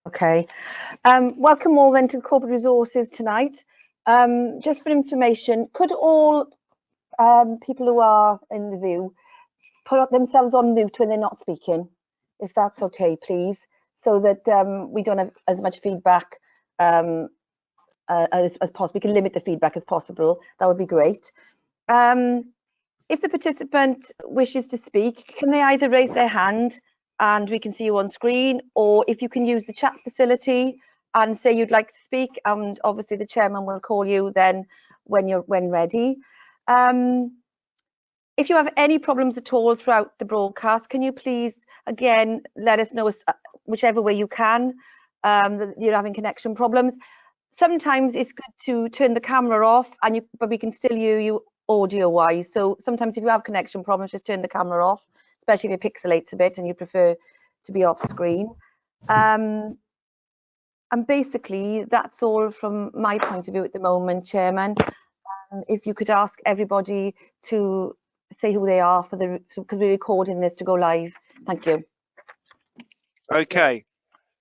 Okay. Welcome all then to Corporate Resources tonight. Just for information, could all people who are in the view put themselves on mute when they're not speaking, if that's okay, please, so that we don't have as much feedback as possible. We can limit the feedback as possible. That would be great. If the participant wishes to speak, can they either raise their hand and we can see you on screen, or if you can use the chat facility and say you'd like to speak, and obviously the chairman will call you then when ready. If you have any problems at all throughout the broadcast, can you please again let us know whichever way you can that you're having connection problems. Sometimes it's good to turn the camera off, but we can still hear you audio wise. So sometimes if you have connection problems, just turn the camera off, especially if it pixelates a bit and you prefer to be off screen. And basically that's all from my point of view at the moment, Chairman. If you could ask everybody to say who they are because we're recording this to go live. Thank you. Okay.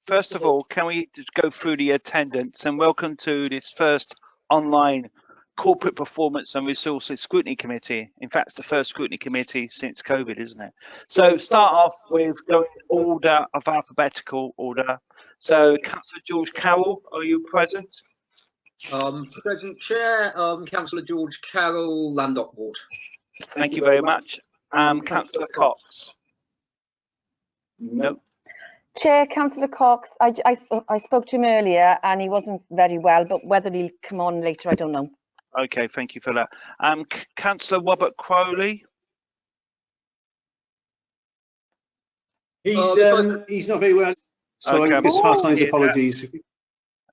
First of all, can we just go through the attendance, and welcome to this first online Corporate Performance and Resources Scrutiny Committee. In fact, it's the first Scrutiny Committee since COVID, isn't it? So start off with going in order of alphabetical order. So Councillor George Carroll, are you present? Present Chair, Councillor George Carroll, Landlocked Ward. Thank you very much. Councillor Cox? No. Chair, Councillor Cox, I spoke to him earlier and he wasn't very well, but whether he'll come on later, I don't know. Okay, thank you for that. Councillor Robert Crowley? He's not very well, so okay, I just pass on his apologies.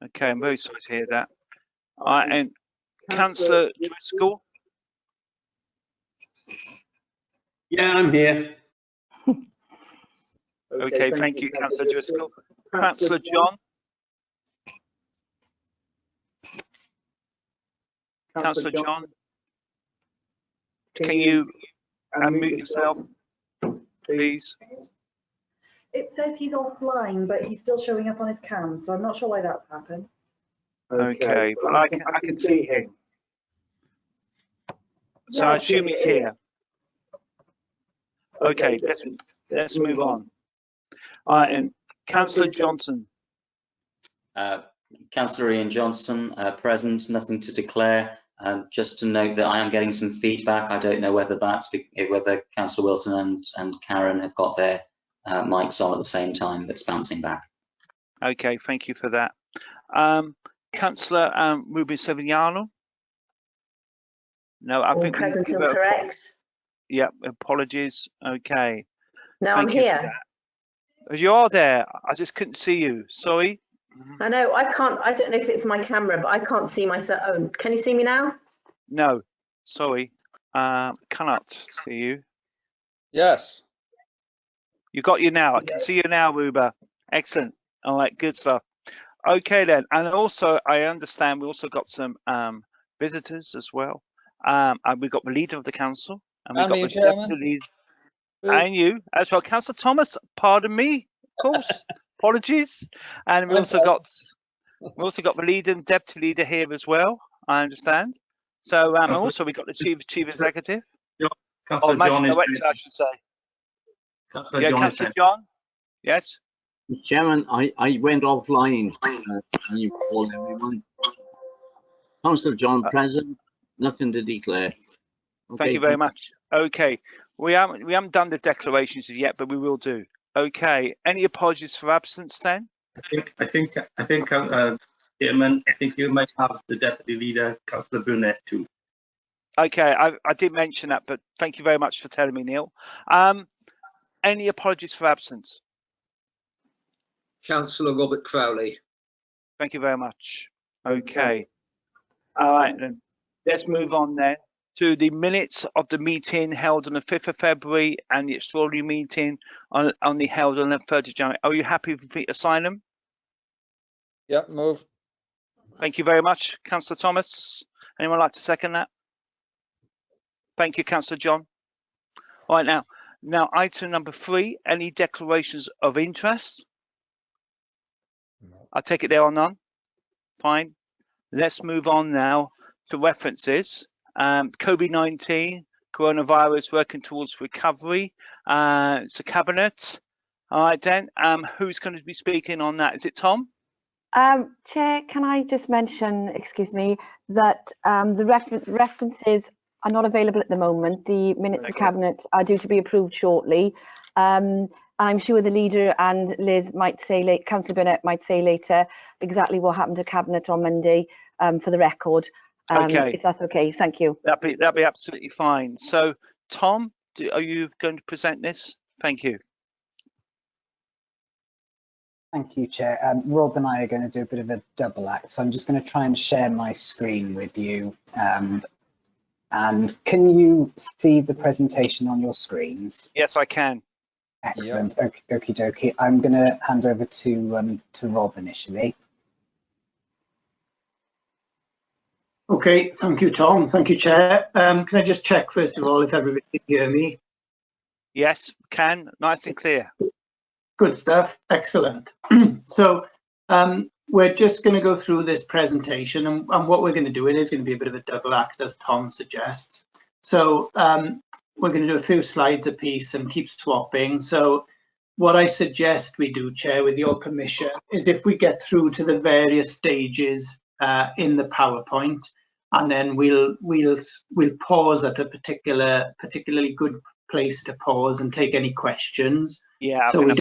Okay, I'm very sorry to hear that. All right, and Councillor Driscoll? Yeah, I'm here. Okay, thank you, Councillor Driscoll. Councillor John? Councillor John? Can you unmute yourself, please? It says he's offline, but he's still showing up on his cam, so I'm not sure why that's happened. Okay, well, I can see him. So I assume he's here. Okay, let's move on. All right, and Councillor Johnson. Councillor Ian Johnson, present, nothing to declare. Just to note that I am getting some feedback. I don't know whether that's whether Councillor Wilson and Karen have got their mics on at the same time, but it's bouncing back. Okay, thank you for that. Councillor Ruben Sevillano? No, I think present and correct. Yeah, apologies. Okay. No, I'm here. You are there. I just couldn't see you. Sorry. I know. I can't. I don't know if it's my camera, but I can't see myself. Oh, can you see me now? No. Sorry. Cannot see you. Yes. You got you now. I can see you now, Ruba. Excellent. All right. Good stuff. Okay then. And also, I understand we also got some visitors as well. And we've got the leader of the council, and we've got the deputy leader. And you as well, Councillor Thomas. Pardon me, of course. Apologies. And we also got the leader and deputy leader here as well. I understand. So and also we got the chief executive. Or managing director, I should say. Councillor John. Yes. Chairman, I went offline. And you called everyone. Councillor John present. Nothing to declare. Okay. Thank you very much. Okay. We haven't done the declarations yet, but we will do. Okay. Any apologies for absence then? I think, Chairman, I think you might have the deputy leader, Councillor Burnett, too. Okay, I did mention that, but thank you very much for telling me, Neil. Any apologies for absence? Councillor Robert Crowley. Thank you very much. Okay. All right, then. Let's move on then to the minutes of the meeting held on the 5th of February and the extraordinary meeting held on the 3rd of January. Are you happy with me to sign them? Yep, move. Thank you very much, Councillor Thomas. Anyone like to second that? Thank you, Councillor John. All right, now item number 3, any declarations of interest? I take it there are none. Fine. Let's move on now to references. COVID-19, coronavirus, working towards recovery. It's a cabinet. All right, then. Who's going to be speaking on that? Is it Tom? Chair, can I just mention, excuse me, that the references are not available at the moment. The minutes of cabinet are due to be approved shortly. I'm sure the leader and Liz might say, Councillor Burnett might say later exactly what happened to cabinet on Monday for the record. Okay. If that's okay, thank you. That'd be absolutely fine. So, Tom, are you going to present this? Thank you. Thank you, Chair. Rob and I are going to do a bit of a double act, so I'm just going to try and share my screen with you. And can you see the presentation on your screens? Yes, I can. Excellent. Yep. Okie dokie. I'm going to hand over to Rob initially. Okay, thank you, Tom. Thank you, Chair. Can I just check first of all if everybody can hear me? Yes, can. Nice and clear. Good stuff. Excellent. So we're just going to go through this presentation, and what we're going to do, it is going to be a bit of a double act, as Tom suggests. So we're going to do a few slides a piece and keep swapping. So what I suggest we do, Chair, with your permission, is if we get through to the various stages in the PowerPoint, and then we'll pause at a particularly good place to pause and take any questions. Yeah, so we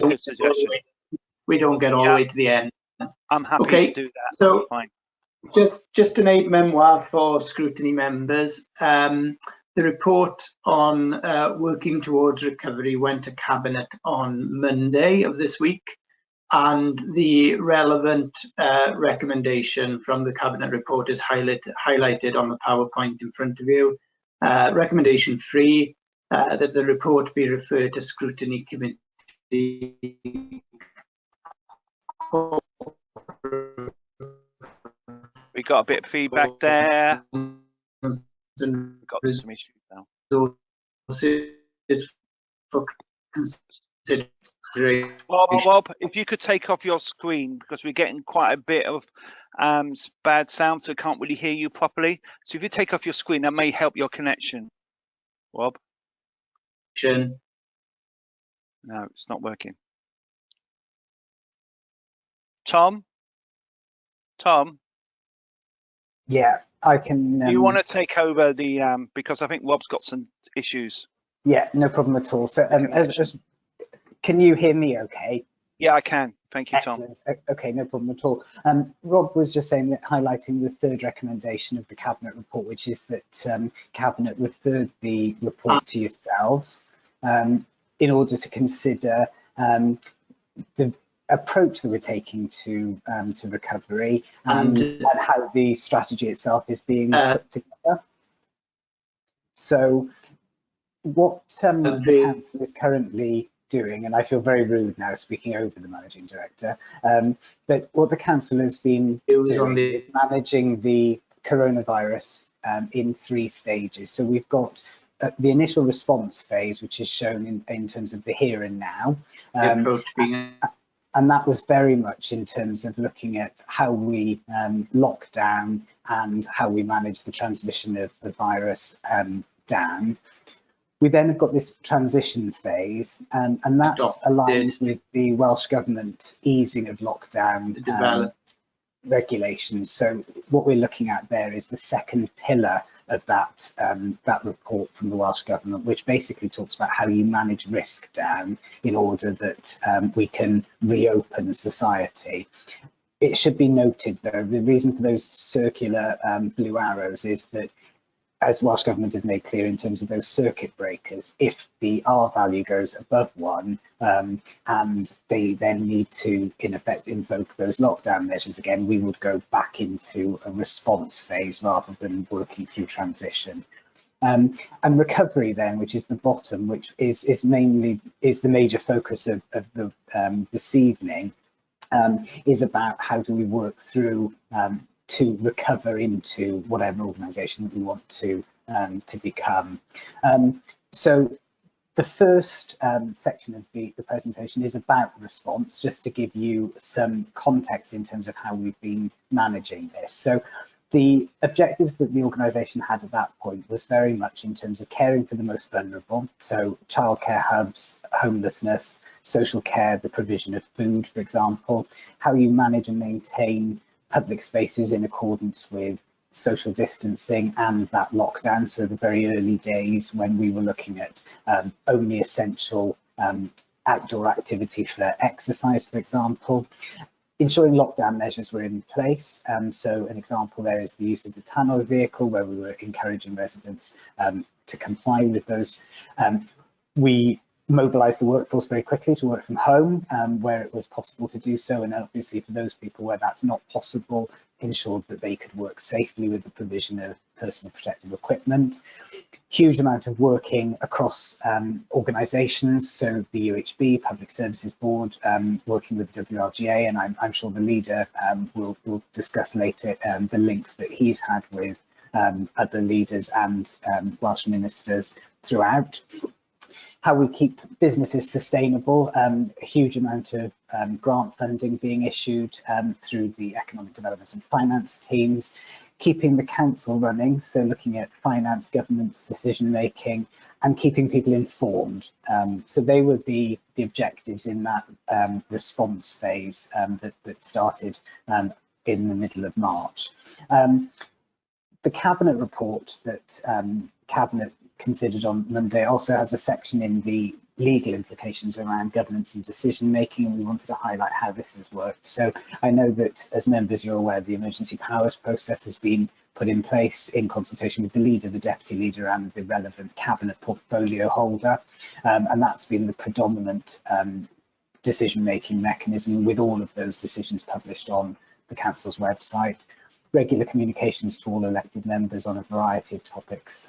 don't get all the way to the end. I'm happy to do that. So fine. Just an aid memoir for scrutiny members. The report on working towards recovery went to Cabinet on Monday of this week, and the relevant recommendation from the Cabinet report is highlighted on the PowerPoint in front of you. Recommendation 3, that the report be referred to Scrutiny Committee. We got a bit of feedback there. We've got some issues now. Bob, if you could take off your screen, because we're getting quite a bit of bad sound, so I can't really hear you properly. So if you take off your screen, that may help your connection. Bob? No, it's not working. Tom? Yeah, I can. Do you want to take over the because I think Rob's got some issues. Yeah, no problem at all. So, can you hear me? Okay. Yeah, I can. Thank you, Tom. Excellent. Okay, no problem at all. Rob was just saying that, highlighting the third recommendation of the Cabinet report, which is that Cabinet referred the report to yourselves in order to consider the approach that we're taking to recovery and how the strategy itself is being put together. So what the council is currently doing, and I feel very rude now speaking over the managing director, but what the council has been doing is managing the coronavirus in 3 stages. So we've got the initial response phase, which is shown in terms of the here and now. And that was very much in terms of looking at how we lock down and how we manage the transmission of the virus down. We then have got this transition phase, and that's aligned with the Welsh Government easing of lockdown regulations. So what we're looking at there is the second pillar of that report from the Welsh Government, which basically talks about how you manage risk down in order that we can reopen society. It should be noted, though, the reason for those circular blue arrows is that, as Welsh Government have made clear in terms of those circuit breakers, if the R value goes above 1 and they then need to, in effect, invoke those lockdown measures again, we would go back into a response phase rather than working through transition. And recovery then, which is the bottom, which is the major focus of this evening, is about how do we work through to recover into whatever organisation that we want to become. So The first section of the presentation is about response, just to give you some context in terms of how we've been managing this. So the objectives that the organisation had at that point was very much in terms of caring for the most vulnerable, so childcare hubs, homelessness, social care, the provision of food, for example, how you manage and maintain public spaces in accordance with social distancing and that lockdown, so the very early days when we were looking at only essential outdoor activity for exercise, for example. Ensuring lockdown measures were in place. So an example there is the use of the tannoy vehicle, where we were encouraging residents to comply with those. We mobilised the workforce very quickly to work from home where it was possible to do so, and obviously for those people where that's not possible, ensured that they could work safely with the provision of personal protective equipment. Huge amount of working across organisations, so the UHB, Public Services Board, working with WRGA, and I'm sure the leader will discuss later the links that he's had with other leaders and Welsh ministers throughout. How we keep businesses sustainable, a huge amount of grant funding being issued through the Economic Development and Finance teams, keeping the council running, so looking at finance, governance, decision making, and keeping people informed. So they were the objectives in that response phase that started in the middle of March. The Cabinet report that Cabinet considered on Monday also has a section in the legal implications around governance and decision making, and we wanted to highlight how this has worked. So I know that as members you're aware the emergency powers process has been put in place in consultation with the leader, the deputy leader and the relevant Cabinet portfolio holder, and that's been the predominant decision making mechanism, with all of those decisions published on the council's website. Regular communications to all elected members on a variety of topics.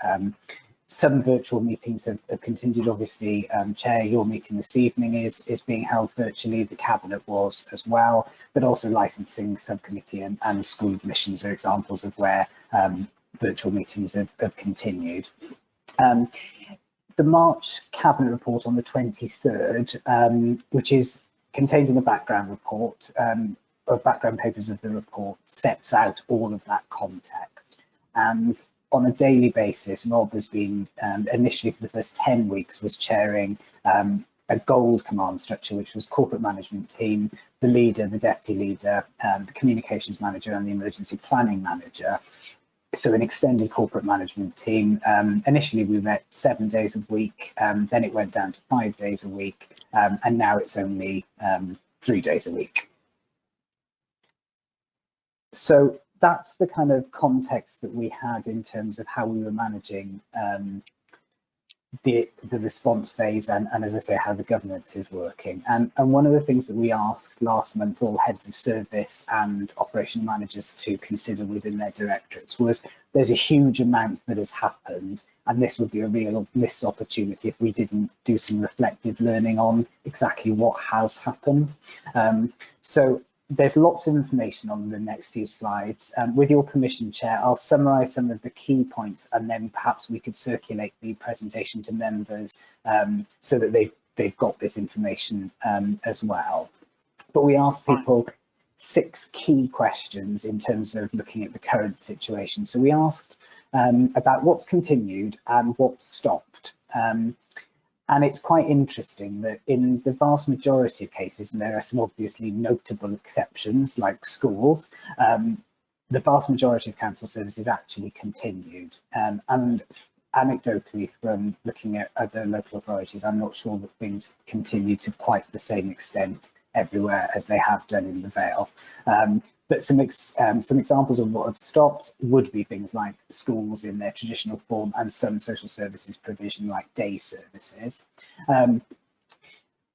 Some virtual meetings have continued. Obviously, Chair, your meeting this evening is being held virtually. The Cabinet was as well, but also licensing subcommittee and school admissions are examples of where virtual meetings have continued. The March Cabinet report on the 23rd, which is contained in the background report, or background papers of the report, sets out all of that context. And on a daily basis, Rob has been, initially for the first 10 weeks, was chairing a gold command structure, which was corporate management team, the leader, the deputy leader, the communications manager and the emergency planning manager. So an extended corporate management team. Initially we met 7 days a week, then it went down to 5 days a week, and now it's only 3 days a week. So that's the kind of context that we had in terms of how we were managing the response phase and as I say, how the governance is working. And one of the things that we asked last month all heads of service and operational managers to consider within their directorates was there's a huge amount that has happened, and this would be a real missed opportunity if we didn't do some reflective learning on exactly what has happened. So there's lots of information on the next few slides. With your permission, Chair, I'll summarise some of the key points and then perhaps we could circulate the presentation to members so that they've got this information as well. But we asked people 6 key questions in terms of looking at the current situation. So we asked about what's continued and what's stopped. And it's quite interesting that in the vast majority of cases, and there are some obviously notable exceptions like schools, the vast majority of council services actually continued. And anecdotally, from looking at other local authorities, I'm not sure that things continue to quite the same extent everywhere as they have done in the Vale. But some examples of what have stopped would be things like schools in their traditional form and some social services provision like day services.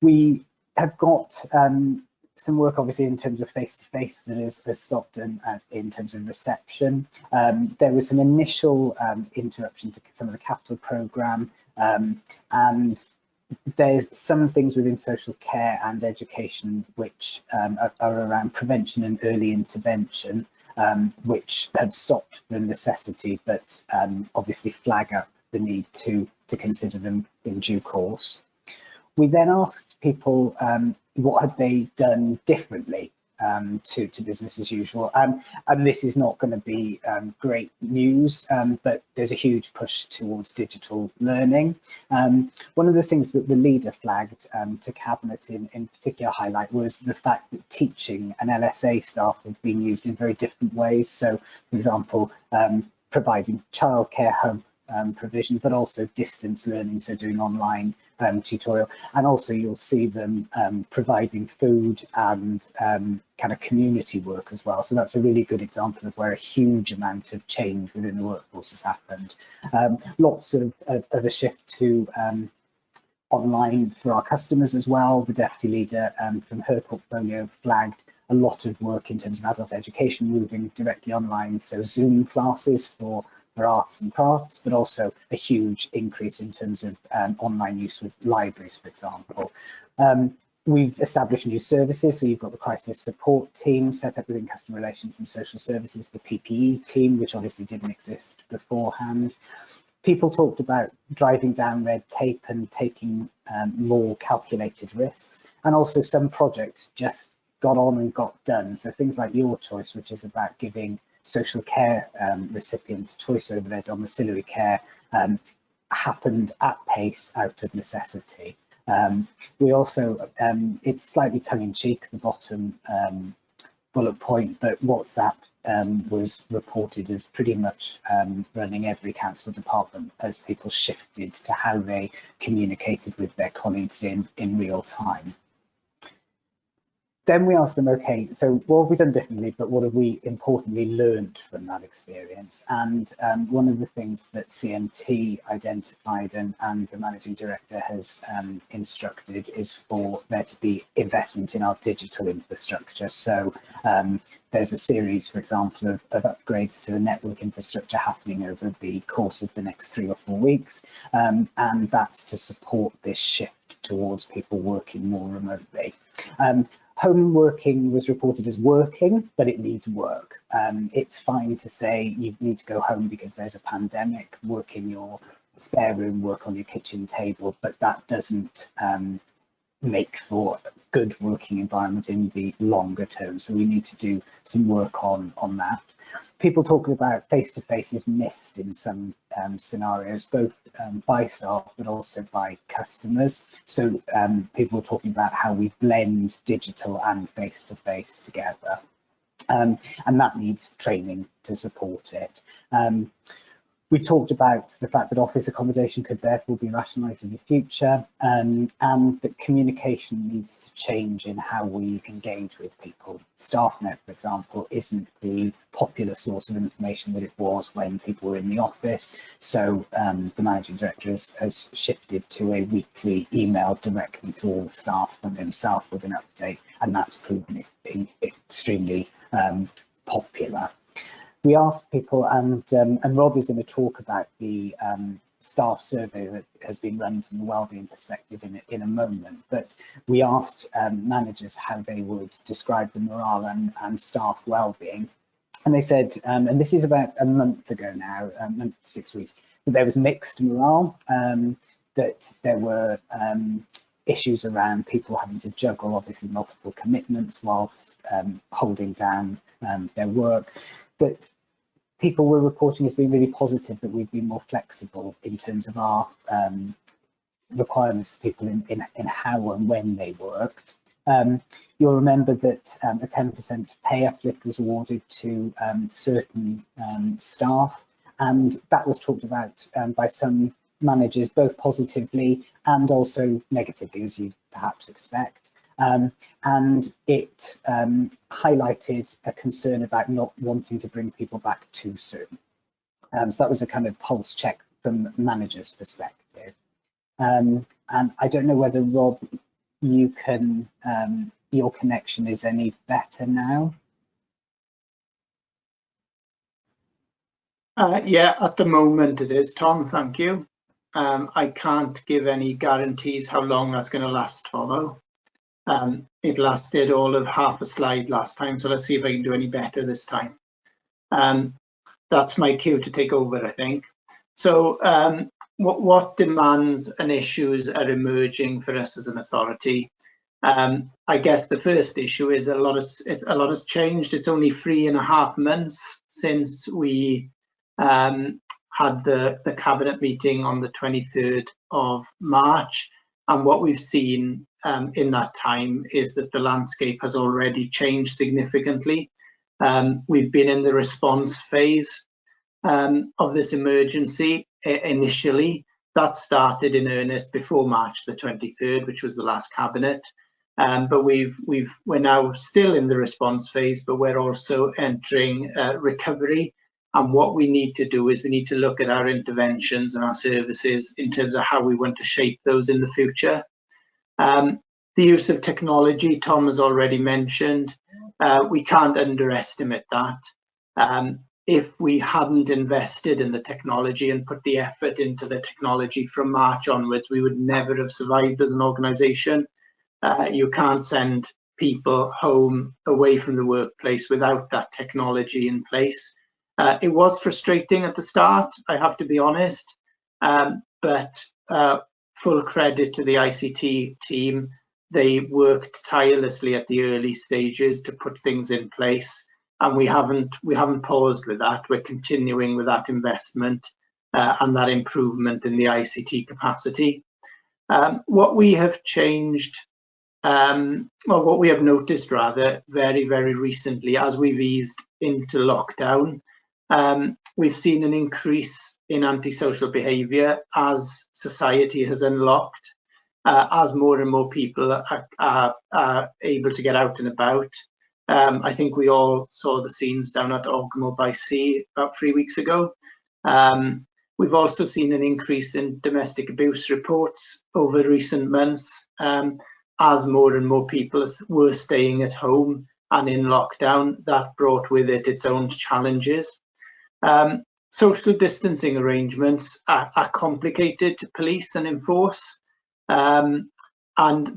We have got some work obviously in terms of face-to-face that has stopped and in terms of reception. There was some initial interruption to some of the capital programme, and there's some things within social care and education which are around prevention and early intervention, which had stopped the necessity, but obviously flag up the need to consider them in due course. We then asked people what had they done differently to business as usual, and this is not going to be great news, but there's a huge push towards digital learning. One of the things that the leader flagged to Cabinet in particular highlight was the fact that teaching and LSA staff have been used in very different ways. So, for example, providing childcare hub provision, but also distance learning, so doing online tutorial, and also you'll see them providing food and kind of community work as well. So that's a really good example of where a huge amount of change within the workforce has happened. Lots of a shift to online for our customers as well. The deputy leader from her portfolio flagged a lot of work in terms of adult education moving directly online, so Zoom classes for arts and crafts, but also a huge increase in terms of online use with libraries, for example. We've established new services, so you've got the crisis support team set up within customer relations and social services, the PPE team, which obviously didn't exist beforehand. People talked about driving down red tape and taking more calculated risks, and also some projects just got on and got done. So things like Your Choice, which is about giving social care recipients choice over their domiciliary care, happened at pace out of necessity. We also, it's slightly tongue-in-cheek, the bottom bullet point, but WhatsApp was reported as pretty much running every council department as people shifted to how they communicated with their colleagues in real time. Then we asked them, okay, so what have we done differently, but what have we importantly learned from that experience? And one of the things that CMT identified and the managing director has instructed is for there to be investment in our digital infrastructure. So there's a series, for example, of upgrades to the network infrastructure happening over the course of the next 3 or 4 weeks. And that's to support this shift towards people working more remotely. Home working was reported as working, but it needs work. It's fine to say you need to go home because there's a pandemic, work in your spare room, work on your kitchen table, but that doesn't make for a good working environment in the longer term. So we need to do some work on that. People talking about face-to-face is missed in some scenarios, both by staff but also by customers. So people are talking about how we blend digital and face-to-face together, and that needs training to support it. We talked about the fact that office accommodation could therefore be rationalised in the future, and that communication needs to change in how we engage with people. StaffNet, for example, isn't the popular source of information that it was when people were in the office. So the managing director has shifted to a weekly email directly to all the staff from himself with an update, and that's proven extremely popular. We asked people, and Rob is going to talk about the staff survey that has been run from the wellbeing perspective in a moment, but we asked managers how they would describe the morale and staff wellbeing, and they said, and this is about a month ago now, a month to 6 weeks, that there was mixed morale, that there were issues around people having to juggle obviously multiple commitments whilst holding down their work. But people were reporting as being really positive that we've been more flexible in terms of our requirements for people in how and when they worked. You'll remember that a 10% pay uplift was awarded to certain staff, and that was talked about by some managers both positively and also negatively, as you perhaps expect. And it highlighted a concern about not wanting to bring people back too soon. So that was a kind of pulse check from the manager's perspective. And I don't know whether, Rob, you can, your connection is any better now? Yeah, at the moment it is, Tom, thank you. I can't give any guarantees how long that's going to last for, though. It lasted all of half a slide last time, so let's see if I can do any better this time. That's my cue to take over, I think. So what demands and issues are emerging for us as an authority? I guess the first issue is that a lot has changed. It's only 3.5 months since we had the cabinet meeting on the 23rd of March, and what we've seen in that time is that the landscape has already changed significantly. We've been in the response phase of this emergency initially. That started in earnest before March the 23rd, which was the last cabinet. But we're now still in the response phase, but we're also entering recovery. And what we need to do is we need to look at our interventions and our services in terms of how we want to shape those in the future. The use of technology, Tom has already mentioned. We can't underestimate that. If we hadn't invested in the technology and put the effort into the technology from March onwards, we would never have survived as an organisation. You can't send people home away from the workplace without that technology in place. It was frustrating at the start, I have to be honest, but full credit to the ICT team. They worked tirelessly at the early stages to put things in place, and we haven't paused with that. We're continuing with that investment and that improvement in the ICT capacity. What we have changed, well, what we have noticed rather very, very recently as we've eased into lockdown, we've seen an increase in antisocial behaviour as society has unlocked, as more and more people are able to get out and about. I think we all saw the scenes down at Ogmore by Sea about 3 weeks ago. We've also seen an increase in domestic abuse reports over recent months, as more and more people were staying at home and in lockdown. That brought with it its own challenges. Social distancing arrangements are complicated to police and enforce, and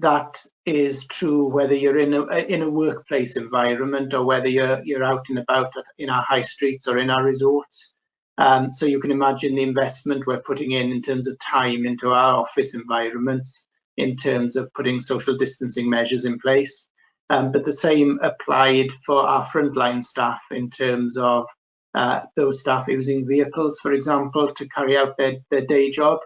that is true whether you're in a workplace environment or whether you're out and about in our high streets or in our resorts. So you can imagine the investment we're putting in terms of time into our office environments, in terms of putting social distancing measures in place. But the same applied for our frontline staff in terms of those staff using vehicles, for example, to carry out their day job.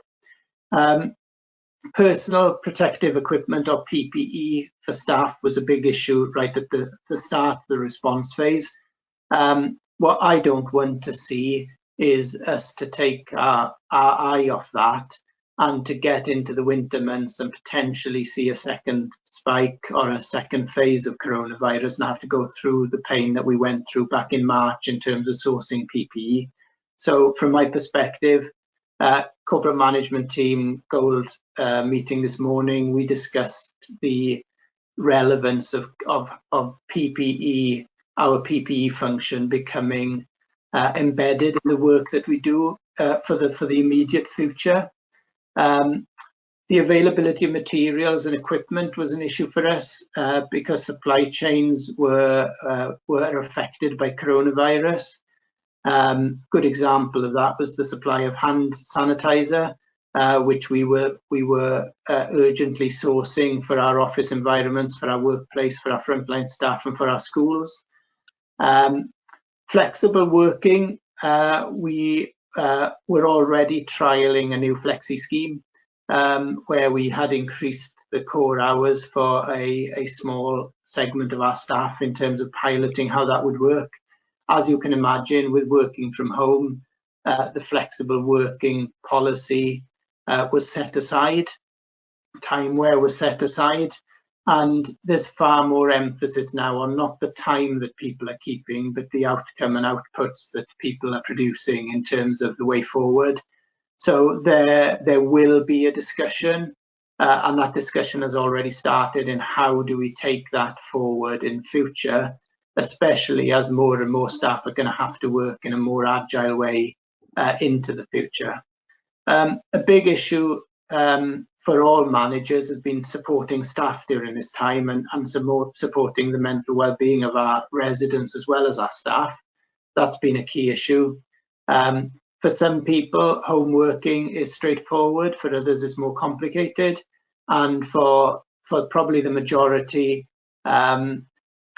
Personal protective equipment, or PPE, for staff was a big issue right at the start of the response phase. What I don't want to see is us to take our eye off that and to get into the winter months and potentially see a second spike or a second phase of coronavirus and have to go through the pain that we went through back in March in terms of sourcing PPE. So from my perspective, corporate management team Gold meeting this morning, we discussed the relevance of PPE, our PPE function becoming embedded in the work that we do for the immediate future. The availability of materials and equipment was an issue for us because supply chains were affected by coronavirus. Good example of that was the supply of hand sanitizer, which we were urgently sourcing for our office environments, for our workplace, for our frontline staff, and for our schools. Flexible working, we were already trialling a new flexi scheme where we had increased the core hours for a small segment of our staff in terms of piloting how that would work. As you can imagine, with working from home, the flexible working policy was set aside, timeware was set aside, and there's far more emphasis now on not the time that people are keeping, but the outcome and outputs that people are producing in terms of the way forward. So there will be a discussion, and that discussion has already started in how do we take that forward in future, especially as more and more staff are going to have to work in a more agile way into the future. A big issue for all managers has been supporting staff during this time and supporting the mental well-being of our residents as well as our staff. That's been a key issue. For some people, home working is straightforward. For others, it's more complicated. And for probably the majority, a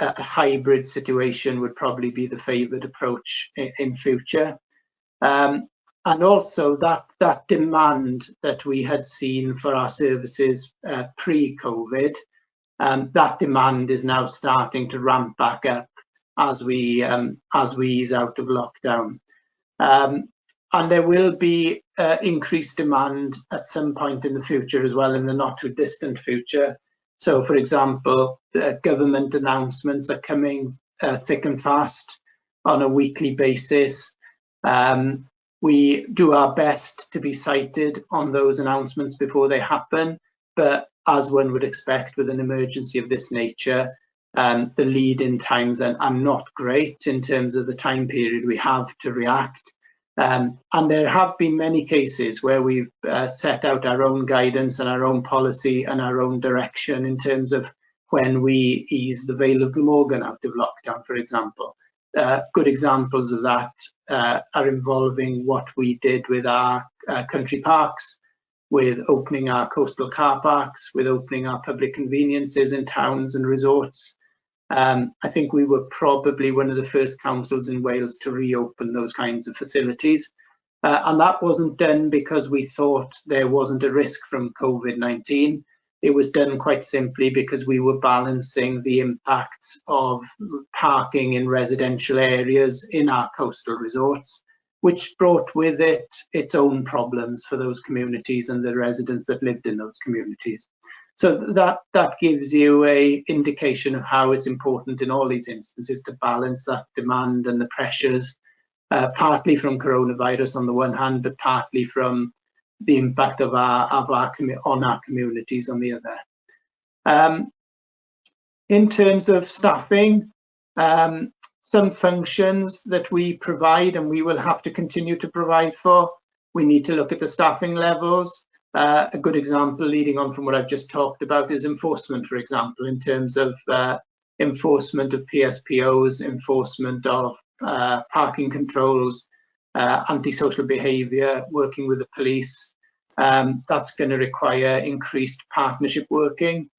hybrid situation would probably be the favoured approach in future. And also that demand that we had seen for our services pre-COVID, that demand is now starting to ramp back up as we ease out of lockdown. And there will be increased demand at some point in the future as well, in the not too distant future. So, for example, government announcements are coming thick and fast on a weekly basis. We do our best to be cited on those announcements before they happen, but as one would expect with an emergency of this nature, the lead-in times are not great in terms of the time period we have to react. And there have been many cases where we've set out our own guidance and our own policy and our own direction in terms of when we ease the Vale of Glamorgan out of lockdown, for example. Good examples of that are involving what we did with our country parks, with opening our coastal car parks, with opening our public conveniences in towns and resorts. I think we were probably one of the first councils in Wales to reopen those kinds of facilities. And that wasn't done because we thought there wasn't a risk from COVID-19. It was done quite simply because we were balancing the impacts of parking in residential areas in our coastal resorts, which brought with it its own problems for those communities and the residents that lived in those communities. So that gives you an indication of how it's important in all these instances to balance that demand and the pressures, partly from coronavirus on the one hand, but partly from the impact of on our communities on the other. In terms of staffing, some functions that we provide and we will have to continue to provide for, we need to look at the staffing levels. A good example, leading on from what I've just talked about, is enforcement, for example, in terms of enforcement of PSPOs, enforcement of parking controls, antisocial behaviour, working with the police. That's going to require increased partnership working.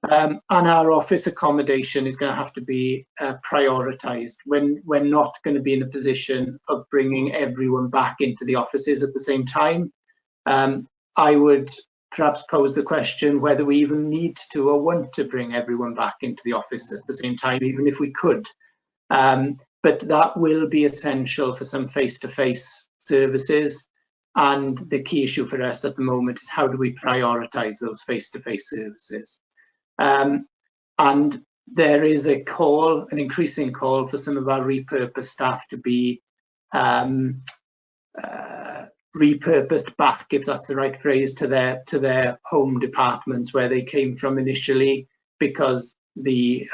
And our office accommodation is going to have to be prioritised. When we're not going to be in a position of bringing everyone back into the offices at the same time. I would perhaps pose the question whether we even need to or want to bring everyone back into the office at the same time, even if we could. But that will be essential for some face-to-face services. And the key issue for us at the moment is how do we prioritise those face-to-face services? And there is a call, an increasing call for some of our repurposed staff to be repurposed back, if that's the right phrase, to their home departments where they came from initially, because the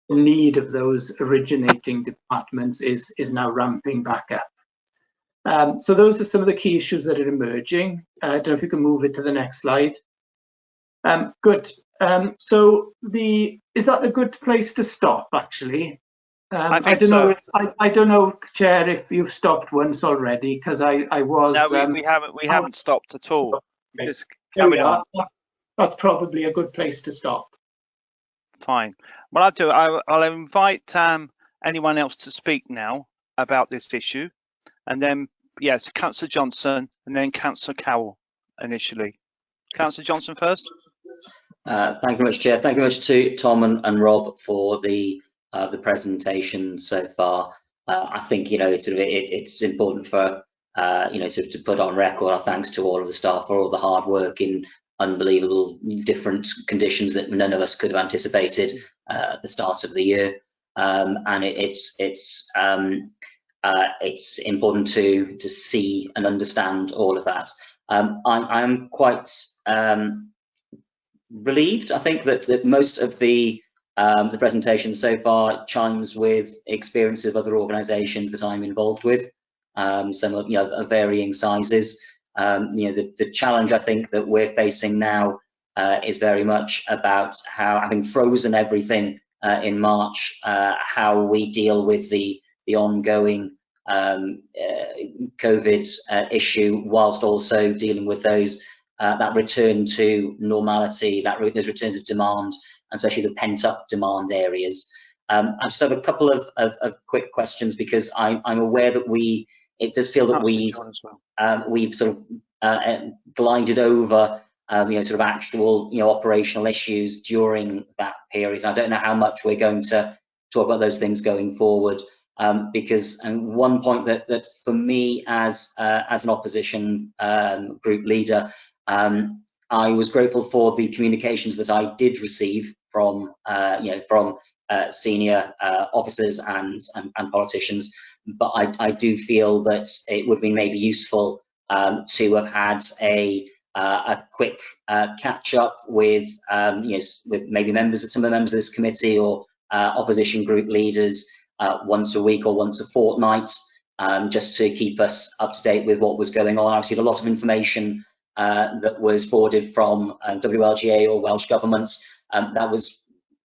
need of those originating departments is now ramping back up. So those are some of the key issues that are emerging. I don't know if you can move it to the next slide. Good. So is that a good place to stop, actually? I don't know. I don't know, Chair, if you've stopped once already, because I was. No, we haven't stopped at all. Okay. Just carry on. That's probably a good place to stop. Fine. What I'll do, I'll invite anyone else to speak now about this issue, and then yes, Councillor Johnson, and then Councillor Carroll initially. Councillor Johnson first. Thank you very much, Chair. Thank you very much to Tom and Rob for the presentation so far. I think it's important for to put on record our thanks to all of the staff for all the hard work in unbelievable different conditions that none of us could have anticipated at the start of the year. And it's important to see and understand all of that. I'm quite relieved. I think that most of the presentation so far chimes with experience of other organisations that I'm involved with, some of varying sizes. The challenge I think that we're facing now is very much about how, having frozen everything in March, how we deal with the ongoing COVID issue, whilst also dealing with those that return to normality, those returns of demand, and especially the pent-up demand areas. I just have a couple of quick questions, because I'm aware that it does feel that we've sort of glided over sort of actual operational issues during that period. I don't know how much we're going to talk about those things going forward, because one point that for me as an opposition group leader, I was grateful for the communications that I did receive from senior officers and politicians, but I do feel that it would have been maybe useful to have had a quick catch up with with maybe some of the members of this committee or opposition group leaders once a week or once a fortnight, just to keep us up to date with what was going on. I received a lot of information that was forwarded from WLGA or Welsh Government. That was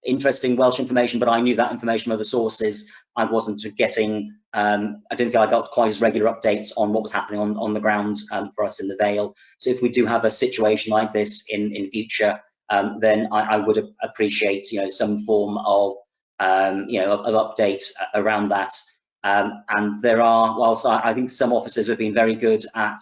interesting Welsh information, but I knew that information from other sources. I wasn't getting, I didn't feel I got quite as regular updates on what was happening on the ground for us in the Vale. So if we do have a situation like this in future, then I would appreciate some form of of update around that. And there are, whilst I think some officers have been very good at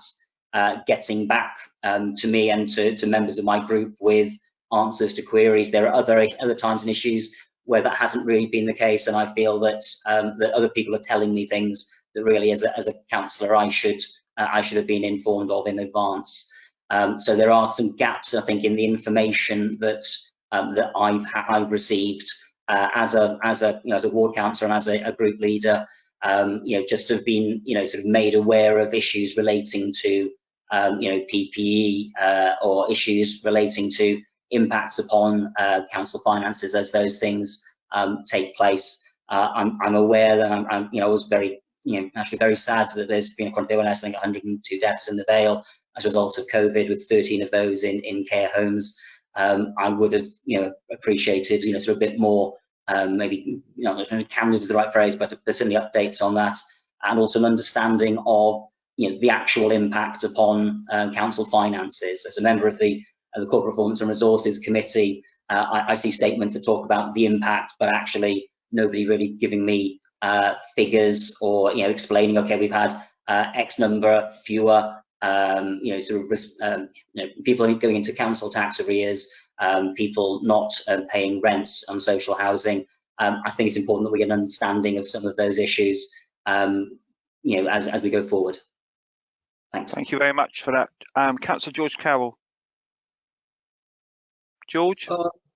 getting back to me and to members of my group with answers to queries, there are other times and issues where that hasn't really been the case, and I feel that that other people are telling me things that really, as a councillor, I should have been informed of in advance. So there are some gaps, I think, in the information that that I've received as a ward councillor and as a group leader. Just to have been sort of made aware of issues relating to PPE or issues relating to impacts upon council finances as those things take place. I'm aware that I was very actually very sad that there's been I think 102 deaths in the Vale as a result of COVID, with 13 of those in care homes. I would have appreciated sort of a bit more, maybe candid is the right phrase, but certainly updates on that, and also an understanding of the actual impact upon council finances. As a member of the Corporate Performance and Resources Committee, I see statements that talk about the impact, but actually nobody really giving me figures or explaining, okay, we've had X number fewer people going into council tax arrears, people not paying rents on social housing. I think it's important that we get an understanding of some of those issues as we go forward. Thanks. Thank you very much for that. Councillor George Carroll. George?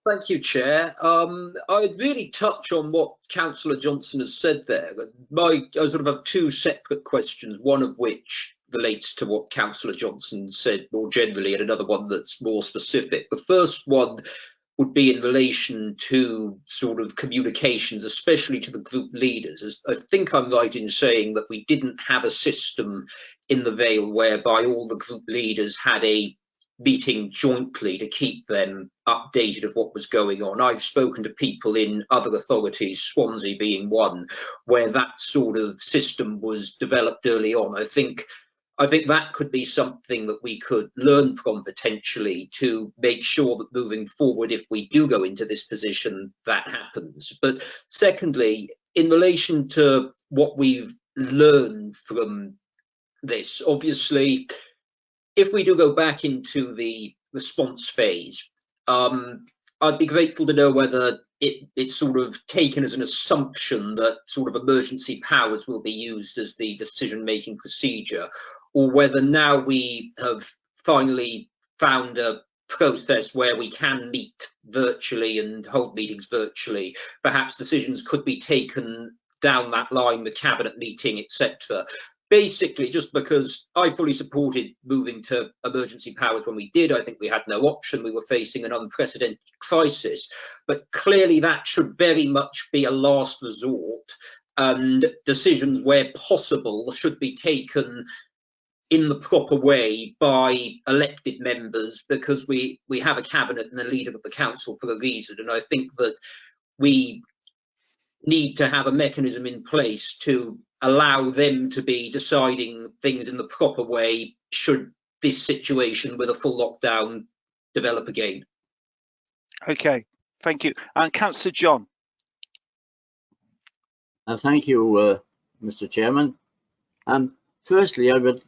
Thank you, Chair. I'd really touch on what Councillor Johnson has said there. I sort of have two separate questions, one of which relates to what Councillor Johnson said more generally, and another one that's more specific. The first one would be in relation to sort of communications, especially to the group leaders. I think I'm right in saying that we didn't have a system in the Vale whereby all the group leaders had a meeting jointly to keep them updated of what was going on. I've spoken to people in other authorities, Swansea being one, where that sort of system was developed early on. I think that could be something that we could learn from potentially to make sure that moving forward, if we do go into this position, that happens. But secondly, in relation to what we've learned from this, obviously, if we do go back into the response phase, I'd be grateful to know whether it's sort of taken as an assumption that sort of emergency powers will be used as the decision-making procedure, or whether now we have finally found a process where we can meet virtually and hold meetings virtually. Perhaps decisions could be taken down that line with cabinet meeting, etc. Basically, just because I fully supported moving to emergency powers when we did. I think we had no option. We were facing an unprecedented crisis, but clearly that should very much be a last resort, and decisions where possible should be taken in the proper way by elected members, because we have a cabinet and a leader of the council for a reason. And I think that we need to have a mechanism in place to allow them to be deciding things in the proper way should this situation with a full lockdown develop again. Okay, thank you. And Councillor John. Thank you, Mr. Chairman. Firstly, I would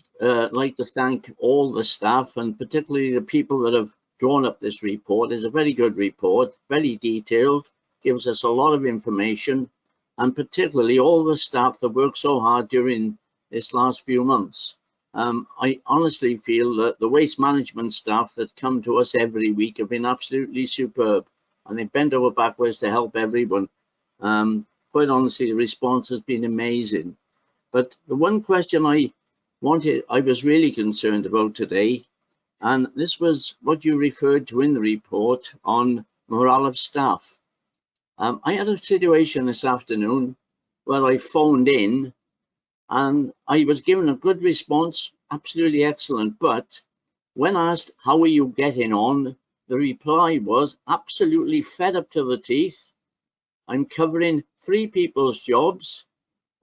like to thank all the staff and particularly the people that have drawn up this report. It's a very good report, very detailed, gives us a lot of information, and particularly all the staff that worked so hard during this last few months. I honestly feel that the waste management staff that come to us every week have been absolutely superb, and they bent over backwards to help everyone. Quite honestly, the response has been amazing. But the one question I was really concerned about today, and this was what you referred to in the report on morale of staff. I had a situation this afternoon where I phoned in and I was given a good response, absolutely excellent. But when asked, how are you getting on? The reply was absolutely fed up to the teeth. I'm covering 3 people's jobs.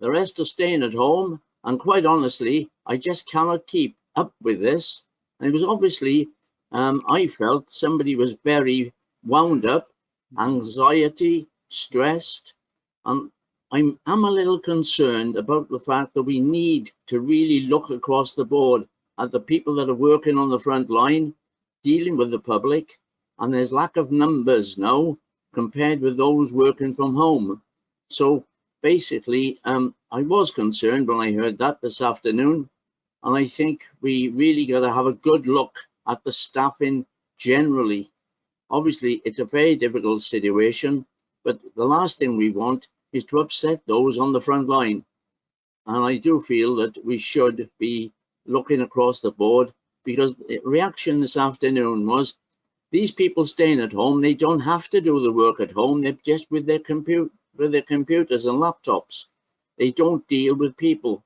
The rest are staying at home. And quite honestly, I just cannot keep up with this. And it was obviously, I felt somebody was very wound up, anxiety, stressed. I'm a little concerned about the fact that we need to really look across the board at the people that are working on the front line, dealing with the public, and there's lack of numbers now compared with those working from home. So basically, I was concerned when I heard that this afternoon, and I think we really got to have a good look at the staffing generally. Obviously, it's a very difficult situation, but the last thing we want is to upset those on the front line. And I do feel that we should be looking across the board, because the reaction this afternoon was, these people staying at home, they don't have to do the work at home, they're just with their computers and laptops. They don't deal with people.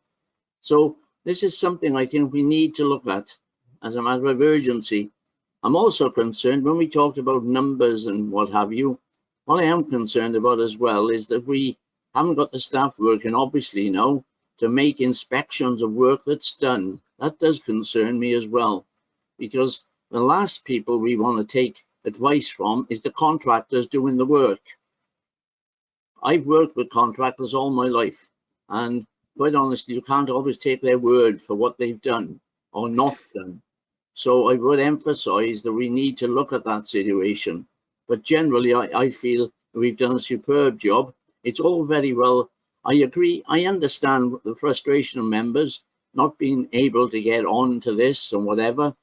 So this is something I think we need to look at as a matter of urgency. I'm also concerned when we talked about numbers and what have you. What I am concerned about as well is that we haven't got the staff working, obviously, now to make inspections of work that's done. That does concern me as well, because the last people we want to take advice from is the contractors doing the work. I've worked with contractors all my life, and quite honestly, you can't always take their word for what they've done or not done. So I would emphasize that we need to look at that situation. But generally, I feel we've done a superb job. It's all very well. I agree. I understand the frustration of members not being able to get on to this and whatever.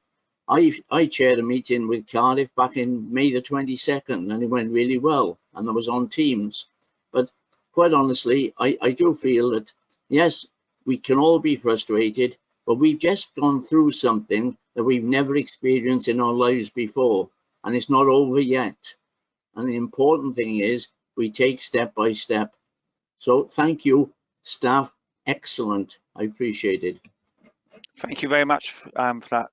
I chaired a meeting with Cardiff back in May the 22nd, and it went really well, and I was on Teams. But quite honestly, I do feel that, yes, we can all be frustrated, but we've just gone through something that we've never experienced in our lives before, and it's not over yet. And the important thing is we take step by step. So thank you, staff. Excellent. I appreciate it. Thank you very much for that,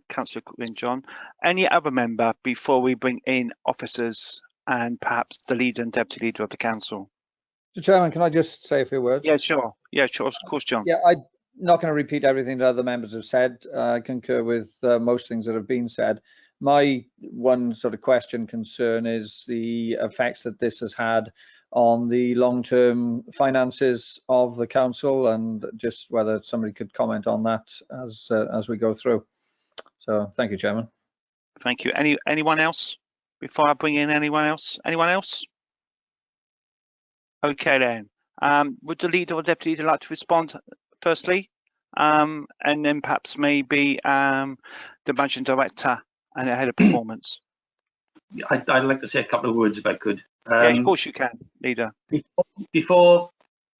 Councillor Ian John. Any other member before we bring in officers and perhaps the leader and deputy leader of the council? Mr. Chairman, can I just say a few words? Yeah, sure. Yeah, sure. Of course, John. Yeah, I'm not going to repeat everything that other members have said. I concur with most things that have been said. My one sort of concern is the effects that this has had on the long-term finances of the council, and just whether somebody could comment on that as we go through. So thank you, Chairman. Thank you. Anyone else before I bring in anyone else? Anyone else? Okay then. Would the leader or deputy leader like to respond firstly, and then perhaps maybe the managing director and the head of performance? I'd like to say a couple of words if I could. Yeah, of course you can, leader. Before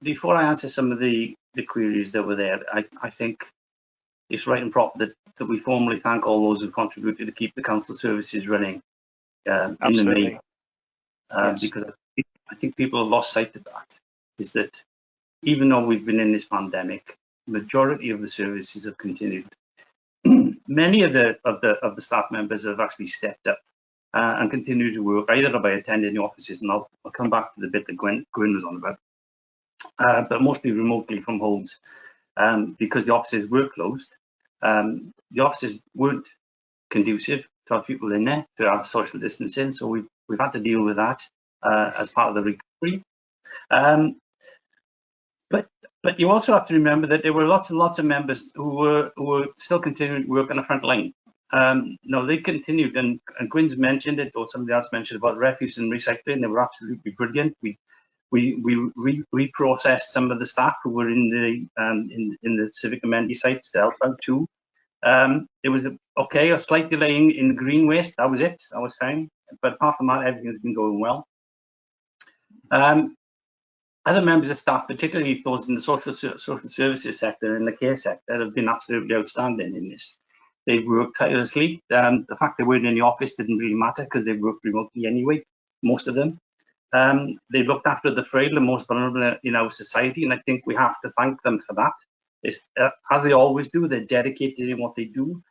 I answer some of the queries that were there, I think it's right and proper that we formally thank all those who contributed to keep the council services running in the main. Yes. Because I think people have lost sight of that, is that even though we've been in this pandemic, the majority of the services have continued. Many of the staff members have actually stepped up and continue to work either by attending the offices, and I'll come back to the bit that Gwen was on about, but mostly remotely from homes, because the offices were closed. The offices weren't conducive to have people in there to have social distancing, so we've had to deal with that as part of the recovery. But you also have to remember that there were lots and lots of members who were still continuing to work on the front line. No, they continued, and Gwyn's mentioned it, or somebody else mentioned about refuse and recycling. They were absolutely brilliant. We reprocessed some of the staff who were in the civic amenity sites to help out too. There was a slight delay in green waste. That was it. That was fine. But apart from that, everything's been going well. Other members of staff, particularly those in the social services sector and the care sector, have been absolutely outstanding in this. They've worked tirelessly. The fact they weren't in the office didn't really matter because they worked remotely anyway, most of them. They looked after the frail and most vulnerable in our society, and I think we have to thank them for that. As they always do, they're dedicated in what they do.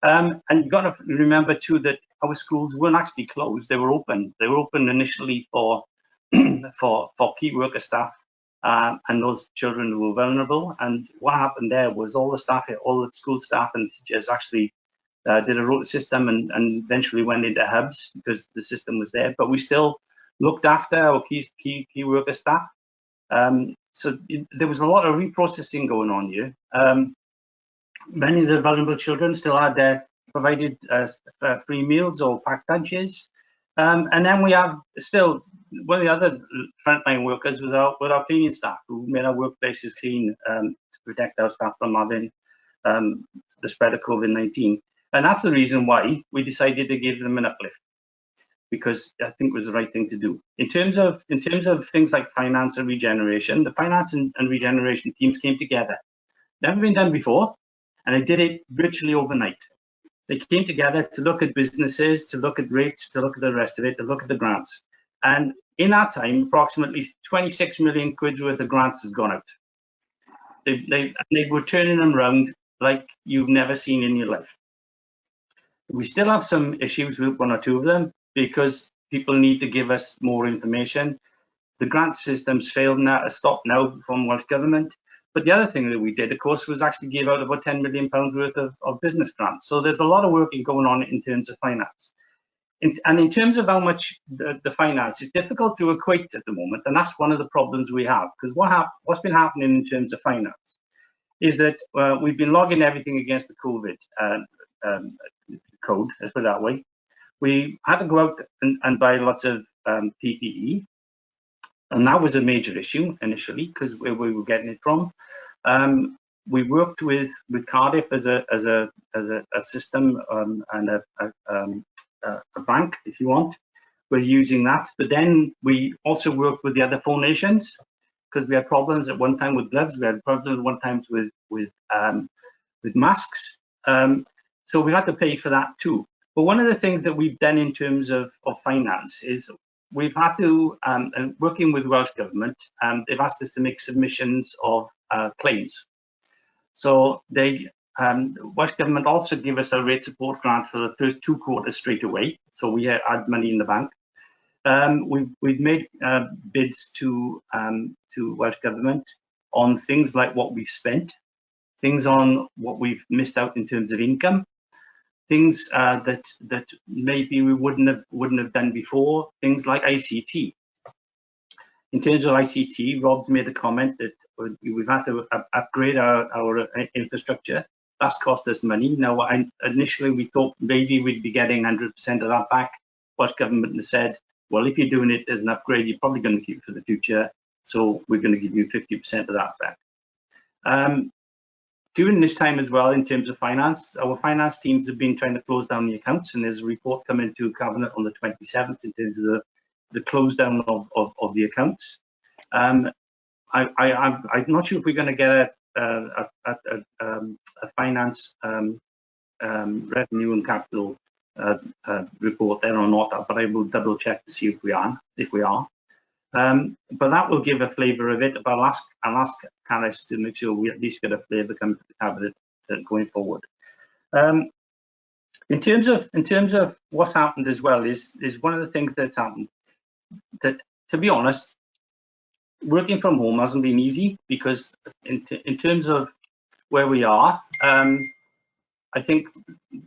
And you've got to remember too that our schools weren't actually closed; they were open. They were open initially for for key worker staff and those children who were vulnerable. And what happened there was all the staff, all the school staff and teachers actually did a rota system and eventually went into hubs because the system was there. But we still looked after our key worker staff. So there was a lot of reprocessing going on here. Many of the vulnerable children still had their provided free meals or packed lunches. And then we have still one of the other frontline workers with our cleaning staff who made our workplaces clean to protect our staff from having the spread of COVID-19. And that's the reason why we decided to give them an uplift, because I think it was the right thing to do. In terms of things like finance and regeneration, the finance and regeneration teams came together. Never been done before, and they did it virtually overnight. They came together to look at businesses, to look at rates, to look at the rest of it, to look at the grants. And in that time, approximately 26 million quid's worth of grants has gone out. They were turning them around like you've never seen in your life. We still have some issues with one or two of them because people need to give us more information. The grant system's failed now, stopped now from Welsh Government. But the other thing that we did, of course, was actually give out about £10 million worth of business grants. So there's a lot of work going on in terms of finance. And in terms of how much the finance, it's difficult to equate at the moment. And that's one of the problems we have. Because what's been happening in terms of finance is that we've been logging everything against the COVID code, let's put it that way. We had to go out and buy lots of PPE. And that was a major issue initially because where we were getting it from. We worked with Cardiff as a system and a bank, if you want. We're using that, but then we also worked with the other 4 nations because we had problems at one time with gloves. We had problems at one time with masks. So we had to pay for that too. But one of the things that we've done in terms of finance is we've had to, working with Welsh Government, they've asked us to make submissions of claims. So Welsh Government also give us a rate support grant for the first 2 quarters straight away. So we had money in the bank. We've made bids to Welsh Government on things like what we've spent, things on what we've missed out in terms of income, things that maybe we wouldn't have done before, things like ICT. In terms of ICT, Rob's made a comment that we've had to upgrade our infrastructure. That's cost us money. Now, initially we thought maybe we'd be getting 100% of that back. Welsh Government has said, well, if you're doing it as an upgrade, you're probably going to keep it for the future. So we're going to give you 50% of that back. During this time as well, in terms of finance, our finance teams have been trying to close down the accounts, and there's a report coming to Cabinet on the 27th in terms of the close down of the accounts. I'm not sure if we're going to get a finance revenue and capital report there or not, but I will double check to see if we are. But that will give a flavour of it. But I'll ask Caris to make sure we at least get a flavour coming to the Cabinet going forward. In terms of what's happened as well is one of the things that's happened that, to be honest, working from home hasn't been easy, because in terms of where we are, I think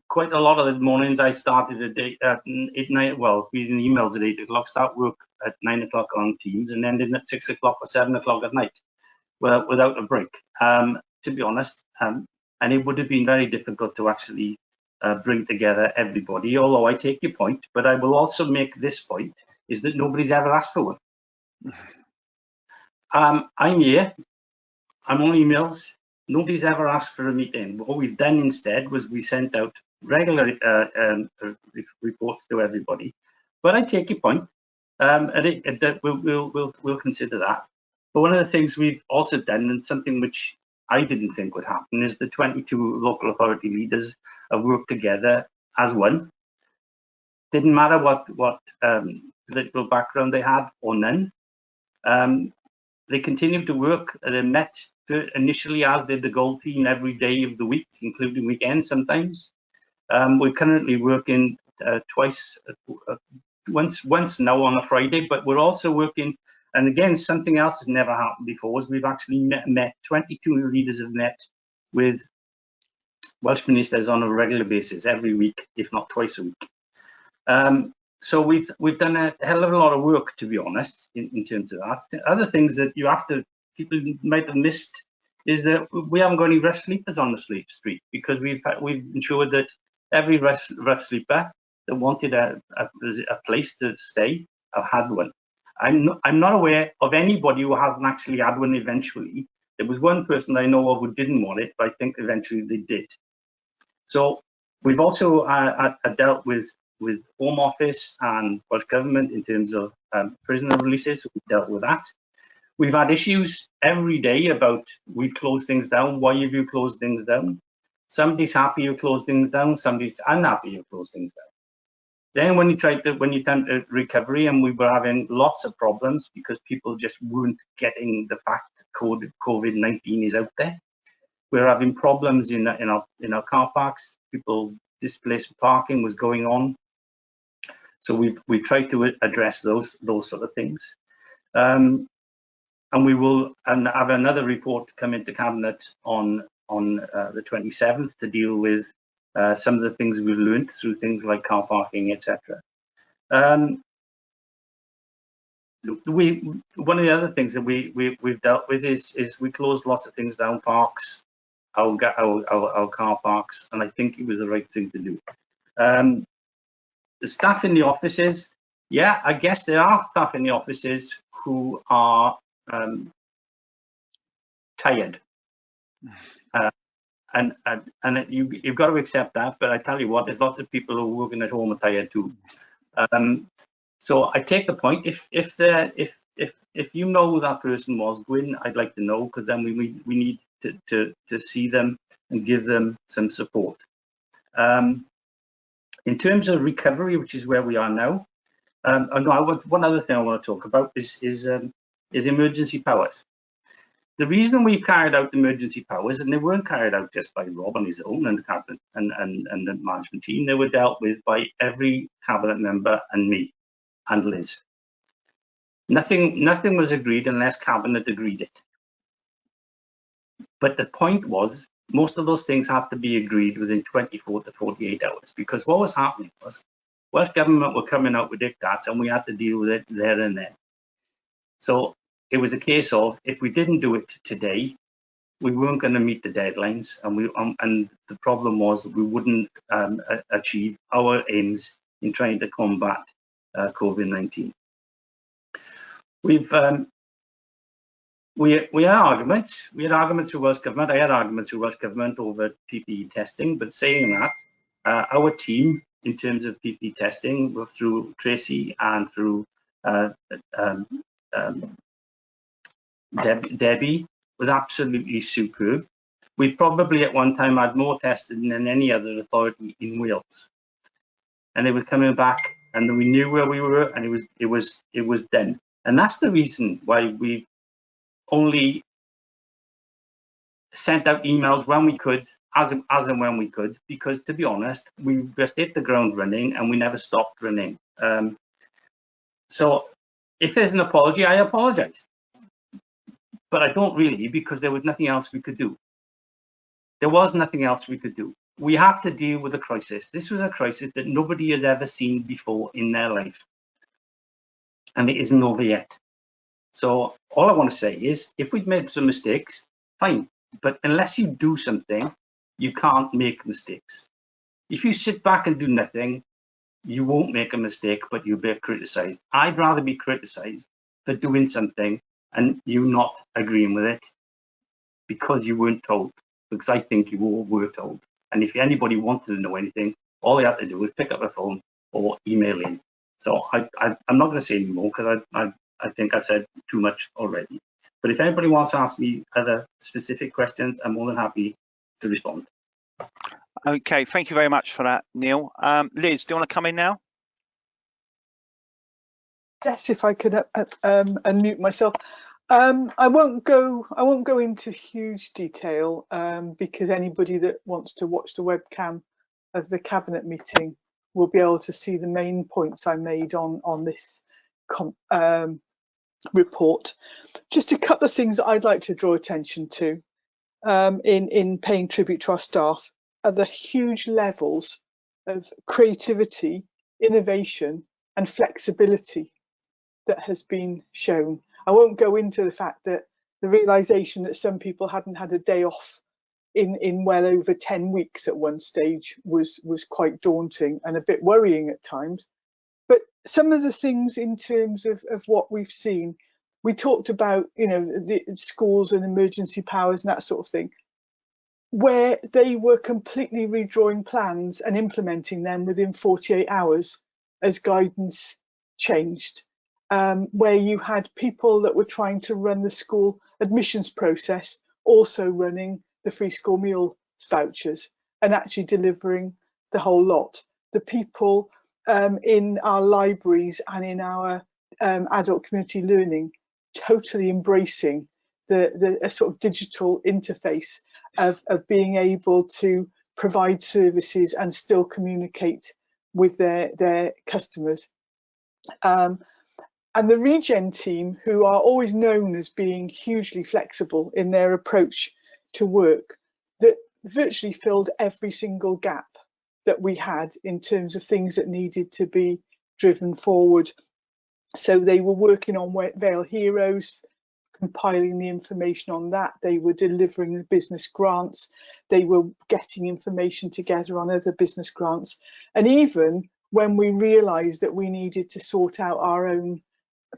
quite a lot of the mornings I started at 8, 9, well, reading emails at 8 o'clock, start work at 9 o'clock on Teams, and ending at 6 o'clock or 7 o'clock at night, well, without a break, to be honest. And it would have been very difficult to actually bring together everybody, although I take your point, but I will also make this point, is that nobody's ever asked for one. I'm here, I'm on emails, nobody's ever asked for a meeting. What we've done instead was we sent out regular reports to everybody. But I take your point, and we'll consider that. But one of the things we've also done, and something which I didn't think would happen, is the 22 local authority leaders have worked together as one. Didn't matter what political background they had or none. They continued to work. They met initially, as did the Gold team, every day of the week, including weekends sometimes. We're currently working once now on a Friday, but we're also working, and again, something else has never happened before, is we've actually met 22 leaders have met with Welsh ministers on a regular basis, every week, if not twice a week. So we've done a hell of a lot of work, to be honest, in terms of that. The other things that people might have missed is that we haven't got any rough sleepers on the street, because we've ensured that every rough sleeper that wanted a place to stay have had one. I'm not aware of anybody who hasn't actually had one eventually. There was one person I know of who didn't want it, but I think eventually they did. So we've also dealt with Home Office and Welsh Government in terms of prisoner releases. So we've dealt with that. We've had issues every day about, we've closed things down. Why have you closed things down? Somebody's happy you closed things down. Somebody's unhappy you closed things down. Then when you turn to recovery, and we were having lots of problems because people just weren't getting the fact that COVID-19 is out there. We're having problems in our car parks. People displaced parking was going on. So we tried to address those sort of things. And we will have another report come into Cabinet on the 27th to deal with some of the things we've learned through things like car parking, etc. One of the other things that we've dealt with is we closed lots of things down, parks, our car parks, and I think it was the right thing to do. The staff in the offices, yeah, I guess there are staff in the offices who are tired, and you've got to accept that. But I tell you what, there's lots of people who are working at home are tired too. So I take the point. If you know who that person was, Gwyn, I'd like to know, because then we need to see them and give them some support. In terms of recovery, which is where we are now, one other thing I want to talk about is emergency powers. The reason we carried out emergency powers, and they weren't carried out just by Rob on his own and the cabinet and the management team, they were dealt with by every cabinet member and me and Liz. Nothing was agreed unless cabinet agreed it. But the point was, most of those things have to be agreed within 24 to 48 hours, because what was happening was Welsh Government were coming out with diktats and we had to deal with it there and then. So it was a case of, if we didn't do it today, we weren't going to meet the deadlines, and the problem was we wouldn't achieve our aims in trying to combat COVID-19. We had arguments. We had arguments with Welsh Government. I had arguments with Welsh Government over PPE testing, but saying that, our team, in terms of PPE testing, through Tracy and through Debbie, was absolutely superb. We probably at one time had more testing than any other authority in Wales, and they were coming back, and we knew where we were, and it was done. And that's the reason why we only sent out emails when we could, as and when we could, because to be honest, we just hit the ground running and we never stopped running. So if there's an apology, I apologize. but I don't really, because there was nothing else we could do. There was nothing else we could do. We had to deal with a crisis. This was a crisis that nobody has ever seen before in their life. And it isn't over yet. So all I want to say is, if we've made some mistakes, fine. But unless you do something, you can't make mistakes. If you sit back and do nothing, you won't make a mistake, but you'll be criticised. I'd rather be criticised for doing something and you not agreeing with it because you weren't told, because I think you all were told. And if anybody wanted to know anything, all they had to do was pick up the phone or email in. So I'm not going to say anymore because I think I've said too much already. But if anybody wants to ask me other specific questions, I'm more than happy to respond. Okay, thank you very much for that, Neil. Liz, do you want to come in now? Yes, if I could unmute myself. I won't go into huge detail because anybody that wants to watch the webcam of the cabinet meeting will be able to see the main points I made on this report. Just a couple of things that I'd like to draw attention to in paying tribute to our staff are the huge levels of creativity, innovation and flexibility that has been shown. I won't go into the fact that the realization that some people hadn't had a day off in well over 10 weeks at one stage was quite daunting and a bit worrying at times. But some of the things in terms of what we've seen, we talked about, you know, the schools and emergency powers and that sort of thing, where they were completely redrawing plans and implementing them within 48 hours as guidance changed. Where you had people that were trying to run the school admissions process also running the free school meal vouchers and actually delivering the whole lot. The people in our libraries and in our adult community learning totally embracing the sort of digital interface of being able to provide services and still communicate with their customers. And the Regen team, who are always known as being hugely flexible in their approach to work, that virtually filled every single gap that we had in terms of things that needed to be driven forward. So they were working on Vale Heroes, compiling the information on that. They were delivering the business grants. They were getting information together on other business grants. And even when we realised that we needed to sort out our own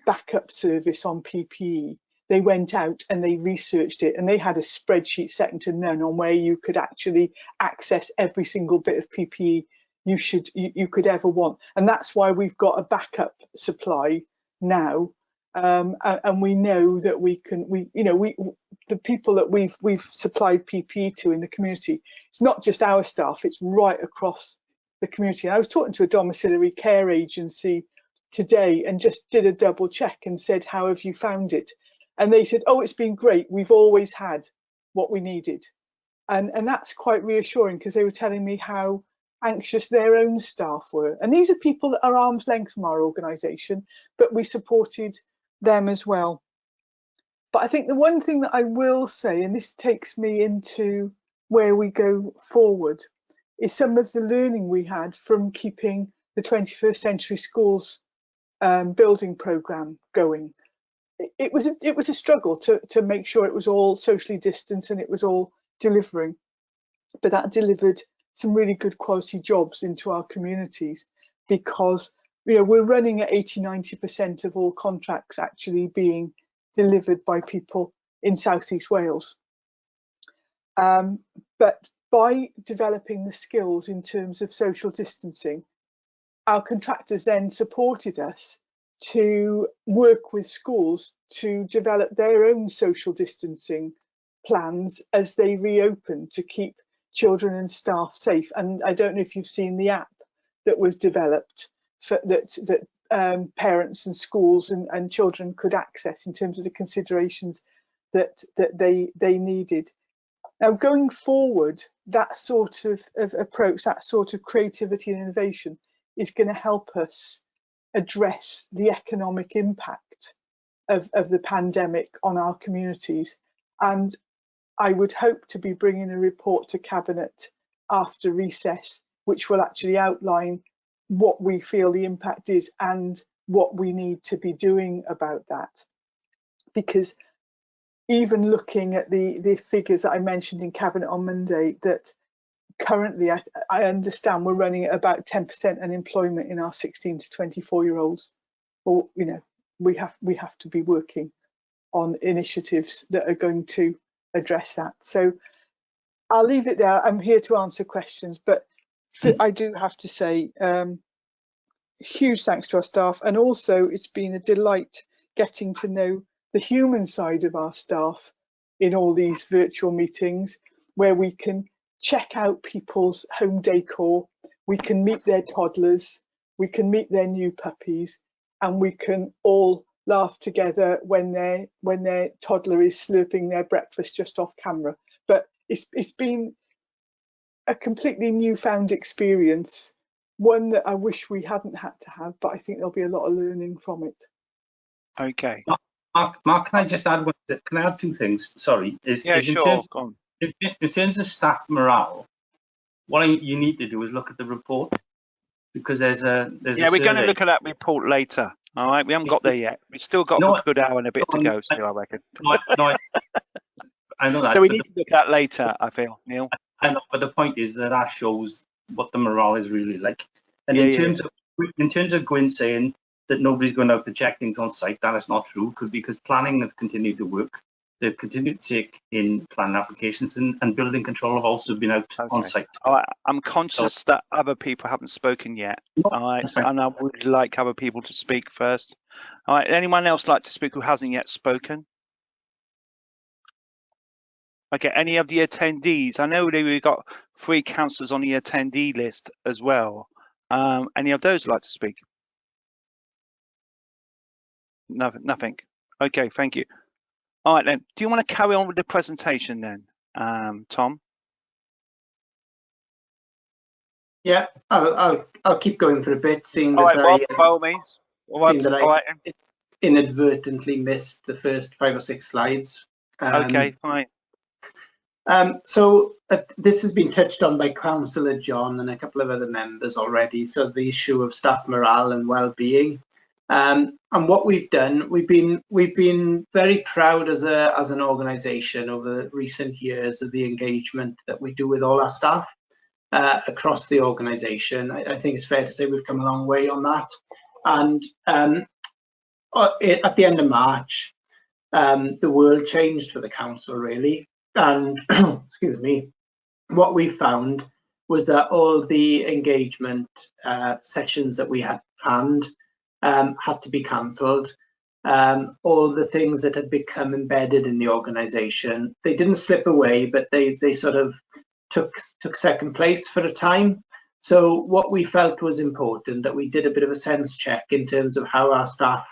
backup service on PPE, they went out and they researched it, and they had a spreadsheet second to none on where you could actually access every single bit of PPE you could ever want. And that's why we've got a backup supply now, and we know that the people that we've supplied PPE to in the community, it's not just our staff, it's right across the community. And I was talking to a domiciliary care agency today and just did a double check and said, how have you found it? And they said, oh, it's been great, we've always had what we needed. And that's quite reassuring, because they were telling me how anxious their own staff were. And these are people that are arm's length from our organisation, but we supported them as well. But I think the one thing that I will say, and this takes me into where we go forward, is some of the learning we had from keeping the 21st Century Schools building programme going. It was a struggle to make sure it was all socially distanced and it was all delivering, but that delivered some really good quality jobs into our communities, because we're running at 80–90% of all contracts actually being delivered by people in South East Wales. But by developing the skills in terms of social distancing, our contractors then supported us to work with schools to develop their own social distancing plans as they reopen, to keep children and staff safe. And I don't know if you've seen the app that was developed that parents and schools and children could access in terms of the considerations that they needed. Now, going forward, that sort of approach, that sort of creativity and innovation is going to help us address the economic impact of the pandemic on our communities. And I would hope to be bringing a report to Cabinet after recess, which will actually outline what we feel the impact is and what we need to be doing about that. Because even looking at the figures that I mentioned in Cabinet on Monday, that currently I understand we're running at about 10% unemployment in our 16 to 24-year-olds. Well, you know, we have to be working on initiatives that are going to address that. So I'll leave it there. I'm here to answer questions, but I do have to say huge thanks to our staff, and also it's been a delight getting to know the human side of our staff in all these virtual meetings, where we can check out people's home decor, we can meet their toddlers, we can meet their new puppies, and we can all laugh together when their toddler is slurping their breakfast just off camera. But it's been a completely newfound experience, one that I wish we hadn't had to have, but I think there'll be a lot of learning from it. Okay. Mark, can I just add can I add two things? Sorry. Sure. In terms of staff morale, what you need to do is look at the report, because there's a we're going to look at that report later. All right, we haven't got there yet. We've still got a good hour and a bit to go still, I reckon. I know that. So we need to look at that later, I feel, Neil. I know, but the point is that shows what the morale is really like. And in terms of Gwyn saying that nobody's going out to check things on site, that is not true, because planning have continued to work. They've continued to take in planning applications, and building control have also been out on site. All right. I'm conscious that other people haven't spoken yet. All right, and I would like other people to speak first. All right, anyone else like to speak who hasn't yet spoken? Okay, any of the attendees? I know we've got 3 councillors on the attendee list as well. Any of those like to speak? Nothing. Okay, thank you. All right then, do you want to carry on with the presentation then, Tom? Yeah, I'll keep going for a bit, seeing that by all means. I inadvertently missed the first 5 or 6 slides. Okay, fine. So this has been touched on by Councillor John and a couple of other members already. So the issue of staff morale and well-being. And what we've done, we've been very proud as an organisation over recent years of the engagement that we do with all our staff across the organisation. I think it's fair to say we've come a long way on that. And at the end of March, the world changed for the council, really. And excuse me, what we found was that all the engagement sessions that we had planned had to be cancelled. All the things that had become embedded in the organisation, they didn't slip away, but they sort of took second place for a time. So what we felt was important, that we did a bit of a sense check in terms of how our staff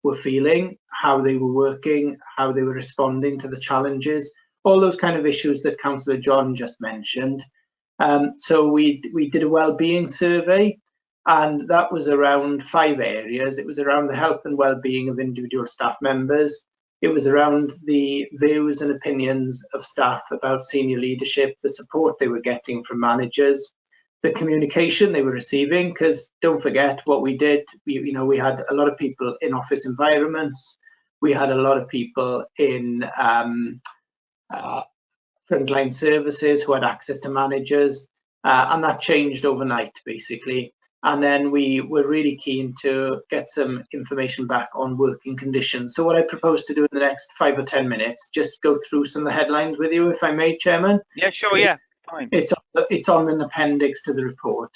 were feeling, how they were working, how they were responding to the challenges, all those kind of issues that Councillor John just mentioned. So we did a well-being survey, and that was around 5 areas. It was around the health and well-being of individual staff members. It was around the views and opinions of staff about senior leadership, the support they were getting from managers, the communication they were receiving, because don't forget what we did. We had a lot of people in office environments. We had a lot of people in frontline services who had access to managers, and that changed overnight, basically. And then we were really keen to get some information back on working conditions. So what I propose to do in the next 5 or 10 minutes, just go through some of the headlines with you, if I may, Chairman. Yeah, sure, yeah, fine. It's on an appendix to the report.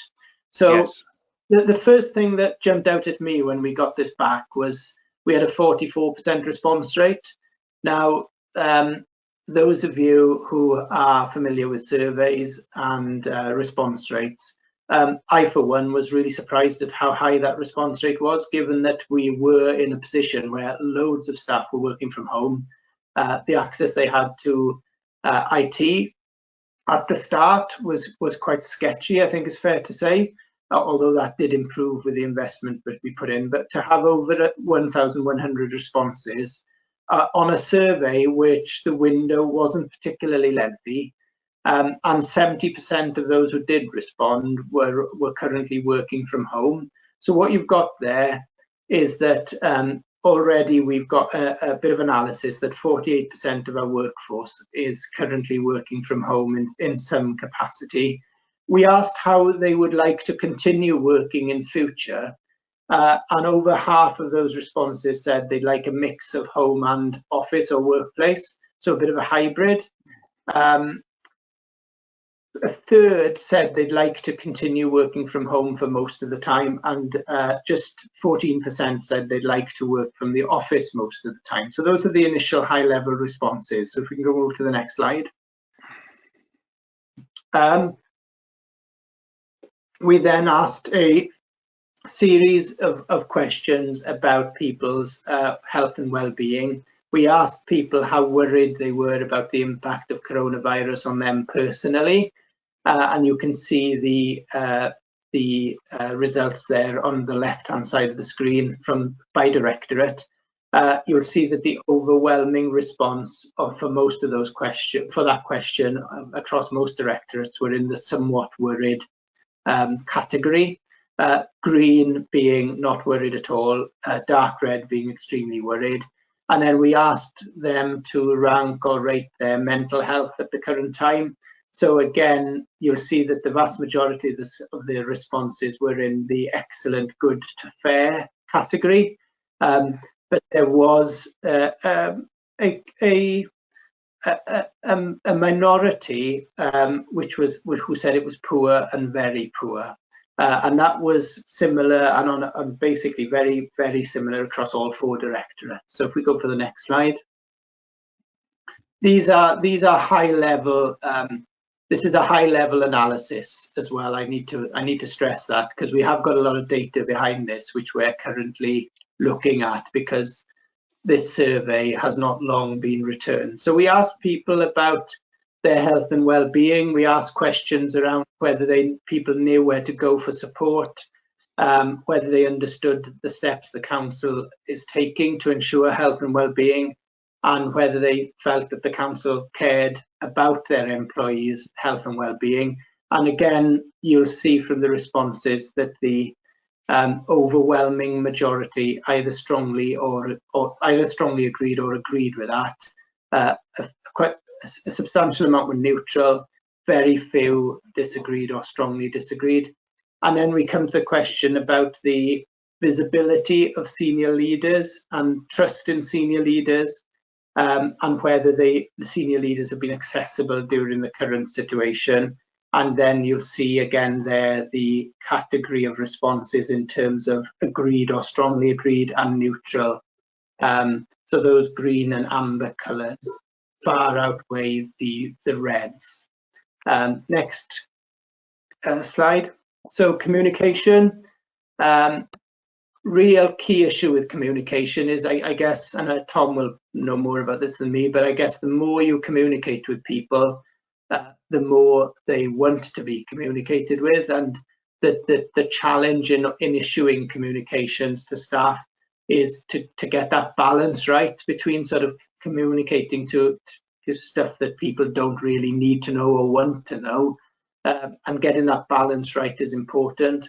So yes. The first thing that jumped out at me when we got this back was we had a 44% response rate. Now, those of you who are familiar with surveys and response rates, I, for one, was really surprised at how high that response rate was, given that we were in a position where loads of staff were working from home. The access they had to IT at the start was quite sketchy, I think it's fair to say. although that did improve with the investment that we put in. But to have over 1,100 responses on a survey which the window wasn't particularly lengthy, and 70% of those who did respond were currently working from home. So what you've got there is that already we've got a bit of analysis that 48% of our workforce is currently working from home in some capacity. We asked how they would like to continue working in future, and over half of those responses said they'd like a mix of home and office or workplace, so a bit of a hybrid. A third said they'd like to continue working from home for most of the time, and just 14% said they'd like to work from the office most of the time. So those are the initial high-level responses. So if we can go over to the next slide. We then asked a series of questions about people's health and well-being. We asked people how worried they were about the impact of coronavirus on them personally. And you can see the results there on the left-hand side of the screen by directorate. You'll see that the overwhelming response for most of those questions, for that question across most directorates, were in the somewhat worried category. Green being not worried at all, dark red being extremely worried. And then we asked them to rank or rate their mental health at the current time. So again, you'll see that the vast majority of the responses were in the excellent, good to fair category. But there was a minority who said it was poor and very poor. And that was similar and on basically very, very similar across all 4 directorates. So if we go for the next slide. These are high level. This is a high level analysis as well. I need to stress that, because we have got a lot of data behind this, which we're currently looking at, because this survey has not long been returned. So we asked people about their health and well-being. We asked questions around whether people knew where to go for support, whether they understood the steps the council is taking to ensure health and well-being, and whether they felt that the council cared about their employees' health and well-being. And again, you'll see from the responses that the overwhelming majority either strongly agreed or agreed with that. Quite a substantial amount were neutral, very few disagreed or strongly disagreed. And then we come to the question about the visibility of senior leaders and trust in senior leaders, and whether the senior leaders have been accessible during the current situation. And then you'll see again there the category of responses in terms of agreed or strongly agreed and neutral. So those green and amber colours far outweigh the reds. Next slide. So communication. Real key issue with communication is, I guess, and Tom will know more about this than me, but I guess the more you communicate with people, the more they want to be communicated with, and the challenge in issuing communications to staff is to get that balance right between sort of communicating to stuff that people don't really need to know or want to know, and getting that balance right is important.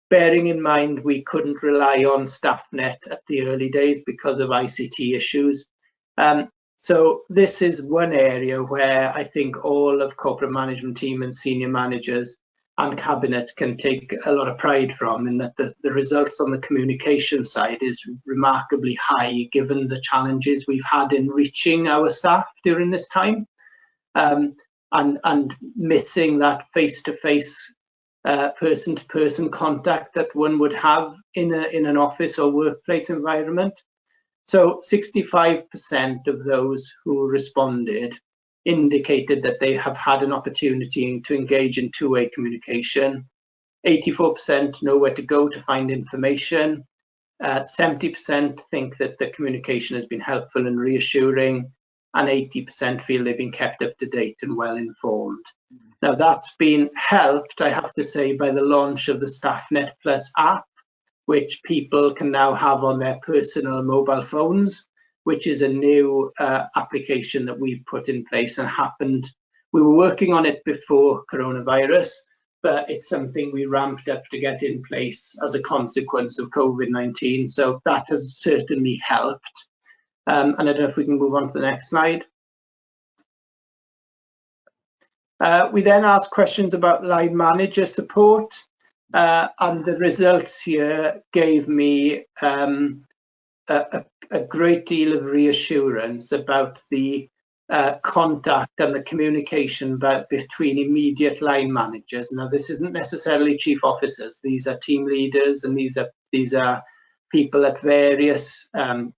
Bearing in mind we couldn't rely on StaffNet at the early days because of ICT issues. So this is one area where I think all of corporate management team and senior managers and cabinet can take a lot of pride from, in that the results on the communication side is remarkably high given the challenges we've had in reaching our staff during this time, and missing that face-to-face person-to-person contact that one would have in an office or workplace environment. So 65% of those who responded indicated that they have had an opportunity to engage in two-way communication. 84% know where to go to find information. 70% think that the communication has been helpful and reassuring, and 80% feel they've been kept up to date and well informed. Now that's been helped, I have to say, by the launch of the StaffNet Plus app, which people can now have on their personal mobile phones, which is a new application that we've put in place and happened. We were working on it before coronavirus, but it's something we ramped up to get in place as a consequence of COVID-19. So that has certainly helped. And I don't know if we can move on to the next slide. We then asked questions about line manager support, and the results here gave me a great deal of reassurance about the contact and the communication between immediate line managers. Now, this isn't necessarily chief officers. These are team leaders, and these are people at various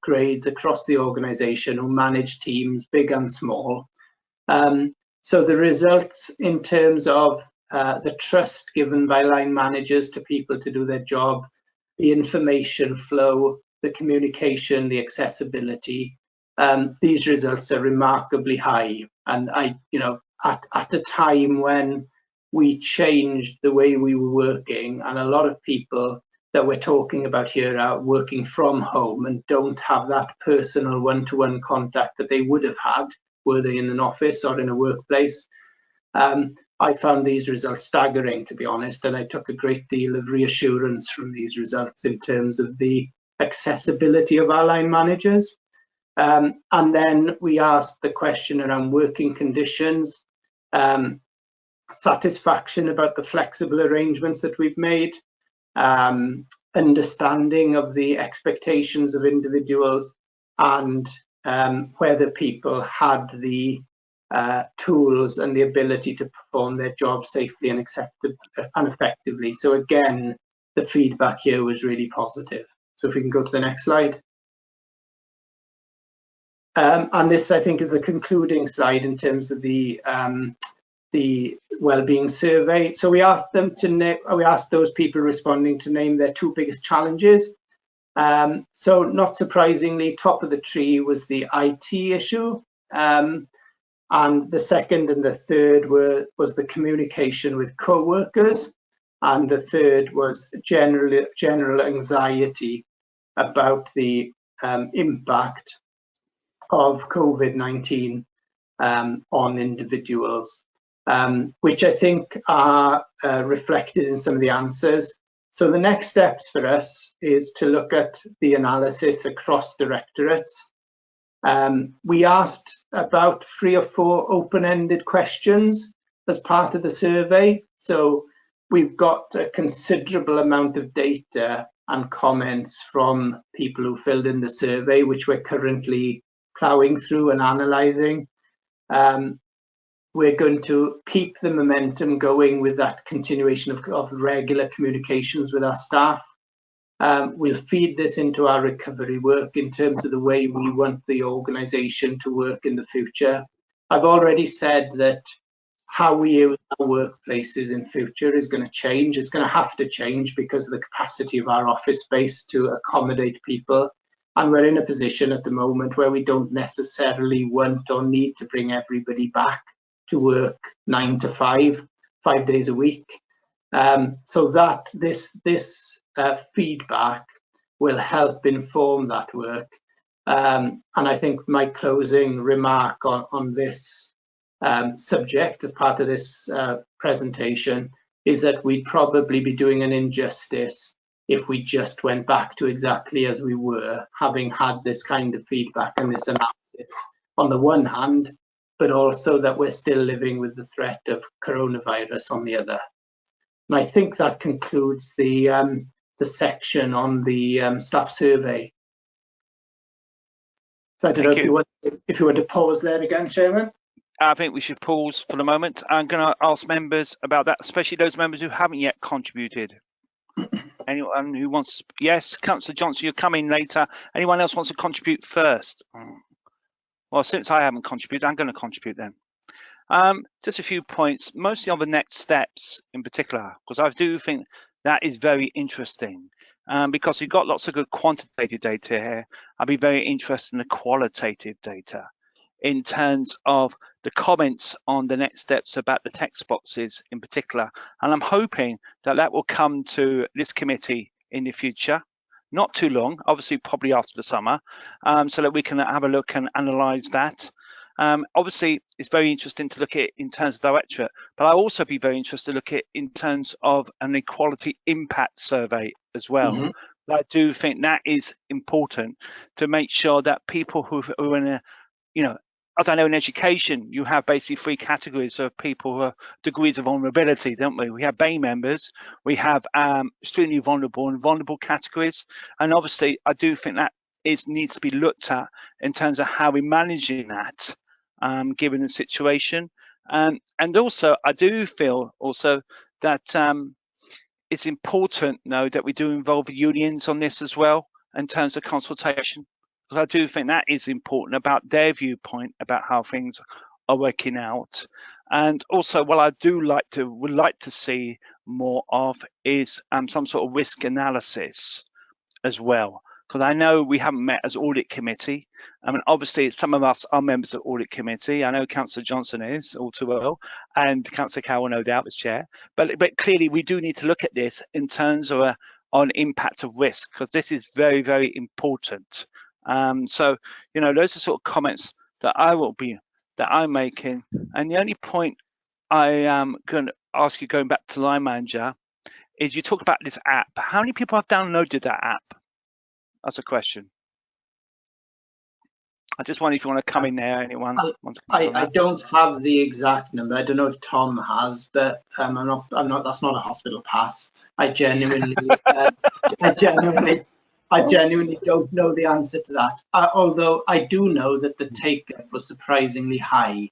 grades across the organisation who manage teams, big and small. So the results in terms of the trust given by line managers to people to do their job, the information flow, the communication, the accessibility, these results are remarkably high. And at a time when we changed the way we were working, and a lot of people that we're talking about here are working from home and don't have that personal one-to-one contact that they would have had were they in an office or in a workplace. I found these results staggering, to be honest, and I took a great deal of reassurance from these results in terms of the accessibility of our line managers. And then we asked the question around working conditions, satisfaction about the flexible arrangements that we've made, understanding of the expectations of individuals, and whether people had the tools and the ability to perform their job safely and effectively. So again, the feedback here was really positive. So if we can go to the next slide. And this, I think, is the concluding slide in terms of the well-being survey. So we asked them we asked those people responding to name their two biggest challenges. So not surprisingly, top of the tree was the IT issue, and the second and the third was the communication with co-workers, and the third was general anxiety about the impact of COVID-19 on individuals, which I think are reflected in some of the answers. So the next steps for us is to look at the analysis across directorates. We asked about 3 or 4 open-ended questions as part of the survey. So we've got a considerable amount of data and comments from people who filled in the survey, which we're currently ploughing through and analysing. We're going to keep the momentum going with that continuation of regular communications with our staff. We'll feed this into our recovery work in terms of the way we want the organisation to work in the future. I've already said that how we use our workplaces in future is going to change. It's going to have to change because of the capacity of our office space to accommodate people. And we're in a position at the moment where we don't necessarily want or need to bring everybody back to work 9 to 5 days a week. So that this feedback will help inform that work. And I think my closing remark on this subject as part of this presentation is that we'd probably be doing an injustice if we just went back to exactly as we were, having had this kind of feedback and this analysis on the one hand, but also that we're still living with the threat of coronavirus on the other. And I think that concludes the section on the staff survey. So I don't know if you want to pause there again, Chairman. I think we should pause for the moment. I'm going to ask members about that, especially those members who haven't yet contributed. Anyone who wants, yes, Councillor Johnson, you're coming later. Anyone else wants to contribute first? Well, since I haven't contributed, I'm going to contribute then. Just a few points, mostly on the next steps in particular, because I do think that is very interesting. Because we've got lots of good quantitative data here, I'd be very interested in the qualitative data in terms of the comments on the next steps about the text boxes in particular. And I'm hoping that that will come to this committee in the future, not too long, obviously probably after the summer, so that we can have a look and analyse that. Obviously, it's very interesting to look at it in terms of directorate, but I'll also be very interested to look at it in terms of an equality impact survey as well. Mhm. I do think that is important to make sure that people who are in a, you know, as I know in education, you have basically 3 categories of people who are degrees of vulnerability, don't we? We have BAE members, we have extremely vulnerable and vulnerable categories. And obviously, I do think that needs to be looked at in terms of how we're managing that, given the situation. And also, I do feel also that it's important, though, that we do involve unions on this as well in terms of consultation. Because I do think that is important about their viewpoint about how things are working out. And also, what I would like to see more of is some sort of risk analysis as well. Because I know we haven't met as audit committee. I mean, obviously, some of us are members of audit committee. I know Councillor Johnson is all too well, and Councillor Cowell, no doubt, is chair. But clearly, we do need to look at this in terms of on impact of risk, because this is very, very important. So, you know, those are sort of comments that I'm making. And the only point I am going to ask you, going back to line manager, is you talk about this app. How many people have downloaded that app? That's a question. I just wonder if you want to come in there, anyone wants to come in on I that? don't have the exact number. I don't know if Tom has, but I'm not. That's not a hospital pass. I genuinely, I genuinely don't know the answer to that. Although I do know that the take-up was surprisingly high.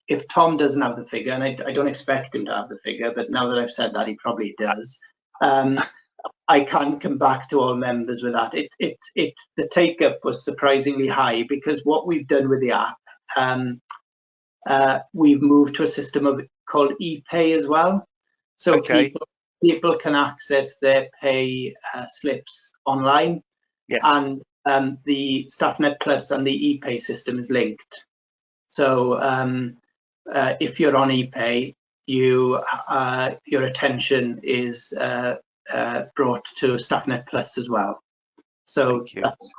If Tom doesn't have the figure, and I don't expect him to have the figure, but now that I've said that, he probably does. I can't come back to all members with that. The take-up was surprisingly high because what we've done with the app, we've moved to a system called ePay as well. So Okay. people can access their pay slips online. Yes. And the StaffNet Plus and the ePay system is linked. So if you're on ePay, your attention is brought to StaffNet Plus as well. So that's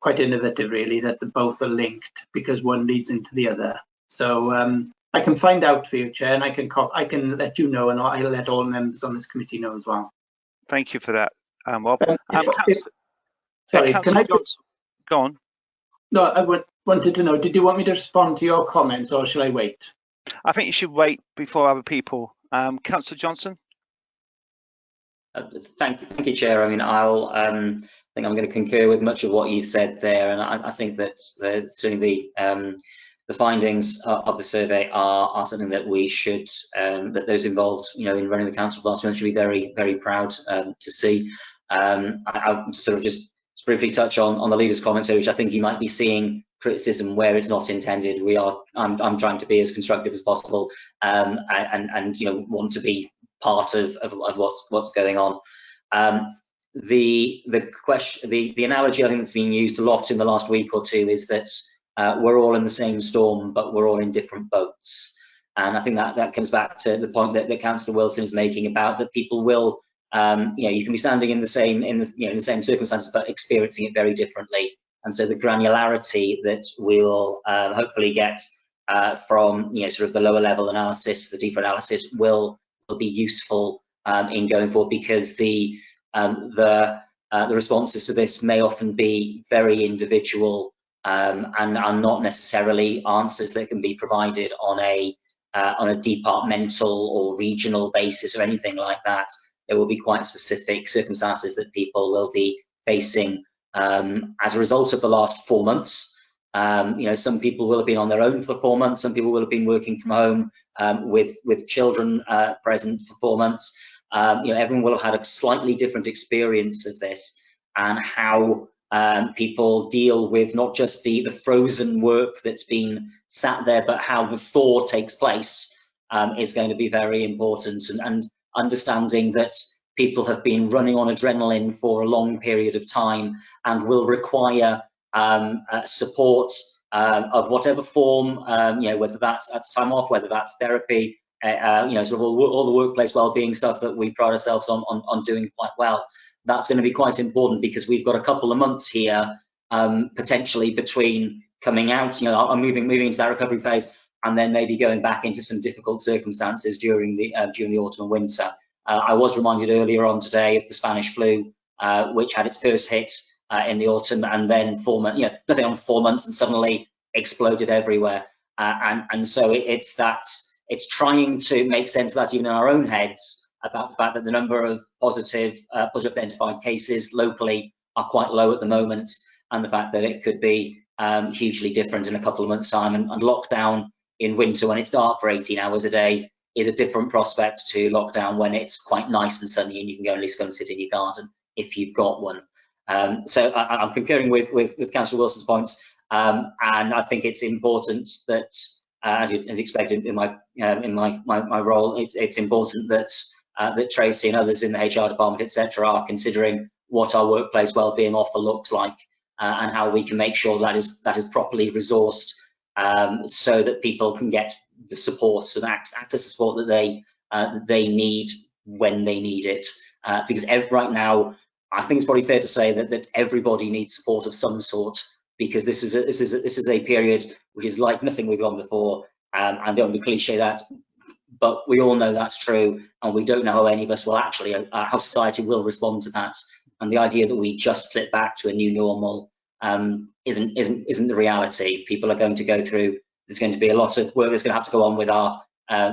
quite innovative, really, that both are linked because one leads into the other. So I can find out for you, Chair, and I can let you know, and I'll let all members on this committee know as well. Thank you for that, Rob. Sorry, can I go on? No, I wanted to know, did you want me to respond to your comments or shall I wait? I think you should wait before other people. Councillor Johnson? Thank you, Chair. I mean, I think I'm going to concur with much of what you've said there, and I think that certainly the findings of the survey are something that we should, that those involved, you know, in running the council last month should be very, very proud to see. I'll sort of just briefly touch on the leader's comments here, which I think you might be seeing criticism where it's not intended. I'm trying to be as constructive as possible, and you know, want to be part of what's going on. The analogy I think that's been used a lot in the last week or two is that we're all in the same storm, but we're all in different boats. And I think that comes back to the point that Councillor Wilson is making about that people will, you know, you can be standing in the same circumstances, but experiencing it very differently. And so the granularity that we'll hopefully get from, you know, sort of the lower level analysis, the deeper analysis will be useful in going forward, because the responses to this may often be very individual and are not necessarily answers that can be provided on a departmental or regional basis or anything like that. There will be quite specific circumstances that people will be facing as a result of the last 4 months. You know, some people will have been on their own for 4 months. Some people will have been working from home with children present for 4 months. You know, everyone will have had a slightly different experience of this, and how people deal with not just the frozen work that's been sat there, but how the thaw takes place is going to be very important. And understanding that people have been running on adrenaline for a long period of time and will require support of whatever form, whether that's time off, whether that's therapy, sort of all the workplace wellbeing stuff that we pride ourselves on doing quite well. That's going to be quite important because we've got a couple of months here, potentially between coming out, moving into that recovery phase, and then maybe going back into some difficult circumstances during the autumn and winter. I was reminded earlier on today of the Spanish flu, which had its first hit in the autumn, and then nothing on 4 months, and suddenly exploded everywhere. And so it's trying to make sense of that even in our own heads, about the fact that the number of positive identified cases locally are quite low at the moment, and the fact that it could be hugely different in a couple of months' time. And lockdown in winter when it's dark for 18 hours a day is a different prospect to lockdown when it's quite nice and sunny and you can at least go and sit in your garden if you've got one. So I'm concurring with Councillor Wilson's points, and I think it's important that, as expected in my role, it's important that that Tracy and others in the HR department, etc., are considering what our workplace wellbeing offer looks like, and how we can make sure that is properly resourced, so that people can get the support and access to support that they need when they need it. Because right now, I think it's probably fair to say that everybody needs support of some sort, because this is a period which is like nothing we've gone before. I don't want to cliche that, but we all know that's true, and we don't know how any of us will actually, how society will respond to that. And the idea that we just flip back to a new normal isn't the reality. People are going to go through. There's going to be a lot of work that's going to have to go on with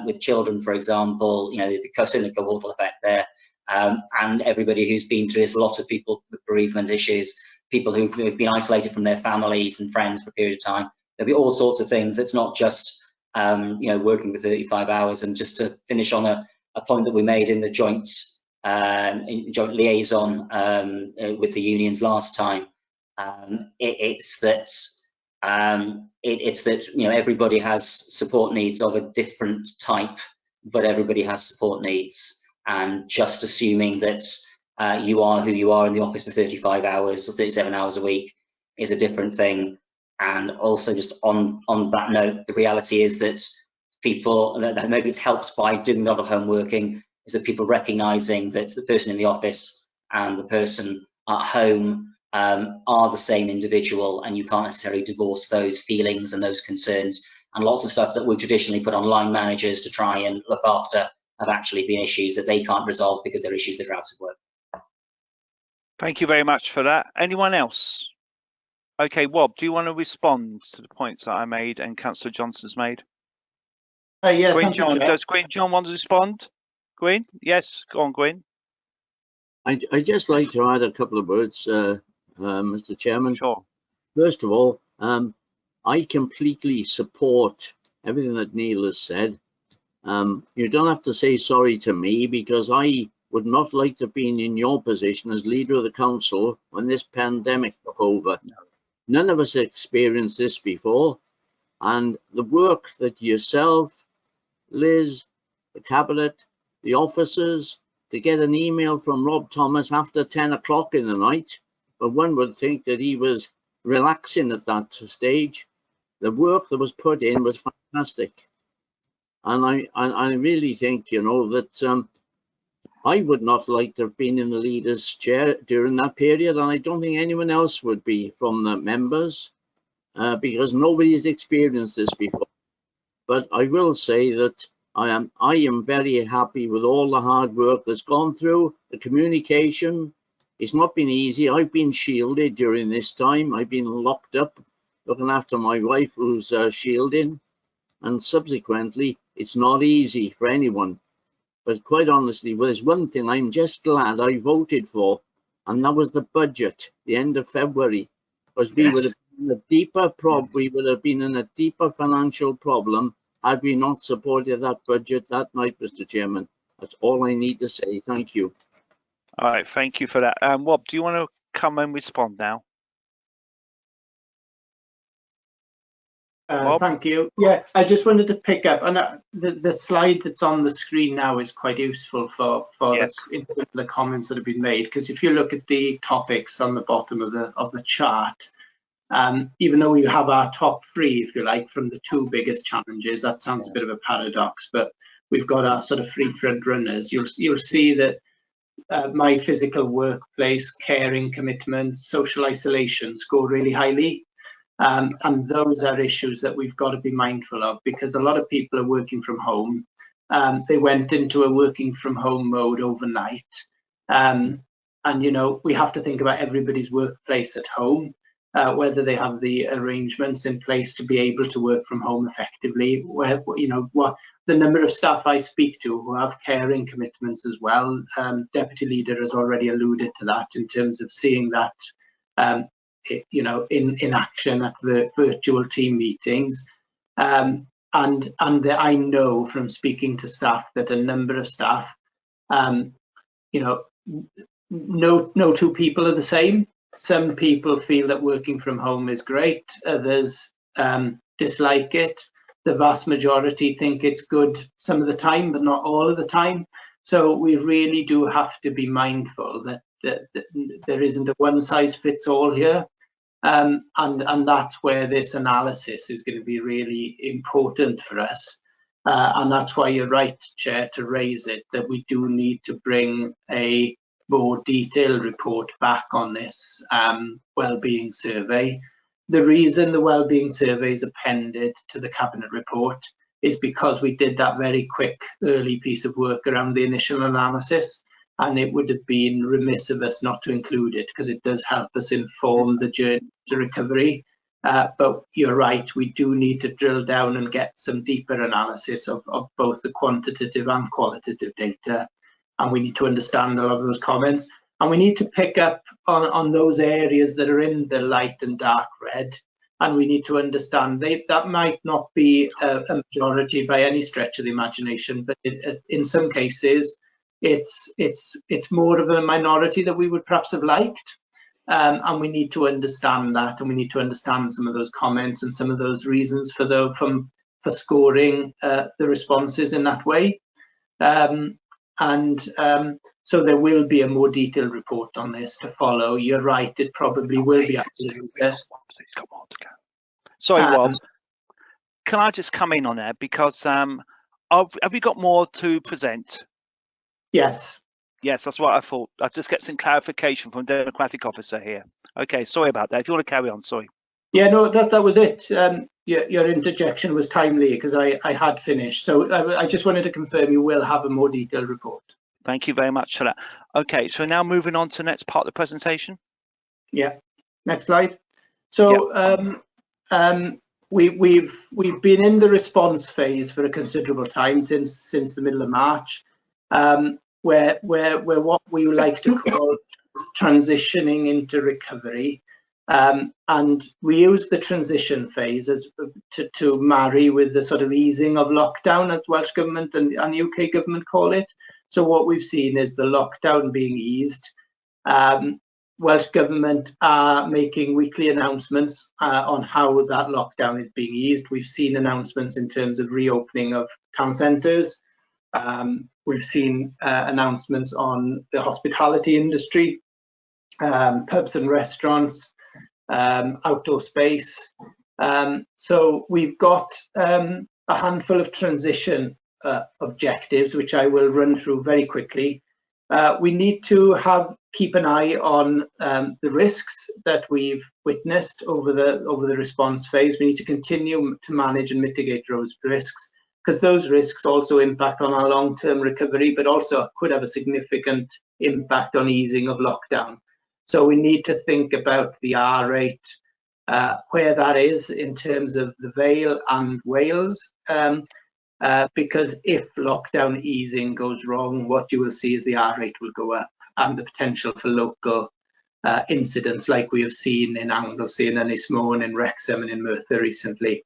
with children, for example. The certainly cohortal effect there, and everybody who's been through this. A lot of people with bereavement issues, people who've been isolated from their families and friends for a period of time. There'll be all sorts of things. It's not just working for 35 hours. And just to finish on a point that we made in the joint liaison with the unions last time, it's that everybody has support needs of a different type, but everybody has support needs. And just assuming that you are who you are in the office for 35 hours or 37 hours a week is a different thing. And also, just on that note, the reality is that people, that maybe it's helped by doing a lot of home working, is that people recognising that the person in the office and the person at home are the same individual, and you can't necessarily divorce those feelings and those concerns. And lots of stuff that we traditionally put on line managers to try and look after have actually been issues that they can't resolve because they're issues that are out of work. Thank you very much for that. Anyone else? Okay, Wob, do you want to respond to the points that I made and Councillor Johnson's made? Yes. Does Gwyn John want to respond? Gwyn? Yes, go on, Gwyn. I'd just like to add a couple of words, Mr. Chairman. Sure. First of all, I completely support everything that Neil has said. You don't have to say sorry to me, because I would not like to have been in your position as leader of the council when this pandemic took over. No. None of us experienced this before, and the work that yourself, Liz, the cabinet, the officers, to get an email from Rob Thomas after 10 o'clock in the night, but one would think that he was relaxing at that stage. The work that was put in was fantastic. And I really think, that I would not like to have been in the leader's chair during that period, and I don't think anyone else would be from the members, because nobody has experienced this before. But I will say that I am very happy with all the hard work that's gone through. The communication, it's not been easy. I've been shielded during this time. I've been locked up looking after my wife, who's shielding, and subsequently it's not easy for anyone. But quite honestly, well, there's one thing I'm just glad I voted for, and that was the budget, the end of February, because we would have been in a deeper we would have been in a deeper financial problem had we not supported that budget that night, Mr. Chairman. That's all I need to say. Thank you. All right, thank you for that. Wob, do you want to come and respond now? Thank you. Yeah, I just wanted to pick up, and the slide that's on the screen now is quite useful for yes. the comments that have been made, because if you look at the topics on the bottom of the chart, even though we have our top three, if you like, from the two biggest challenges. That sounds a bit of a paradox, but we've got our sort of three front runners. You'll see that my physical workplace, caring commitments, social isolation score really highly. And those are issues that we've got to be mindful of, because a lot of people are working from home. They went into a working from home mode overnight. And, you know, we have to think about everybody's workplace at home, whether they have the arrangements in place to be able to work from home effectively. Where, you know, what the number of staff I speak to who have caring commitments as well. Deputy Leader has already alluded to that in terms of seeing that, you know, in action at the virtual team meetings. And I know from speaking to staff that a number of staff, you know, no two people are the same. Some people feel that working from home is great, others dislike it. The vast majority think it's good some of the time, but not all of the time. So we really do have to be mindful that there isn't a one size fits all here. And that's where this analysis is going to be really important for us. And that's why you're right, Chair, to raise it, that we do need to bring a more detailed report back on this wellbeing survey. The reason the wellbeing survey is appended to the Cabinet report is because we did that very quick early piece of work around the initial analysis, and it would have been remiss of us not to include it, because it does help us inform the journey to recovery. But you're right, we do need to drill down and get some deeper analysis of both the quantitative and qualitative data, and we need to understand a lot of those comments. And we need to pick up on those areas that are in the light and dark red, and we need to understand that might not be a majority by any stretch of the imagination, but in some cases it's more of a minority that we would perhaps have liked, and we need to understand that, and we need to understand some of those comments and some of those reasons for scoring the responses in that way. So there will be a more detailed report on this to follow. You're right, it probably will be absolutely best. Sorry, Rob. Can I just come in on that? Because have you got more to present? Yes. Yes, that's what I thought. I'll just get some clarification from the Democratic officer here. Okay, sorry about that. If you want to carry on, sorry. Yeah, no, that was it. Your interjection was timely, because I had finished. So I just wanted to confirm you will have a more detailed report. Thank you very much for that. Okay, so now moving on to the next part of the presentation. Yeah, next slide. So we've been in the response phase for a considerable time, since the middle of March, where what we like to call transitioning into recovery. And we use the transition phase as to marry with the sort of easing of lockdown, as Welsh Government and UK Government call it. So what we've seen is the lockdown being eased. Welsh Government are making weekly announcements on how that lockdown is being eased. We've seen announcements in terms of reopening of town centres. We've seen announcements on the hospitality industry, pubs and restaurants, outdoor space. So we've got a handful of transition objectives, which I will run through very quickly. We need to keep an eye on the risks that we've witnessed over the response phase. We need to continue to manage and mitigate those risks, because those risks also impact on our long-term recovery, but also could have a significant impact on easing of lockdown. So we need to think about the R rate, where that is in terms of the Vale and Wales, because if lockdown easing goes wrong, what you will see is the R rate will go up, and the potential for local incidents like we have seen in Anglesey and Ynys Môn, in Wrexham and in Merthyr recently.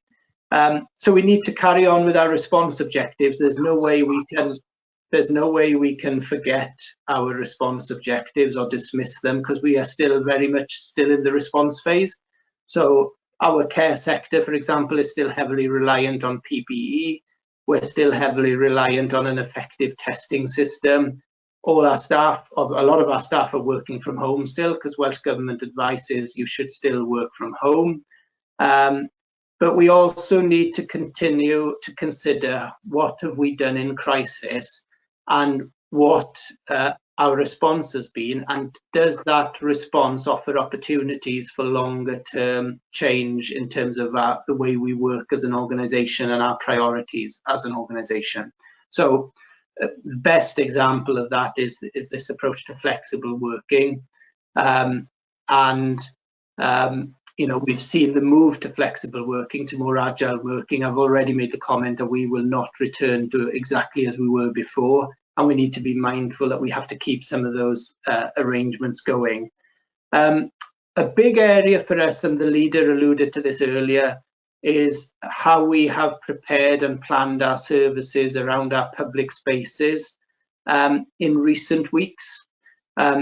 So we need to carry on with our response objectives. There's no way we can forget our response objectives or dismiss them, because we are still very much in the response phase. So our care sector, for example, is still heavily reliant on PPE. We're still heavily reliant on an effective testing system. all our staff, a lot of our staff are working from home still, because Welsh Government advice is you should still work from home. But we also need to continue to consider what have we done in crisis and what our response has been, and does that response offer opportunities for longer term change in terms of the way we work as an organisation and our priorities as an organisation. So the best example of that is this approach to flexible working, you know, we've seen the move to flexible working, to more agile working. I've already made the comment that we will not return to exactly as we were before, and we need to be mindful that we have to keep some of those arrangements going. A big area for us, and the leader alluded to this earlier, is how we have prepared and planned our services around our public spaces. In recent weeks,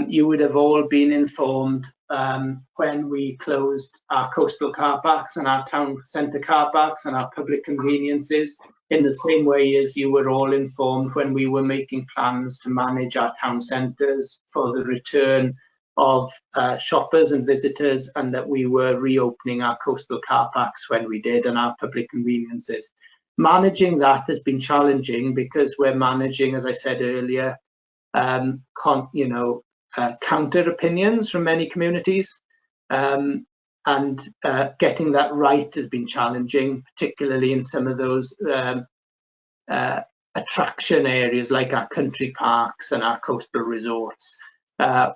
you would have all been informed when we closed our coastal car parks and our town centre car parks and our public conveniences, in the same way as you were all informed when we were making plans to manage our town centres for the return of shoppers and visitors, and that we were reopening our coastal car parks when we did, and our public conveniences. Managing that has been challenging because we're managing, as I said earlier, counter opinions from many communities, and getting that right has been challenging, particularly in some of those attraction areas like our country parks and our coastal resorts.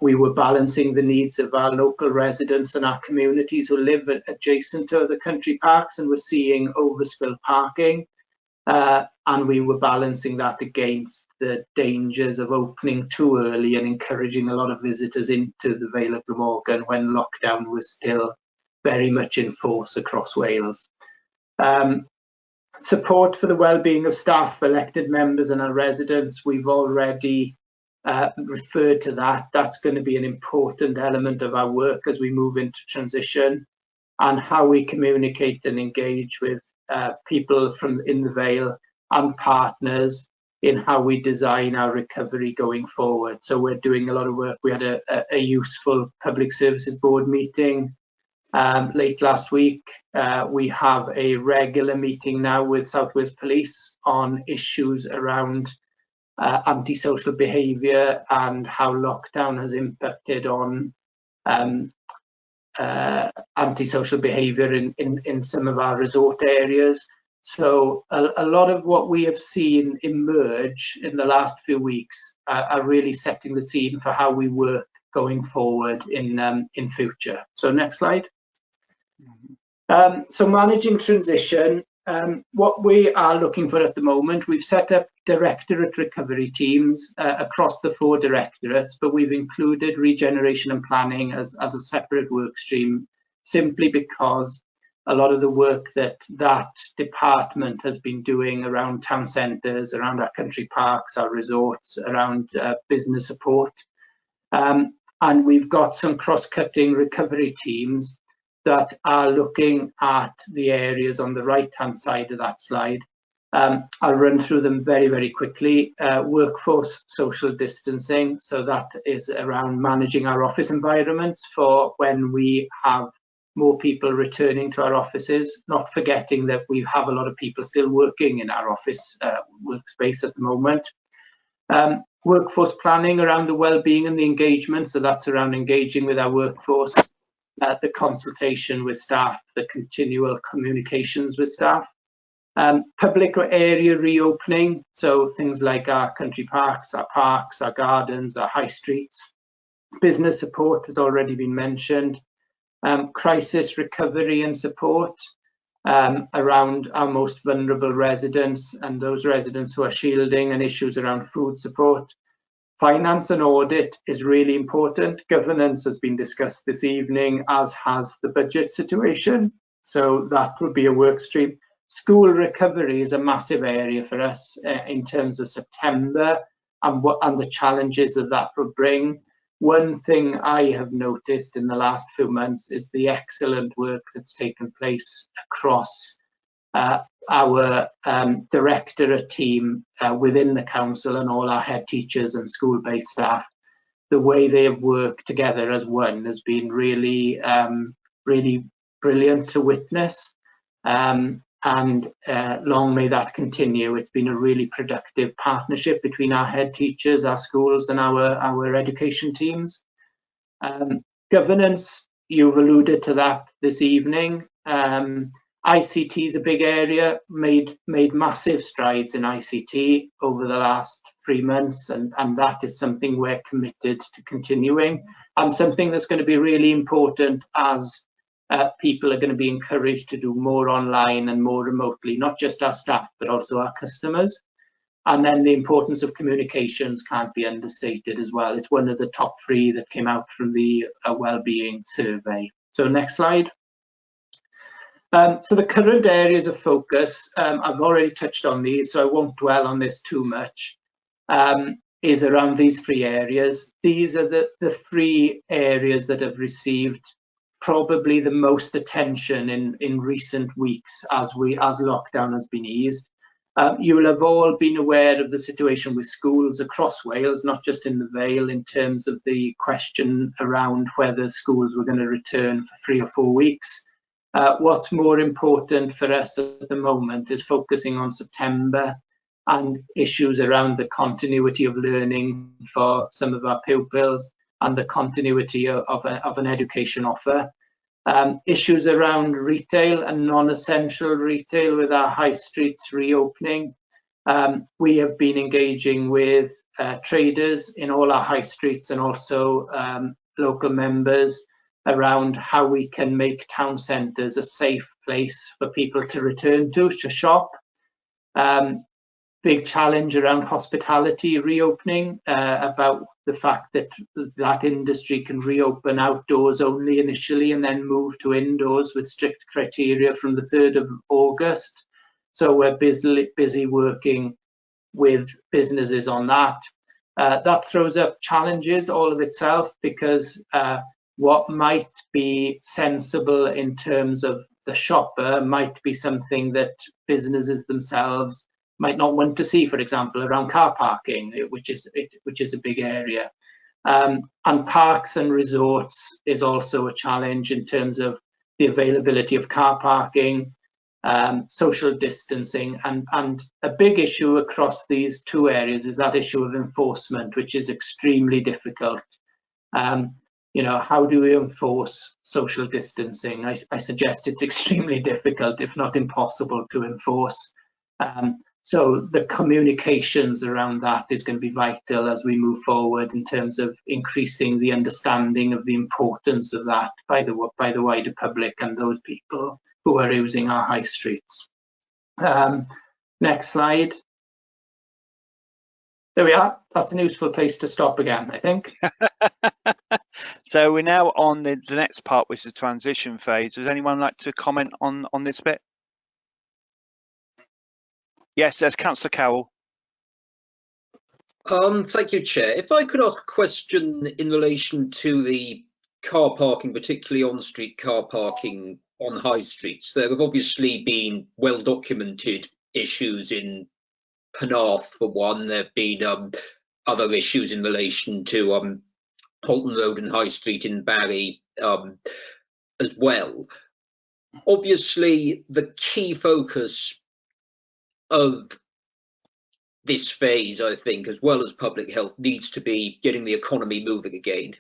We were balancing the needs of our local residents and our communities who live adjacent to the country parks, and we're seeing overspill parking. And we were balancing that against the dangers of opening too early and encouraging a lot of visitors into the Vale of Glamorgan when lockdown was still very much in force across Wales. Support for the well-being of staff, elected members and our residents, we've already referred to that. That's going to be an important element of our work as we move into transition, and how we communicate and engage with people from in the Vale and partners in how we design our recovery going forward. So we're doing a lot of work. We had a useful Public Services Board meeting late last week. We have a regular meeting now with South Wales Police on issues around antisocial behaviour and how lockdown has impacted on antisocial behaviour in some of our resort areas. So a lot of what we have seen emerge in the last few weeks are really setting the scene for how we work going forward in future. So next slide. So managing transition, what we are looking for at the moment, we've set up directorate recovery teams across the 4 directorates, but we've included regeneration and planning as a separate work stream, simply because a lot of the work that department has been doing around town centres, around our country parks, our resorts, around business support. And we've got some cross-cutting recovery teams that are looking at the areas on the right-hand side of that slide. I'll run through them very, very quickly. Workforce social distancing, so that is around managing our office environments for when we have more people returning to our offices, not forgetting that we have a lot of people still working in our office workspace at the moment. Workforce planning around the well-being and the engagement, so that's around engaging with our workforce, the consultation with staff, the continual communications with staff. Public area reopening, so things like our country parks, our gardens, our high streets. Business support has already been mentioned. Crisis recovery and support around our most vulnerable residents and those residents who are shielding, and issues around food support. Finance and audit is really important. Governance has been discussed this evening, as has the budget situation. So that would be a work stream. School recovery is a massive area for us in terms of September and the challenges that will bring. One thing I have noticed in the last few months is the excellent work that's taken place across our directorate team within the council and all our head teachers and school-based staff, the way they have worked together as one has been really, really brilliant to witness. And long may that continue. It's been a really productive partnership between our head teachers, our schools, and our education teams. Governance, you've alluded to that this evening. ICT is a big area, made massive strides in ICT over the last 3 months, and that is something we're committed to continuing, and something that's going to be really important as people are going to be encouraged to do more online and more remotely, not just our staff, but also our customers. And then the importance of communications can't be understated as well. It's one of the top 3 that came out from the wellbeing survey. So next slide. So the current areas of focus, I've already touched on these, so I won't dwell on this too much, is around these 3 areas. These are the 3 areas that have received probably the most attention in recent weeks as lockdown has been eased. You will have all been aware of the situation with schools across Wales, not just in the Vale, in terms of the question around whether schools were going to return for 3 or 4 weeks. What's more important for us at the moment is focusing on September and issues around the continuity of learning for some of our pupils and the continuity of an education offer. Issues around retail and non-essential retail with our high streets reopening. We have been engaging with traders in all our high streets and also local members around how we can make town centres a safe place for people to return to shop. Big challenge around hospitality reopening, about the fact that that industry can reopen outdoors only initially and then move to indoors with strict criteria from the 3rd of August. So we're busy working with businesses on that. That throws up challenges all of itself, because what might be sensible in terms of the shopper might be something that businesses themselves might not want to see, for example, around car parking, which is a big area. And parks and resorts is also a challenge in terms of the availability of car parking, social distancing, and a big issue across these 2 areas is that issue of enforcement, which is extremely difficult. You know, how do we enforce social distancing? I suggest it's extremely difficult, if not impossible, to enforce. So the communications around that is going to be vital as we move forward in terms of increasing the understanding of the importance of that by the wider public and those people who are using our high streets. Next slide. There we are. That's an useful place to stop again, I think. So we're now on the next part, which is the transition phase. Does anyone like to comment on this bit? Yes, there's Councillor Cowell. Thank you, Chair. If I could ask a question in relation to the car parking, particularly on-street car parking on high streets. There have obviously been well-documented issues in Penarth, for one. There have been other issues in relation to Holton Road and High Street in Barry as well. Obviously, the key focus of this phase, I think, as well as public health, needs to be getting the economy moving again.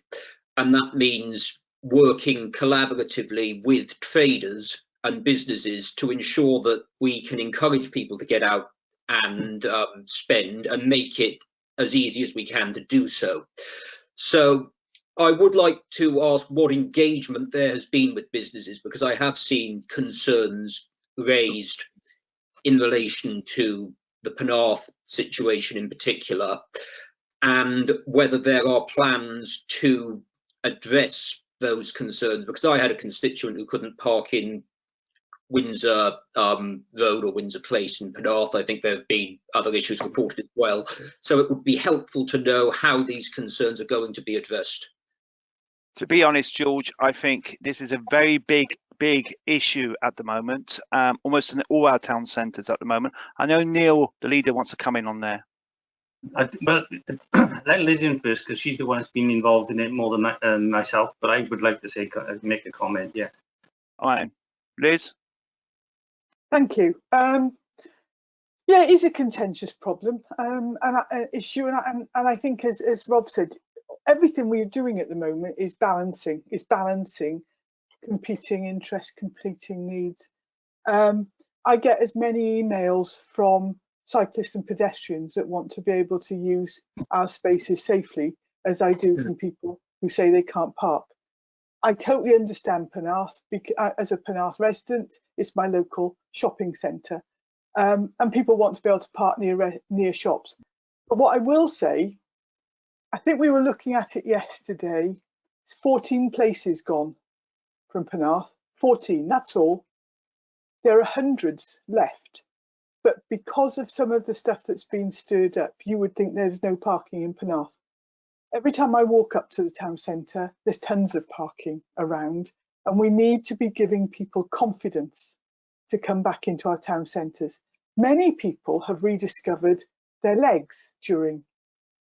And that means working collaboratively with traders and businesses to ensure that we can encourage people to get out and spend and make it as easy as we can to do so. So I would like to ask what engagement there has been with businesses, because I have seen concerns raised in relation to the Penarth situation in particular, and whether there are plans to address those concerns, because I had a constituent who couldn't park in Windsor Road or Windsor Place in Penarth. I think there have been other issues reported as well. So it would be helpful to know how these concerns are going to be addressed. To be honest, George, I think this is a very big big issue at the moment, almost in all our town centres at the moment. I know Neil, the leader, wants to come in on there. Well, let Liz in first, because she's the one that's been involved in it more than myself, but I would like to make a comment, yeah. All right, Liz? Thank you. Yeah, it is a contentious problem and issue, and I think, as Rob said, everything we're doing at the moment is balancing competing interests, competing needs. I get as many emails from cyclists and pedestrians that want to be able to use our spaces safely as I do from people who say they can't park. I totally understand Penarth, as a Penarth resident, it's my local shopping centre, and people want to be able to park near shops. But what I will say, I think we were looking at it yesterday, it's 14 places gone from Penarth, 14, that's all. There are hundreds left, but because of some of the stuff that's been stirred up, you would think there's no parking in Penarth. Every time I walk up to the town centre, there's tons of parking around, and we need to be giving people confidence to come back into our town centres. Many people have rediscovered their legs during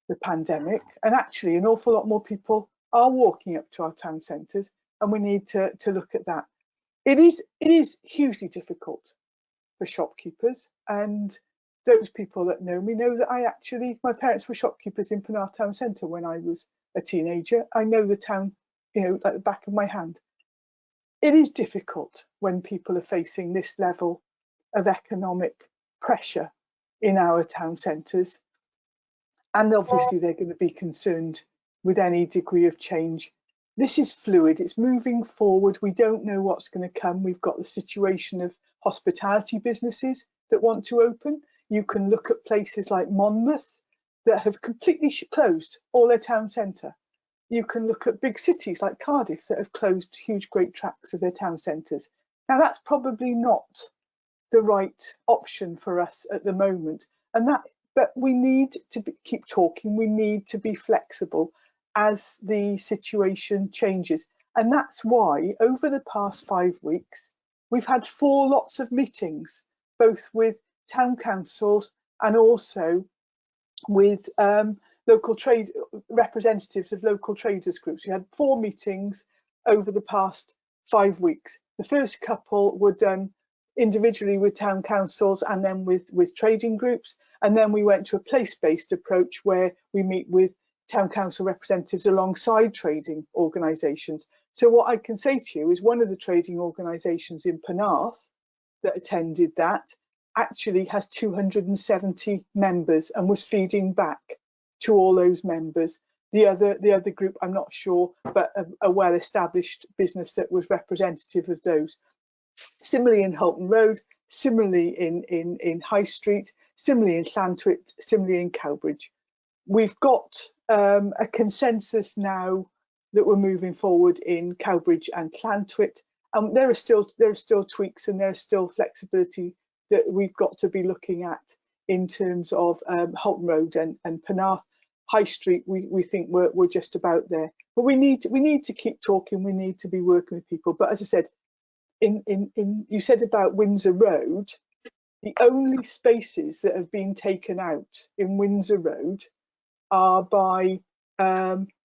the pandemic, and actually an awful lot more people are walking up to our town centres, and we need to look at that. It is hugely difficult for shopkeepers, and those people that know me know that my parents were shopkeepers in Penarth Town Centre when I was a teenager. I know the town, like the back of my hand. It is difficult when people are facing this level of economic pressure in our town centres. And obviously they're going to be concerned with any degree of change. This is fluid, it's moving forward. We don't know what's going to come. We've got the situation of hospitality businesses that want to open. You can look at places like Monmouth that have completely closed all their town centre. You can look at big cities like Cardiff that have closed huge great tracts of their town centres. Now that's probably not the right option for us at the moment, but we need to keep talking. We need to be flexible as the situation changes, and that's why over the past 5 weeks we've had 4 lots of meetings, both with town councils and also with local trade representatives of local traders groups. We had 4 meetings over the past 5 weeks. The first couple were done individually with town councils and then with trading groups, and then we went to a place-based approach where we meet with town council representatives alongside trading organisations. So what I can say to you is one of the trading organisations in Penarth that attended that actually has 270 members and was feeding back to all those members. The other group, I'm not sure, but a well-established business that was representative of those. Similarly in Halton Road, similarly in High Street, similarly in Llantwit, similarly in Cowbridge. We've got a consensus now that we're moving forward in Cowbridge and Llantwit. There are still tweaks and there's still flexibility that we've got to be looking at in terms of Halton Road and Penarth. High Street, we think we're just about there. But we need to keep talking. We need to be working with people. But as I said, you said about Windsor Road, the only spaces that have been taken out in Windsor Road are by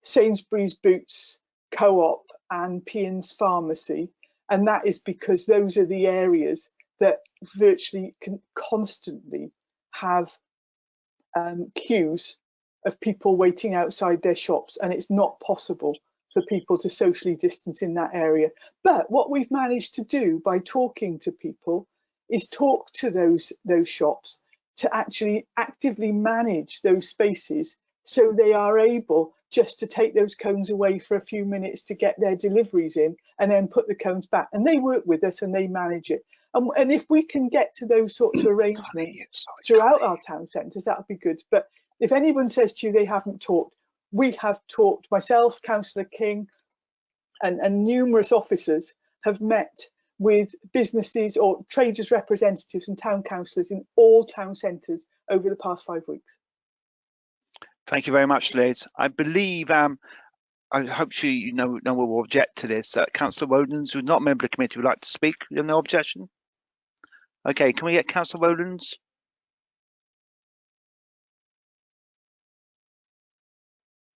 Sainsbury's Boots, Co-op and Pian's Pharmacy, and that is because those are the areas that virtually can constantly have queues of people waiting outside their shops, and it's not possible for people to socially distance in that area. But what we've managed to do by talking to people is talk to those shops to actually actively manage those spaces so they are able just to take those cones away for a few minutes to get their deliveries in and then put the cones back. And they work with us and they manage it. And if we can get to those sorts of arrangements throughout our town centres, that would be good. But if anyone says to you they haven't talked, we have talked. Myself, Councillor King and numerous officers have met with businesses or traders representatives and town councillors in all town centres over the past 5 weeks. Thank you very much, Liz. I believe I hope no one will object to this. Councillor Rowlands, who's not a member of the committee, would like to speak. No objection? Okay, can we get Councillor Rowlands?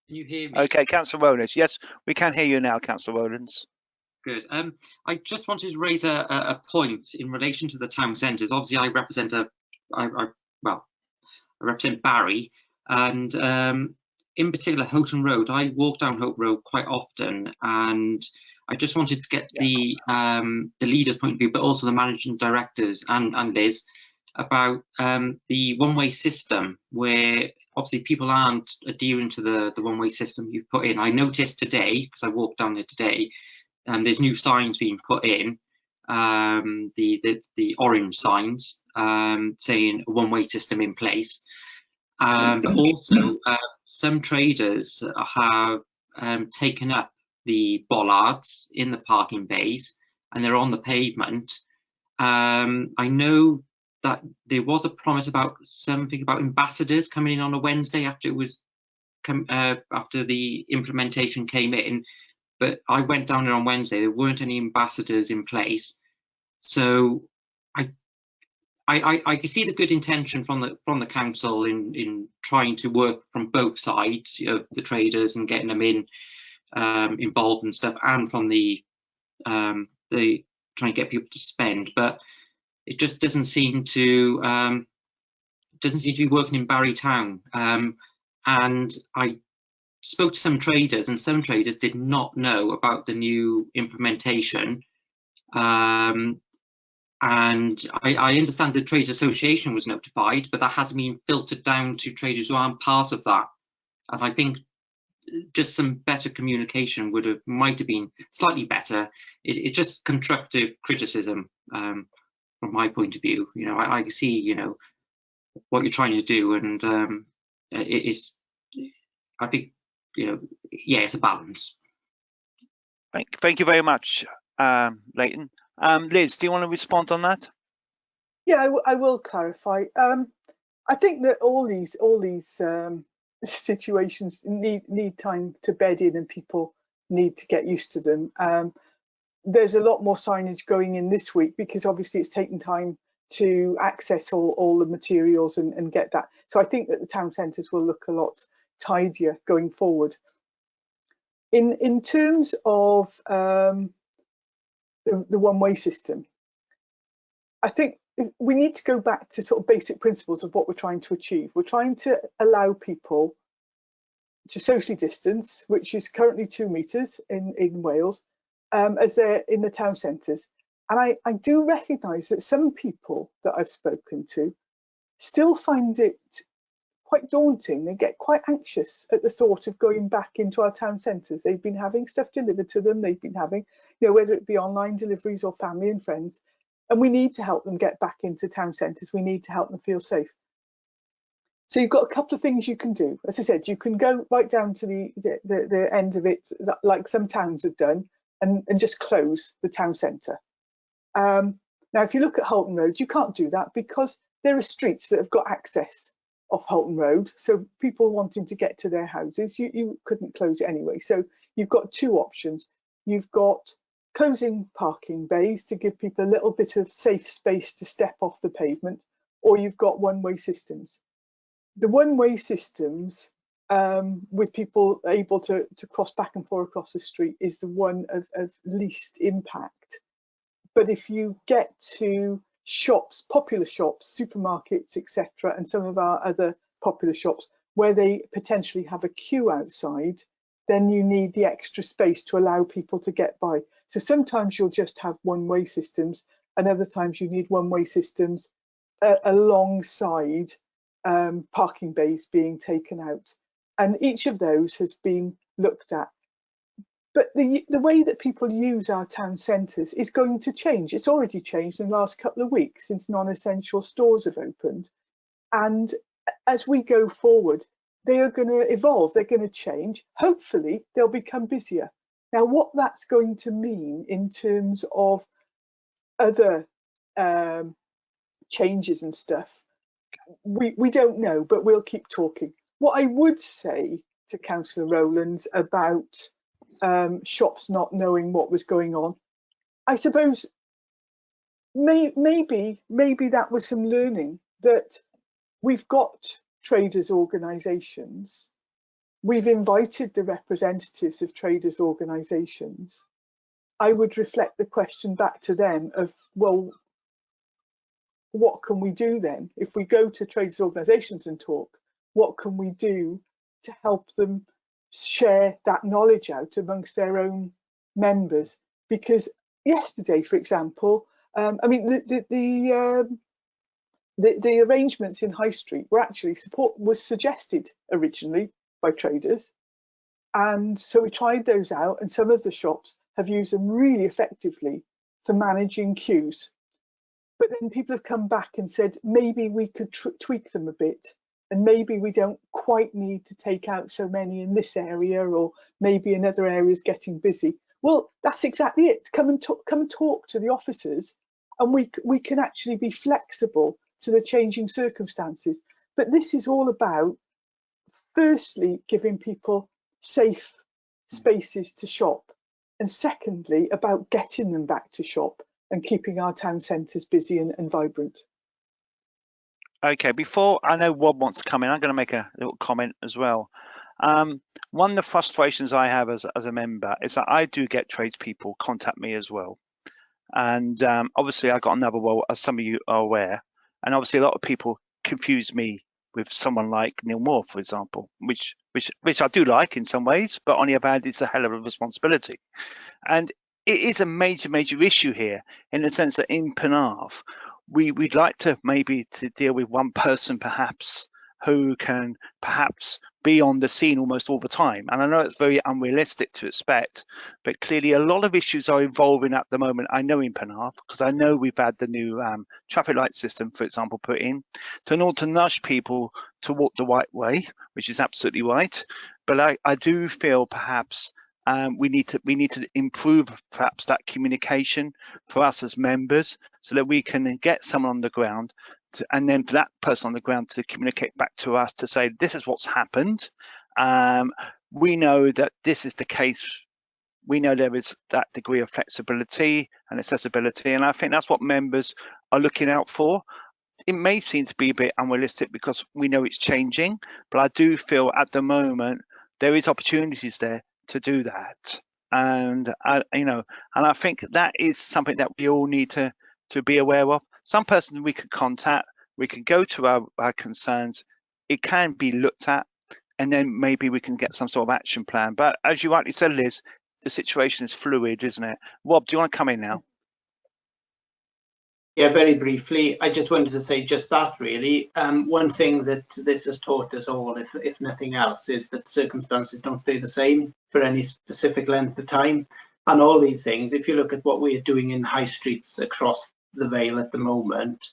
Can you hear me? Okay, Councillor Rowlands. Yes, we can hear you now, Councillor Rowlands. Good. I just wanted to raise a point in relation to the town centres. Obviously, I represent I represent Barry, and in particular Houghton Road. I walk down Houghton Road quite often, and I just wanted to get the leader's point of view, but also the managing directors and Liz, about the one-way system, where obviously people aren't adhering to the one-way system you've put in. I noticed today, because I walked down there today, there's new signs being put in, the orange signs saying a one-way system in place. But also some traders have taken up the bollards in the parking bays, and they're on the pavement. I know that there was a promise about something about ambassadors coming in on a Wednesday after it was after the implementation came in, but I went down there on Wednesday. There weren't any ambassadors in place, so I can see the good intention from the council in trying to work from both sides of the traders and getting them involved and stuff, and from the trying to get people to spend, but it just doesn't seem to be working in Barry Town. And I spoke to some traders, and some traders did not know about the new implementation. And I understand the Trades Association was notified, but that hasn't been filtered down to traders who aren't part of that. And I think just some better communication might have been slightly better. It's just constructive criticism from my point of view. You know, I see, you know, what you're trying to do, and I think, you know, yeah, it's a balance. Thank you very much, Leighton. Liz, do you want to respond on that? Yeah, I will clarify. I think that all these situations need time to bed in, and people need to get used to them. There's a lot more signage going in this week because obviously it's taken time to access all the materials and get that. So I think that the town centres will look a lot tidier going forward. In terms of the one-way system, I think we need to go back to sort of basic principles of what we're trying to achieve. We're trying to allow people to socially distance, which is currently 2 metres in Wales, as they're in the town centres. And I do recognise that some people that I've spoken to still find it quite daunting. They get quite anxious at the thought of going back into our town centres. They've been having stuff delivered to them. They've been having, you know, whether it be online deliveries or family and friends. And we need to help them get back into town centres. We need to help them feel safe. So you've got a couple of things you can do. As I said, you can go right down to the end of it, like some towns have done, and just close the town centre. Now, if you look at Houghton Road, you can't do that because there are streets that have got access off Houghton Road. So people wanting to get to their houses, you couldn't close it anyway. So you've got 2 options. You've got closing parking bays to give people a little bit of safe space to step off the pavement, or you've got one-way systems. The one-way systems, with people able to cross back and forth across the street, is the one of least impact. But if you get to shops, popular shops, supermarkets, etc., and some of our other popular shops where they potentially have a queue outside, then you need the extra space to allow people to get by. So sometimes you'll just have one-way systems, and other times you need one-way systems alongside parking bays being taken out. And each of those has been looked at. But the way that people use our town centres is going to change. It's already changed in the last couple of weeks since non-essential stores have opened. And as we go forward, they are going to evolve, they're going to change. Hopefully, they'll become busier. Now, what that's going to mean in terms of other changes and stuff, we don't know, but we'll keep talking. What I would say to Councillor Rowlands about shops not knowing what was going on. I suppose maybe that was some learning, that we've got traders' organisations, we've invited the representatives of traders' organisations. I would reflect the question back to them of, well, what can we do then? If we go to traders' organisations and talk, what can we do to help them share that knowledge out amongst their own members? Because yesterday, for example, I mean, the arrangements in High Street were actually was suggested originally by traders, and so we tried those out, and some of the shops have used them really effectively for managing queues. But then people have come back and said maybe we could tweak them a bit, and maybe we don't quite need to take out so many in this area, or maybe another area is getting busy. Well, that's exactly it. Come and talk to the officers, and we can actually be flexible to the changing circumstances. But this is all about, firstly, giving people safe spaces to shop, and secondly, about getting them back to shop and keeping our town centres busy and vibrant. Okay, before, I know Rob wants to come in, I'm going to make a little comment as well. One of the frustrations I have as a member is that I do get tradespeople contact me as well. And obviously I got another role, as some of you are aware, and obviously a lot of people confuse me with someone like Neil Moore, for example, which I do like in some ways, but on the other hand, it's a hell of a responsibility. And it is a major issue here, in the sense that in Penarth, we'd like to deal with one person perhaps who can perhaps be on the scene almost all the time. And I know it's very unrealistic to expect, but clearly a lot of issues are evolving at the moment. I know in Penarth, because I know we've had the new traffic light system, for example, put in in order to nudge people to walk the right way, which is absolutely right. But I do feel perhaps we need to improve perhaps that communication for us as members, so that we can get someone on the ground and then for that person on the ground to communicate back to us to say, this is what's happened. We know that this is the case. We know there is that degree of flexibility and accessibility, and I think that's what members are looking out for. It may seem to be a bit unrealistic because we know it's changing, but I do feel at the moment there is opportunities there to do that. And I think that is something that we all need to be aware of. Some person we could contact, we can go to our concerns, it can be looked at, and then maybe we can get some sort of action plan. But as you rightly said, Liz, the situation is fluid, isn't it? Rob, do you want to come in now? Yeah, very briefly, I just wanted to say just that really. One thing that this has taught us all, if nothing else, is that circumstances don't stay the same for any specific length of time. And all these things, if you look at what we are doing in high streets across the Vale at the moment,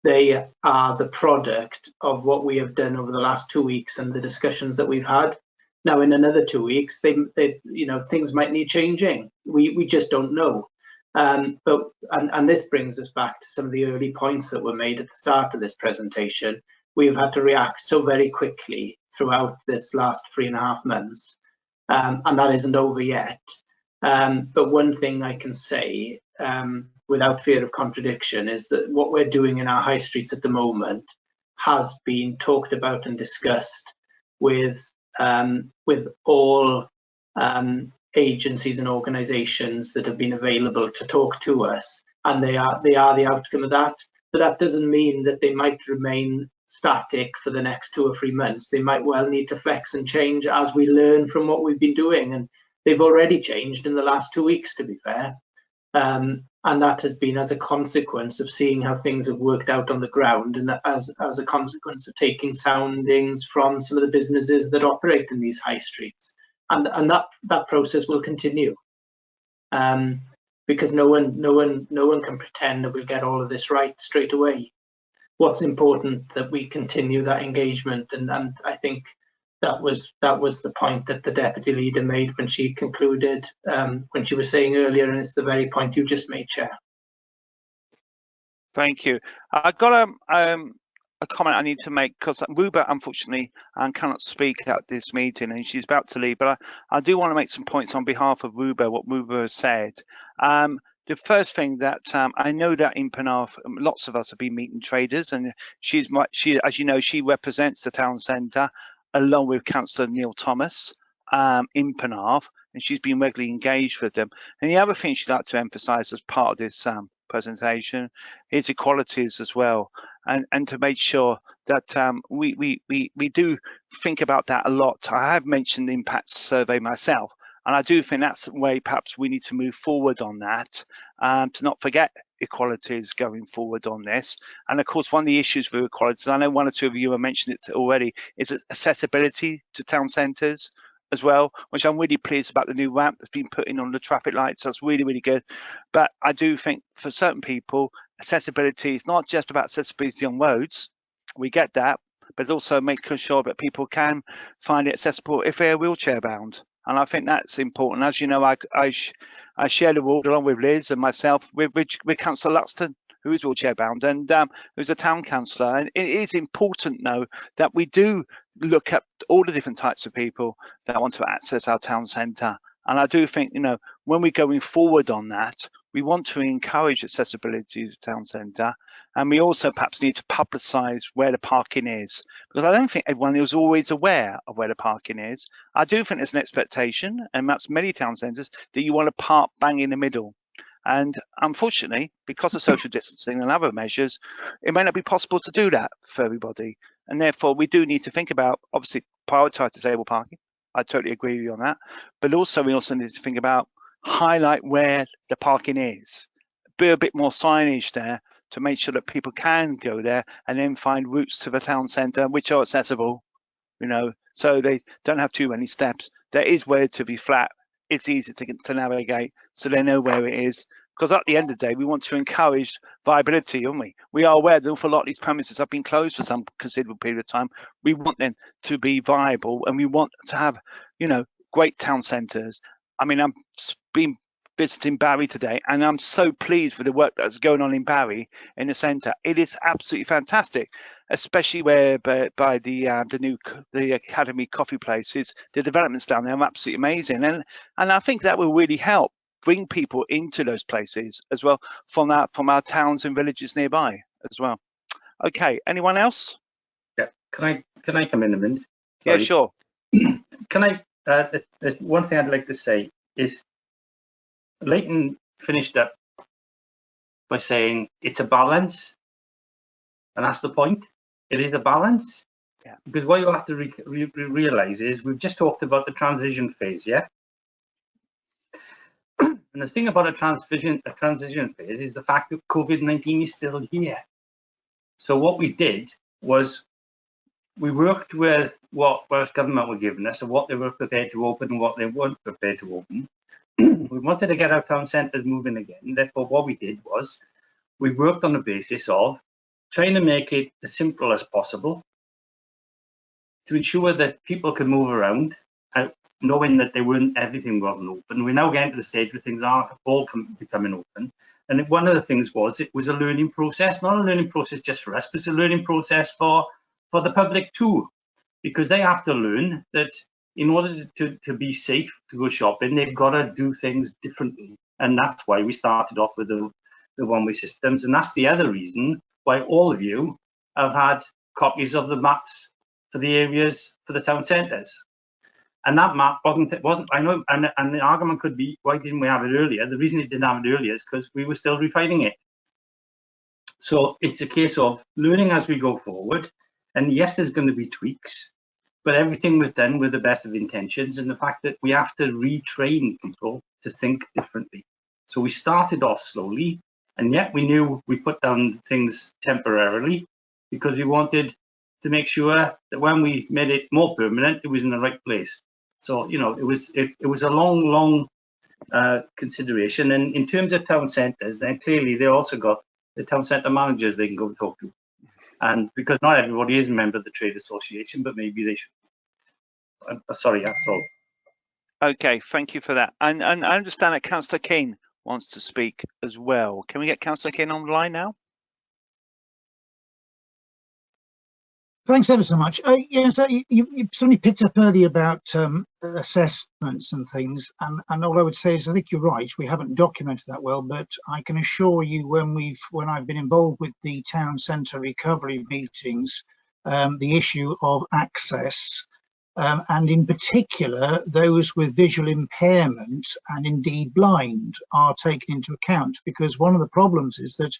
they are the product of what we have done over the last 2 weeks and the discussions that we've had. Now, in another 2 weeks, things might need changing. We just don't know. But this brings us back to some of the early points that were made at the start of this presentation. We've had to react so very quickly throughout this last 3.5 months, and that isn't over yet. But one thing I can say, without fear of contradiction, is that what we're doing in our high streets at the moment has been talked about and discussed with all agencies and organisations that have been available to talk to us, and they are the outcome of that. But that doesn't mean that they might remain static for the next 2 or 3 months. They might well need to flex and change as we learn from what we've been doing, and they've already changed in the last 2 weeks, to be fair. And that has been as a consequence of seeing how things have worked out on the ground, and as a consequence of taking soundings from some of the businesses that operate in these high streets. And that process will continue, because no one can pretend that we'll get all of this right straight away. What's important that we continue that engagement, and I think that was the point that the deputy leader made when she concluded, when she was saying earlier, and it's the very point you just made, Chair. Thank you. I've got a a comment I need to make, because Ruba unfortunately cannot speak at this meeting and she's about to leave, but I do want to make some points on behalf of Ruba, what Ruba has said. The first thing that I know that in Penarth, lots of us have been meeting traders, and she, as you know, she represents the town centre along with Councillor Neil Thomas in Penarth, and she's been regularly engaged with them. And the other thing she'd like to emphasise as part of this presentation is equalities as well, and to make sure that we do think about that a lot. I have mentioned the impact survey myself, and I do think that's the way perhaps we need to move forward on that, to not forget equalities going forward on this. And of course, one of the issues with equalities, I know one or two of you have mentioned it already, is accessibility to town centres as well, which I'm really pleased about the new ramp that's been put in on the traffic lights. That's really, really good. But I do think for certain people, accessibility is not just about accessibility on roads. We get that, but also making sure that people can find it accessible if they're wheelchair bound. And I think that's important. As you know, I share the ward along with Liz and myself with Councillor Luxton, who is wheelchair bound, and who's a town councillor. And it is important, though, that we do look at all the different types of people that want to access our town centre. And I do think, you know, when we're going forward on that, we want to encourage accessibility to the town centre, and we also perhaps need to publicise where the parking is, because I don't think everyone is always aware of where the parking is. I do think there's an expectation, and that's many town centres, that you want to park bang in the middle. And unfortunately, because of social distancing and other measures, it may not be possible to do that for everybody. And therefore, we do need to think about, obviously, prioritise disabled parking. I totally agree with you on that. But also, we also need to think about highlight where the parking is. Be a bit more signage there to make sure that people can go there and then find routes to the town centre which are accessible, you know, so they don't have too many steps. There is where to be flat. It's easy to navigate, so they know where it is. Because at the end of the day, we want to encourage viability, don't we? We are aware that an awful lot of these premises have been closed for some considerable period of time. We want them to be viable, and we want to have, you know, great town centres. I mean, I've been visiting Barry today, and I'm so pleased with the work that's going on in Barry in the centre. It is absolutely fantastic, especially where by the Academy coffee places, the developments down there are absolutely amazing, and I think that will really help bring people into those places as well from our towns and villages nearby as well. Okay, anyone else? Yeah, can I come in a minute? Sorry. Yeah, sure. Can I? There's one thing I'd like to say is, Leighton finished up by saying it's a balance, and that's the point. It is a balance. Yeah. Because what you have to realise is we've just talked about the transition phase, yeah. And the thing about a transition phase is the fact that COVID-19 is still here. So what we did was we worked with what Welsh Government were giving us and what they were prepared to open and what they weren't prepared to open. We wanted to get our town centres moving again. Therefore, what we did was we worked on the basis of trying to make it as simple as possible to ensure that people could move around, knowing that everything wasn't open. We're now getting to the stage where things are all becoming open. And one of the things was, it was a learning process, not a learning process just for us, but it's a learning process for the public too, because they have to learn that in order to be safe to go shopping, they've got to do things differently. And that's why we started off with the one-way systems. And that's the other reason why all of you have had copies of the maps for the areas for the town centres. And that map wasn't, I know, and the argument could be, why didn't we have it earlier? The reason it didn't have it earlier is because we were still refining it. So it's a case of learning as we go forward. And yes, there's going to be tweaks, but everything was done with the best of intentions, and the fact that we have to retrain people to think differently. So we started off slowly, and yet we knew we put down things temporarily because we wanted to make sure that when we made it more permanent, it was in the right place. So, you know, it was a long consideration. And in terms of town centres, then clearly they also got the town centre managers they can go talk to. And because not everybody is a member of the trade association, but maybe they should. Sorry, that's all. Okay, thank you for that. And I understand that Councillor Keane wants to speak as well. Can we get Councillor Keane on the line now? Thanks ever so much. Yes, you certainly picked up earlier about assessments and things, and all I would say is I think you're right. We haven't documented that well, but I can assure you when I've been involved with the town centre recovery meetings, the issue of access, and in particular those with visual impairment and indeed blind are taken into account, because one of the problems is that,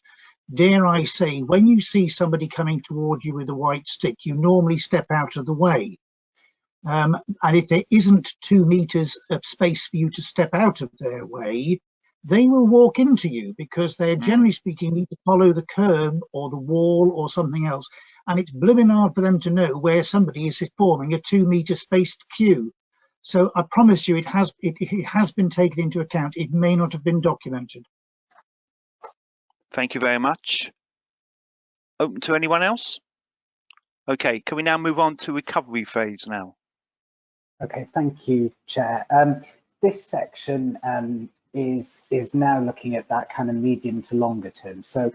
dare I say, when you see somebody coming toward you with a white stick, you normally step out of the way. And if there isn't 2 meters of space for you to step out of their way, they will walk into you because they're generally speaking need to follow the curb or the wall or something else. And it's blooming hard for them to know where somebody is forming a 2 meter spaced queue. So I promise you it has been taken into account. It may not have been documented. Thank you very much. Open to anyone else? Okay, can we now move on to recovery phase now? Okay, thank you, Chair. This section is now looking at that kind of medium to longer term. So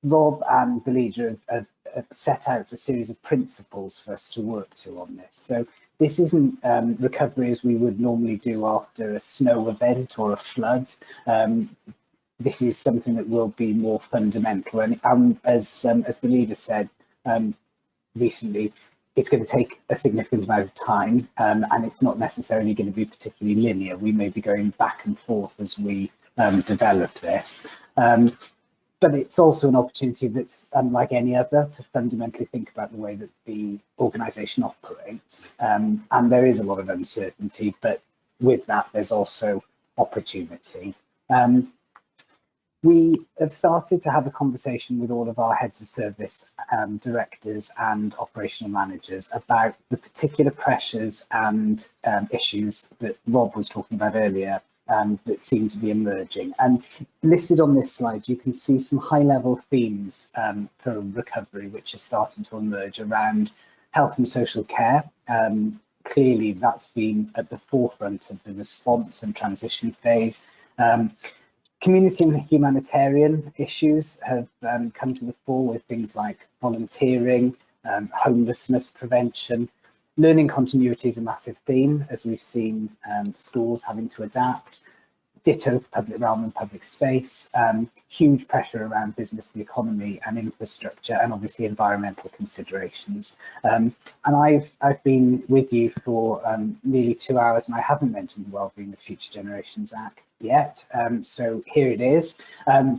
Rob and the leader have set out a series of principles for us to work to on this. So this isn't recovery as we would normally do after a snow event or a flood. This is something that will be more fundamental, and as the leader said recently, it's going to take a significant amount of time, and it's not necessarily going to be particularly linear. We may be going back and forth as we develop this, but it's also an opportunity that's unlike any other to fundamentally think about the way that the organisation operates, and there is a lot of uncertainty, but with that there's also opportunity. We have started to have a conversation with all of our heads of service, directors and operational managers about the particular pressures and issues that Rob was talking about earlier that seem to be emerging. And listed on this slide, you can see some high-level themes for recovery which are starting to emerge around health and social care. Clearly, that's been at the forefront of the response and transition phase. Community and humanitarian issues have come to the fore with things like volunteering, homelessness prevention. Learning continuity is a massive theme, as we've seen schools having to adapt. Ditto for public realm and public space. Huge pressure around business, the economy and infrastructure, and obviously environmental considerations. And I've been with you for nearly 2 hours, and I haven't mentioned the Wellbeing of Future Generations Act yet. So here it is.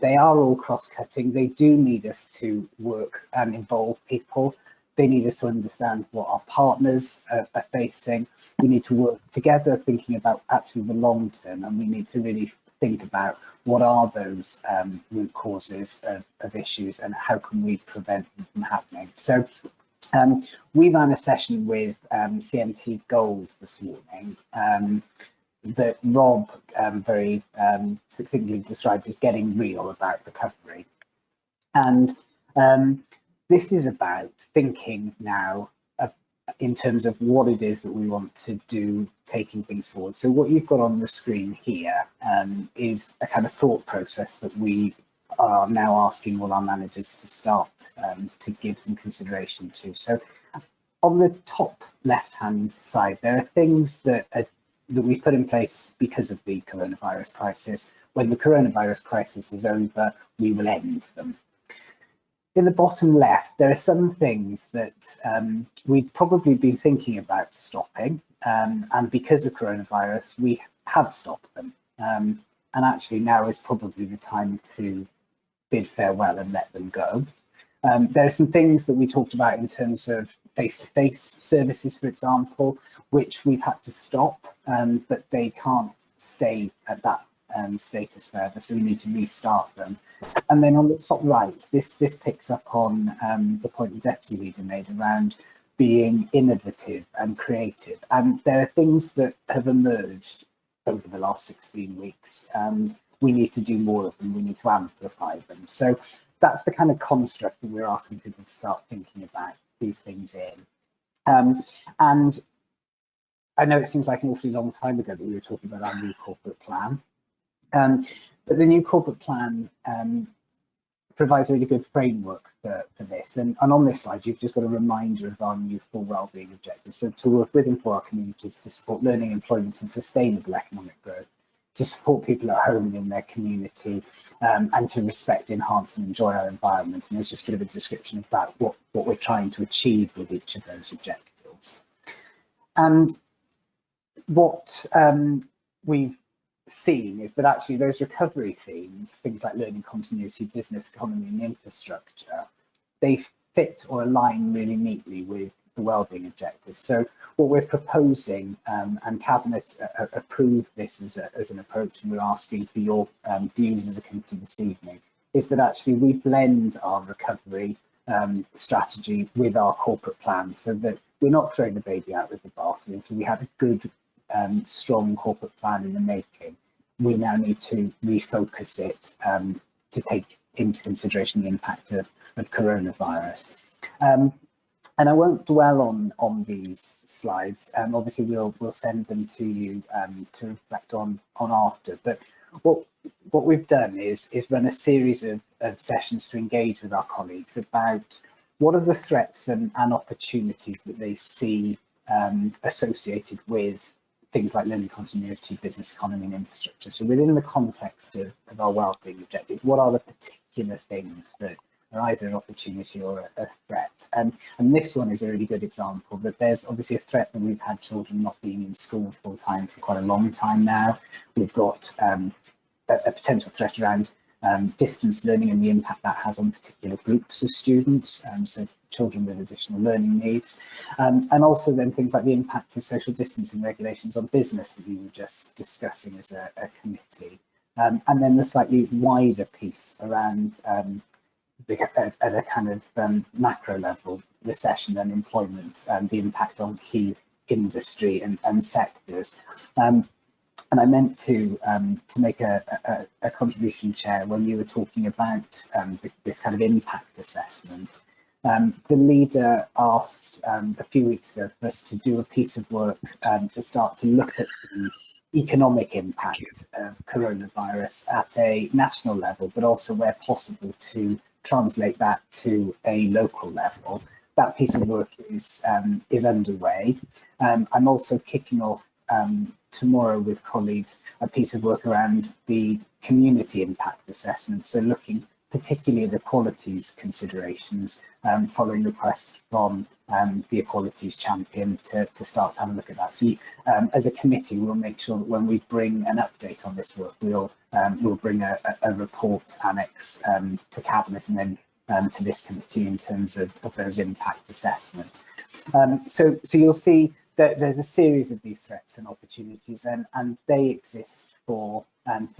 They are all cross-cutting. They do need us to work and involve people. They need us to understand what our partners are facing. We need to work together thinking about actually the long term, and we need to really think about what are those root causes of issues and how can we prevent them from happening. So we ran a session with CMT Gold this morning that Rob very succinctly described as getting real about recovery. And this is about thinking now in terms of what it is that we want to do, taking things forward. So what you've got on the screen here is a kind of thought process that we are now asking all our managers to start to give some consideration to. So on the top left-hand side, there are things that we've put in place because of the coronavirus crisis. When the coronavirus crisis is over, we will end them. In the bottom left, there are some things that we'd probably been thinking about stopping, and because of coronavirus, we have stopped them. And actually now is probably the time to bid farewell and let them go. There are some things that we talked about in terms of face-to-face services, for example, which we've had to stop, but they can't stay at that status forever, so we need to restart them. And then on the top right, this picks up on the point the Deputy Leader made around being innovative and creative. And there are things that have emerged over the last 16 weeks, and we need to do more of them. We need to amplify them. So that's the kind of construct that we're asking people to start thinking about these things in. And I know it seems like an awfully long time ago that we were talking about our new corporate plan. But the new corporate plan provides a really good framework for this. And on this slide, you've just got a reminder of our new full wellbeing objectives. So to work with and for our communities to support learning, employment and sustainable economic growth, to support people at home and in their community, and to respect, enhance and enjoy our environment. And there's just a bit of a description of that, what we're trying to achieve with each of those objectives. And what we've seen is that actually those recovery themes, things like learning continuity, business, economy and infrastructure, they fit or align really neatly with the wellbeing objectives. So what we're proposing, and Cabinet approved this as an approach, and we're asking for your views as a committee this evening, is that actually we blend our recovery strategy with our corporate plan, so that we're not throwing the baby out with the bathwater. We have a good, strong corporate plan in the making. We now need to refocus it to take into consideration the impact of coronavirus. And I won't dwell on these slides. Obviously, we'll send them to you to reflect on after. But what we've done is run a series of sessions to engage with our colleagues about what are the threats and opportunities that they see associated with things like learning continuity, business, economy and infrastructure. So within the context of our wellbeing objectives, what are the particular things that are either an opportunity or a threat? And this one is a really good example that there's obviously a threat that we've had children not being in school full time for quite a long time now. We've got a potential threat around distance learning and the impact that has on particular groups of students, so children with additional learning needs, and also then things like the impacts of social distancing regulations on business that we were just discussing as a committee, and then the slightly wider piece around at a kind of macro level, recession and employment, the impact on key industry and sectors. And I meant to make a contribution, Chair, when you were talking about this kind of impact assessment. The leader asked a few weeks ago for us to do a piece of work to start to look at the economic impact of coronavirus at a national level, but also where possible to translate that to a local level. That piece of work is underway. I'm also kicking off tomorrow with colleagues a piece of work around the community impact assessment, so looking particularly at equalities considerations, following request from the equalities champion to start to have a look at that. So as a committee, we'll make sure that when we bring an update on this work, we'll bring a report annex to Cabinet and then to this committee in terms of those impact assessments. So you'll see that there's a series of these threats and opportunities, and they exist for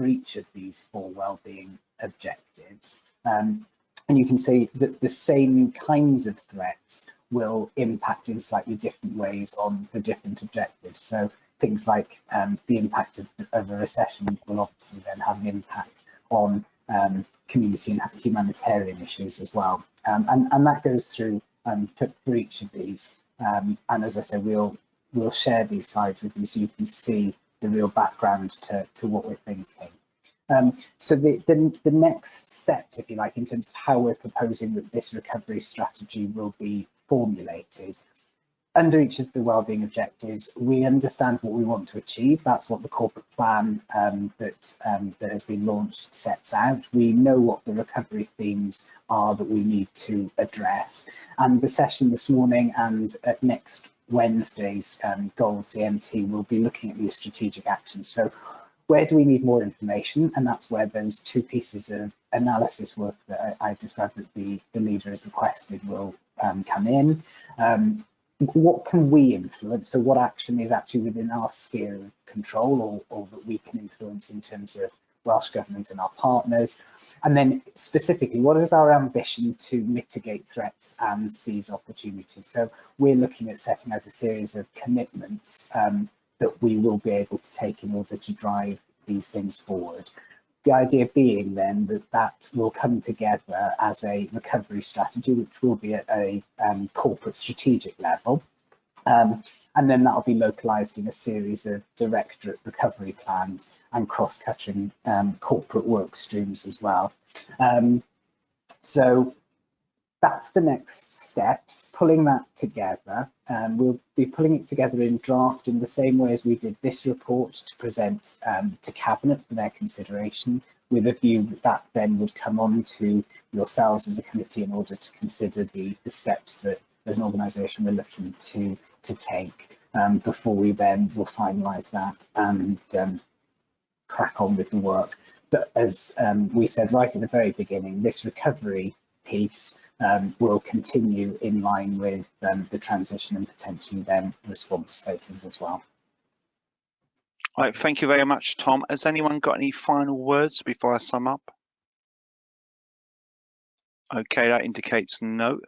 each of these four wellbeing objectives. And you can see that the same kinds of threats will impact in slightly different ways on the different objectives. So things like the impact of a recession will obviously then have an impact on community and humanitarian issues as well. And that goes through for each of these. And as I said, we'll share these slides with you so you can see the real background to what we're thinking. So the next steps, if you like, in terms of how we're proposing that this recovery strategy will be formulated. Under each of the wellbeing objectives, we understand what we want to achieve. That's what the corporate plan that has been launched sets out. We know what the recovery themes are that we need to address. And the session this morning and at next Wednesday's Gold CMT will be looking at these strategic actions. So where do we need more information? And that's where those two pieces of analysis work that I described that the leader has requested will come in. What can we influence? So what action is actually within our sphere of control or that we can influence in terms of Welsh Government and our partners? And then specifically, what is our ambition to mitigate threats and seize opportunities? So we're looking at setting out a series of commitments that we will be able to take in order to drive these things forward. The idea being then that will come together as a recovery strategy, which will be at a corporate strategic level. And then that'll be localised in a series of directorate recovery plans and cross-cutting corporate work streams as well. So that's the next steps, pulling that together. We'll be pulling it together in draft in the same way as we did this report to present to Cabinet for their consideration, with a view that then would come on to yourselves as a committee in order to consider the steps that as an organisation we're looking to take before we then will finalise that and crack on with the work. But as we said right at the very beginning, this recovery piece will continue in line with the transition and potentially then response phases as well. All right, thank you very much, Tom. Has anyone got any final words before I sum up? Okay, that indicates no.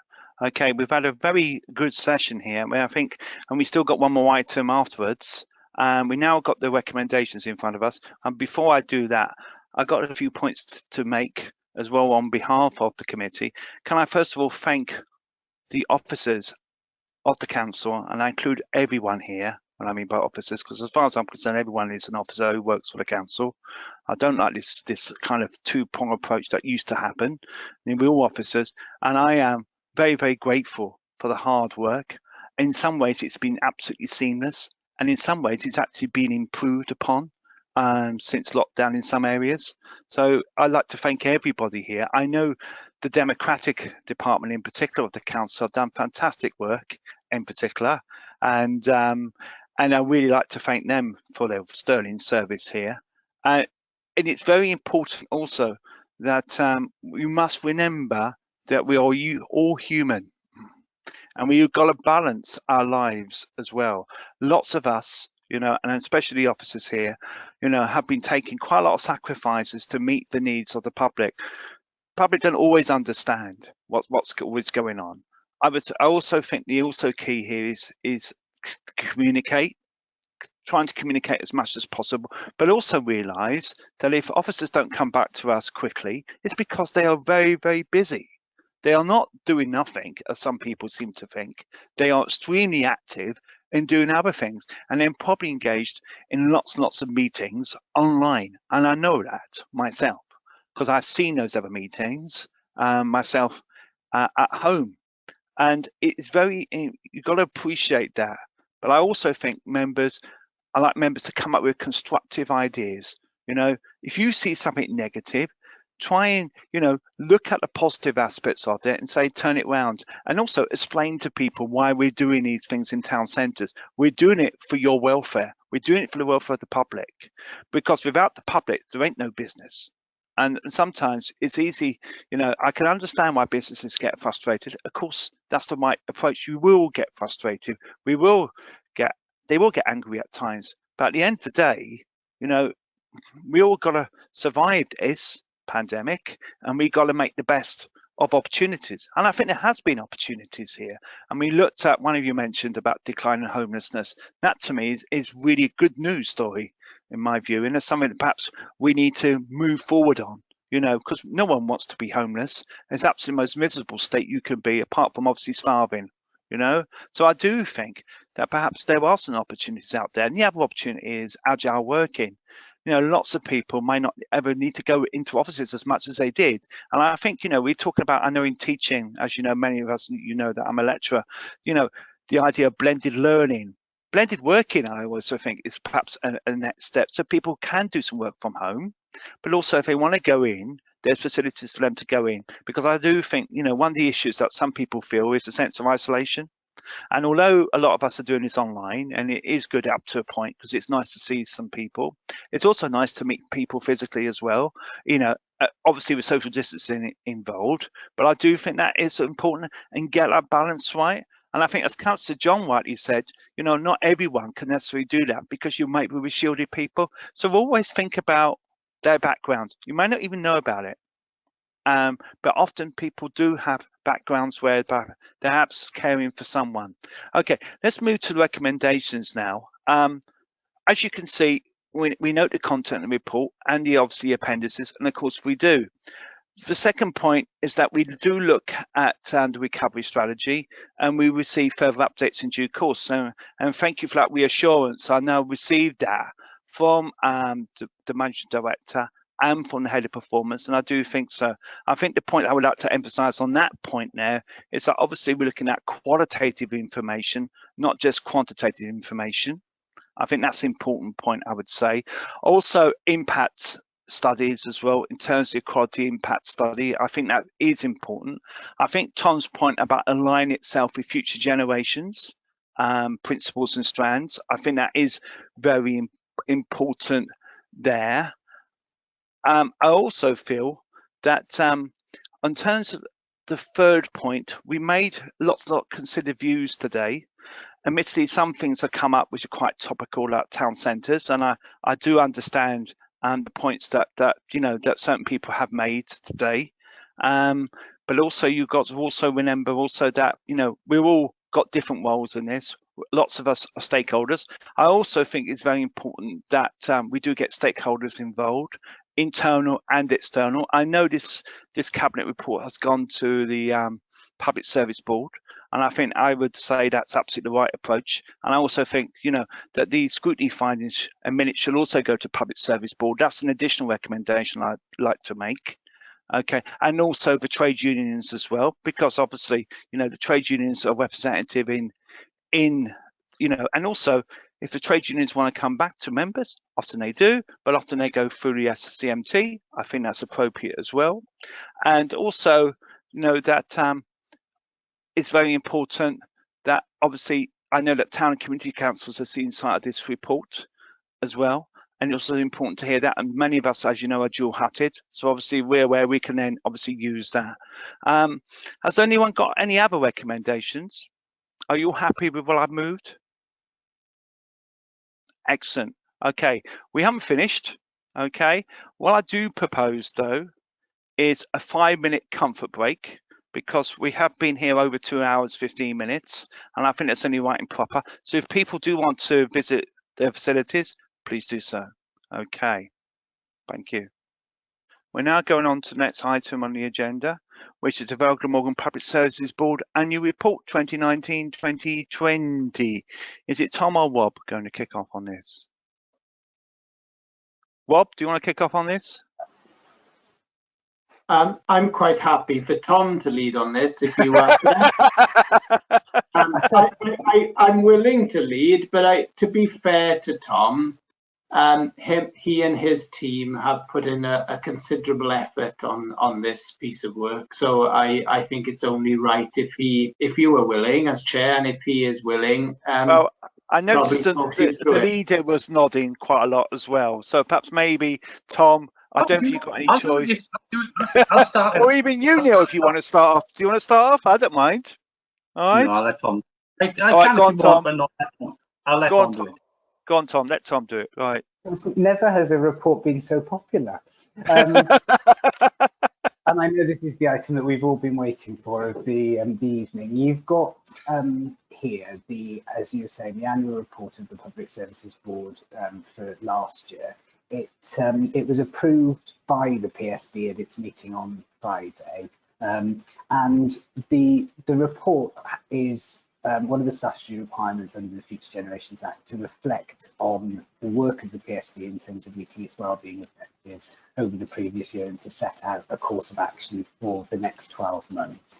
Okay, we've had a very good session here, I think, and we still got one more item afterwards. We now got the recommendations in front of us. And before I do that, I got a few points to make as well on behalf of the committee. Can I first of all thank the officers of the council, and I include everyone here, what I mean by officers, because as far as I'm concerned, everyone is an officer who works for the council. I don't like this kind of two-prong approach that used to happen. I mean, we're all officers, and I am very, very grateful for the hard work. In some ways, it's been absolutely seamless, and in some ways, it's actually been improved upon since lockdown in some areas. So I'd like to thank everybody here. I know the Democratic Department in particular of the council have done fantastic work in particular, and I really like to thank them for their sterling service here. And it's very important also that we must remember that we are all human, and we've got to balance our lives as well. Lots of us, you know, and especially the officers here, you know, have been taking quite a lot of sacrifices to meet the needs of the public. Public don't always understand what's always going on. I also think the key here is communicate, trying to communicate as much as possible, but also realise that if officers don't come back to us quickly, it's because they are very, very busy. They are not doing nothing, as some people seem to think. They are extremely active in doing other things, and then probably engaged in lots and lots of meetings online. And I know that myself, because I've seen those other meetings myself at home. And it's you've got to appreciate that. But I also think I like members to come up with constructive ideas. You know, if you see something negative, try and, you know, look at the positive aspects of it and say, turn it around. And also explain to people why we're doing these things in town centres. We're doing it for your welfare. We're doing it for the welfare of the public, because without the public, there ain't no business. And sometimes it's easy, you know, I can understand why businesses get frustrated. Of course, that's the right approach. You will get frustrated. They will get angry at times. But at the end of the day, you know, we all got to survive this pandemic, and we got to make the best of opportunities. And I think there has been opportunities here. And we looked at, one of you mentioned about declining homelessness. That to me is really a good news story, in my view, and it's something that perhaps we need to move forward on, you know, because no one wants to be homeless. It's absolutely the most miserable state you can be, apart from obviously starving, you know. So I do think that perhaps there are some opportunities out there, and the other opportunity is agile working. You know, lots of people might not ever need to go into offices as much as they did. And I think, you know, we're talking about, I know in teaching, as you know, many of us, you know that I'm a lecturer, you know, the idea of blended learning. Blended working, I also think, is perhaps a next step. So people can do some work from home, but also if they want to go in, there's facilities for them to go in. Because I do think, you know, one of the issues that some people feel is a sense of isolation. And although a lot of us are doing this online, and it is good up to a point because it's nice to see some people, it's also nice to meet people physically as well. You know, obviously with social distancing involved, but I do think that is important, and get that balance right. And I think, as Councillor John rightly said, you know, not everyone can necessarily do that, because you might be with shielded people. So always think about their background. You might not even know about it. But often people do have backgrounds where they're perhaps caring for someone. Okay, let's move to the recommendations now. As you can see, we note the content of the report and the obviously appendices, and of course we do. The second point is that we do look at the recovery strategy, and we receive further updates in due course. So, and thank you for that reassurance. I now received that from the managing director and from the head of performance, and I do think so. I think the point I would like to emphasise on that point now is that obviously we're looking at qualitative information, not just quantitative information. I think that's an important point, I would say. Also, impact studies as well, in terms of the quality impact study. I think that is important. I think Tom's point about aligning itself with future generations, principles and strands, I think that is very important there. I also feel that in terms of the third point, we made lots of considered views today. Admittedly, some things have come up which are quite topical, like town centres, and I do understand the points that you know that certain people have made today. But also you've got to also remember also that you know we've all got different roles in this. Lots of us are stakeholders. I also think it's very important that we do get stakeholders involved, internal and external. I know this cabinet report has gone to the Public Service Board, and I think I would say that's absolutely the right approach. And I also think, you know, that the scrutiny findings and minutes should also go to Public Service Board. That's an additional recommendation I'd like to make. Okay, and also the trade unions as well, because obviously, you know, the trade unions are representative in you know, and also if the trade unions want to come back to members, often they do, but often they go through the SCMT. I think that's appropriate as well. And also, you know, that it's very important that obviously I know that town and community councils have seen sight of this report as well. And it's also important to hear that. And many of us, as you know, are dual hatted. So obviously we're where we can then obviously use that. Has anyone got any other recommendations? Are you all happy with what I've moved? Excellent. Okay, we haven't finished. Okay, what I do propose though is a 5-minute comfort break, because we have been here over 2 hours 15 minutes, and I think that's only right and proper. So if people do want to visit their facilities, please do so. Okay, thank you. We're now going on to the next item on the agenda, which is the Vale Glamorgan Public Services Board Annual Report 2019-2020. Is it Tom or Rob going to kick off on this? Rob, do you want to kick off on this? I'm quite happy for Tom to lead on this, if you are. I'm willing to lead, but to be fair to Tom, he and his team have put in a considerable effort on this piece of work. So I think it's only right if you were willing as chair, and if he is willing. Well, I noticed the leader was nodding quite a lot as well. So perhaps maybe Tom. I don't think you've got any choice. I'll start. Or even you, Neil, if you want to start off. Do you want to start off? I don't mind. All right. No, I'll let Tom. I All right, go on, Tom. But not let Tom. I'll let Tom do it. Go on, Tom. Let Tom do it. All right. Never has a report been so popular. And I know this is the item that we've all been waiting for of the evening. You've got here as you were saying, the annual report of the Public Services Board for last year. It was approved by the PSB at its meeting on Friday, and the report is one of the statutory requirements under the Future Generations Act to reflect on the work of the PSB in terms of meeting its wellbeing objectives over the previous year, and to set out a course of action for the next 12 months.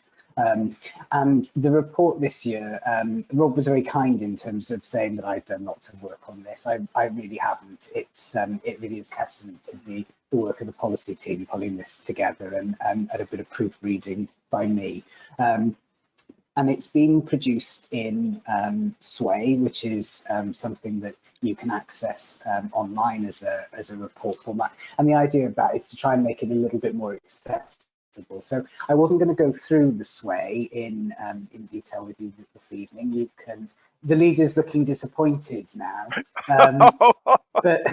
And the report this year, Rob was very kind in terms of saying that I've done lots of work on this. I really haven't. It really is testament to the work of the policy team pulling this together, and a bit of proofreading by me. And it's been produced in Sway, which is something that you can access online as a report format. And the idea of that is to try and make it a little bit more accessible. So I wasn't going to go through the Sway in detail with you this evening. You can. The leader's looking disappointed now, but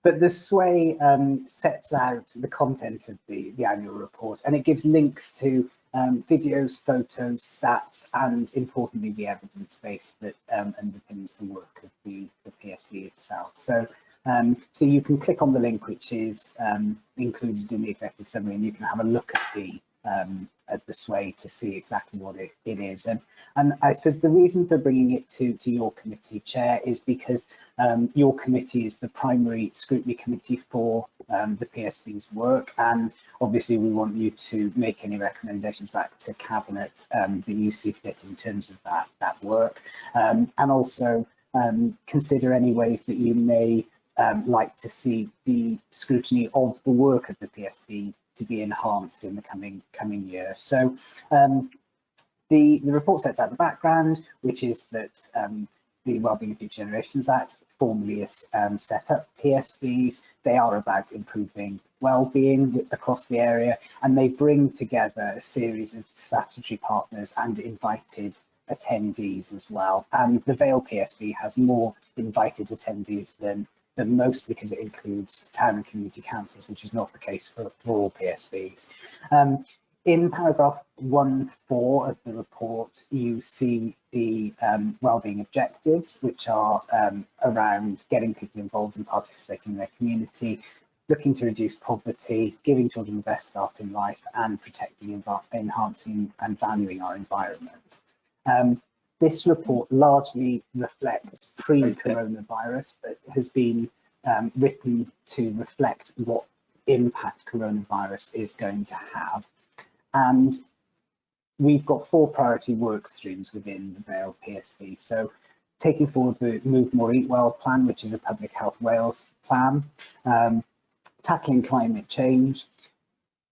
the Sway sets out the content of the annual report, and it gives links to videos, photos, stats, and importantly the evidence base that underpins the work of the PSB itself. So you can click on the link which is included in the executive summary, and you can have a look at the at the sway to see exactly what it is. And I suppose the reason for bringing it to your committee, Chair, is because your committee is the primary scrutiny committee for the PSB's work, and obviously we want you to make any recommendations back to Cabinet that you see fit in terms of that work, and also consider any ways that you may like to see the scrutiny of the work of the PSB to be enhanced in the coming year. So the report sets out the background, which is that the Wellbeing of Future Generations Act formally set up PSBs. They are about improving well-being across the area, and they bring together a series of statutory partners and invited attendees as well. And the Vale PSB has more invited attendees than most, because it includes town and community councils, which is not the case for all PSBs. In paragraph 1.4 of the report, you see the wellbeing objectives, which are around getting people involved and participating in their community, looking to reduce poverty, giving children the best start in life, and protecting, enhancing and valuing our environment. This report largely reflects pre-coronavirus, but has been written to reflect what impact coronavirus is going to have. And we've got 4 priority work streams within the Vale PSB. So taking forward the Move More Eat Well plan, which is a Public Health Wales plan, tackling climate change,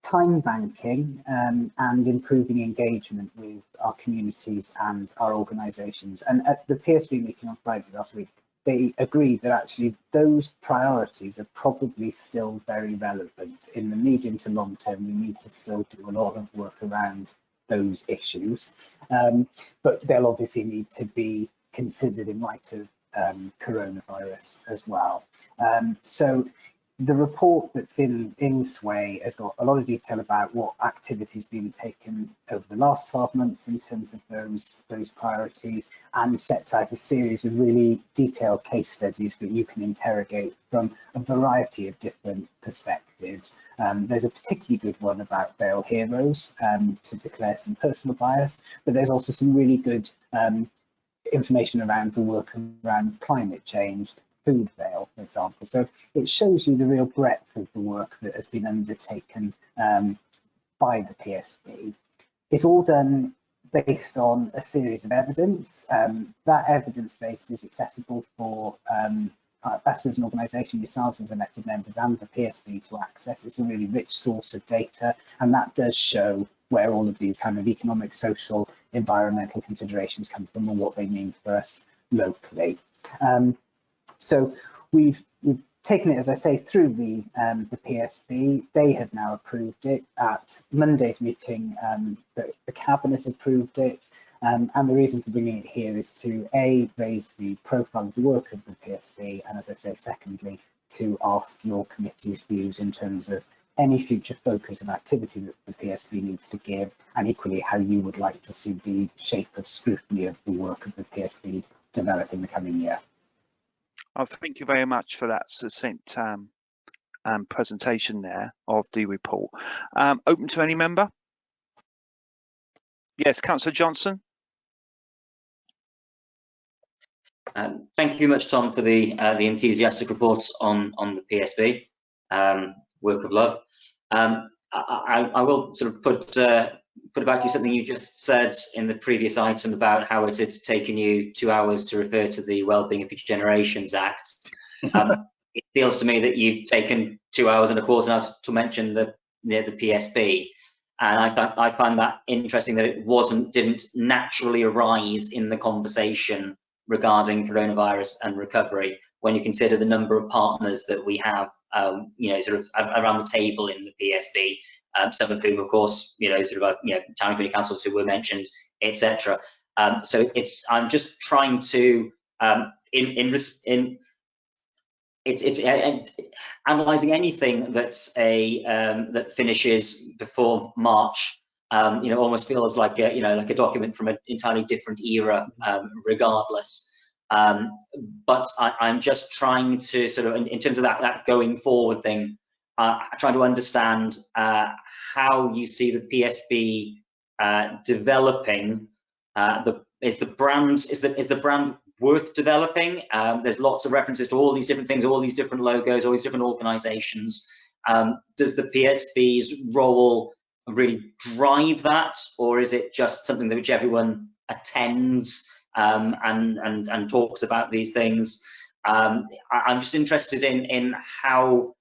time banking, and improving engagement with our communities and our organisations. And at the PSB meeting on Friday last week, they agreed that actually those priorities are probably still very relevant. In the medium to long term, we need to still do a lot of work around those issues, but they'll obviously need to be considered in light of coronavirus as well. So the report that's in Sway has got a lot of detail about what activities been taken over the last 12 months in terms of those priorities, and sets out a series of really detailed case studies that you can interrogate from a variety of different perspectives. There's a particularly good one about Vale Heroes to declare some personal bias, but there's also some really good information around the work around climate change, Food Vale, for example. So it shows you the real breadth of the work that has been undertaken by the PSB. It's all done based on a series of evidence. That evidence base is accessible for us as an organisation, yourselves as elected members, and the PSB to access. It's a really rich source of data, and that does show where all of these kind of economic, social, environmental considerations come from and what they mean for us locally. So we've taken it, as I say, through the PSB. They have now approved it. At Monday's meeting, the Cabinet approved it. And the reason for bringing it here is to A, raise the profile of the work of the PSB, and as I say, secondly, to ask your committee's views in terms of any future focus and activity that the PSB needs to give, and equally how you would like to see the shape of scrutiny of the work of the PSB develop in the coming year. Oh, thank you very much for that succinct presentation there of the report. Open to any member? Yes, Councillor Johnson. Thank you very much, Tom, for the enthusiastic reports on the PSB, work of love. I will sort of put about you something you just said in the previous item about how it had taken you 2 hours to refer to the Wellbeing of Future Generations Act. It feels to me that you've taken 2 hours and a quarter now to mention the PSB, and I find that interesting that it didn't naturally arise in the conversation regarding coronavirus and recovery, when you consider the number of partners that we have, sort of around the table in the PSB, some of whom, of course, town and community councils who were mentioned, etc. So I'm just trying to, analysing anything that's that finishes before March. Almost feels like a document from an entirely different era, regardless. But I'm just trying to sort of, in terms of that going forward thing, trying to understand how you see the PSB developing. Is the brand worth developing? There's lots of references to all these different things, all these different logos, all these different organisations. Does the PSB's role really drive that, or is it just something that which everyone attends and talks about these things? I'm just interested in how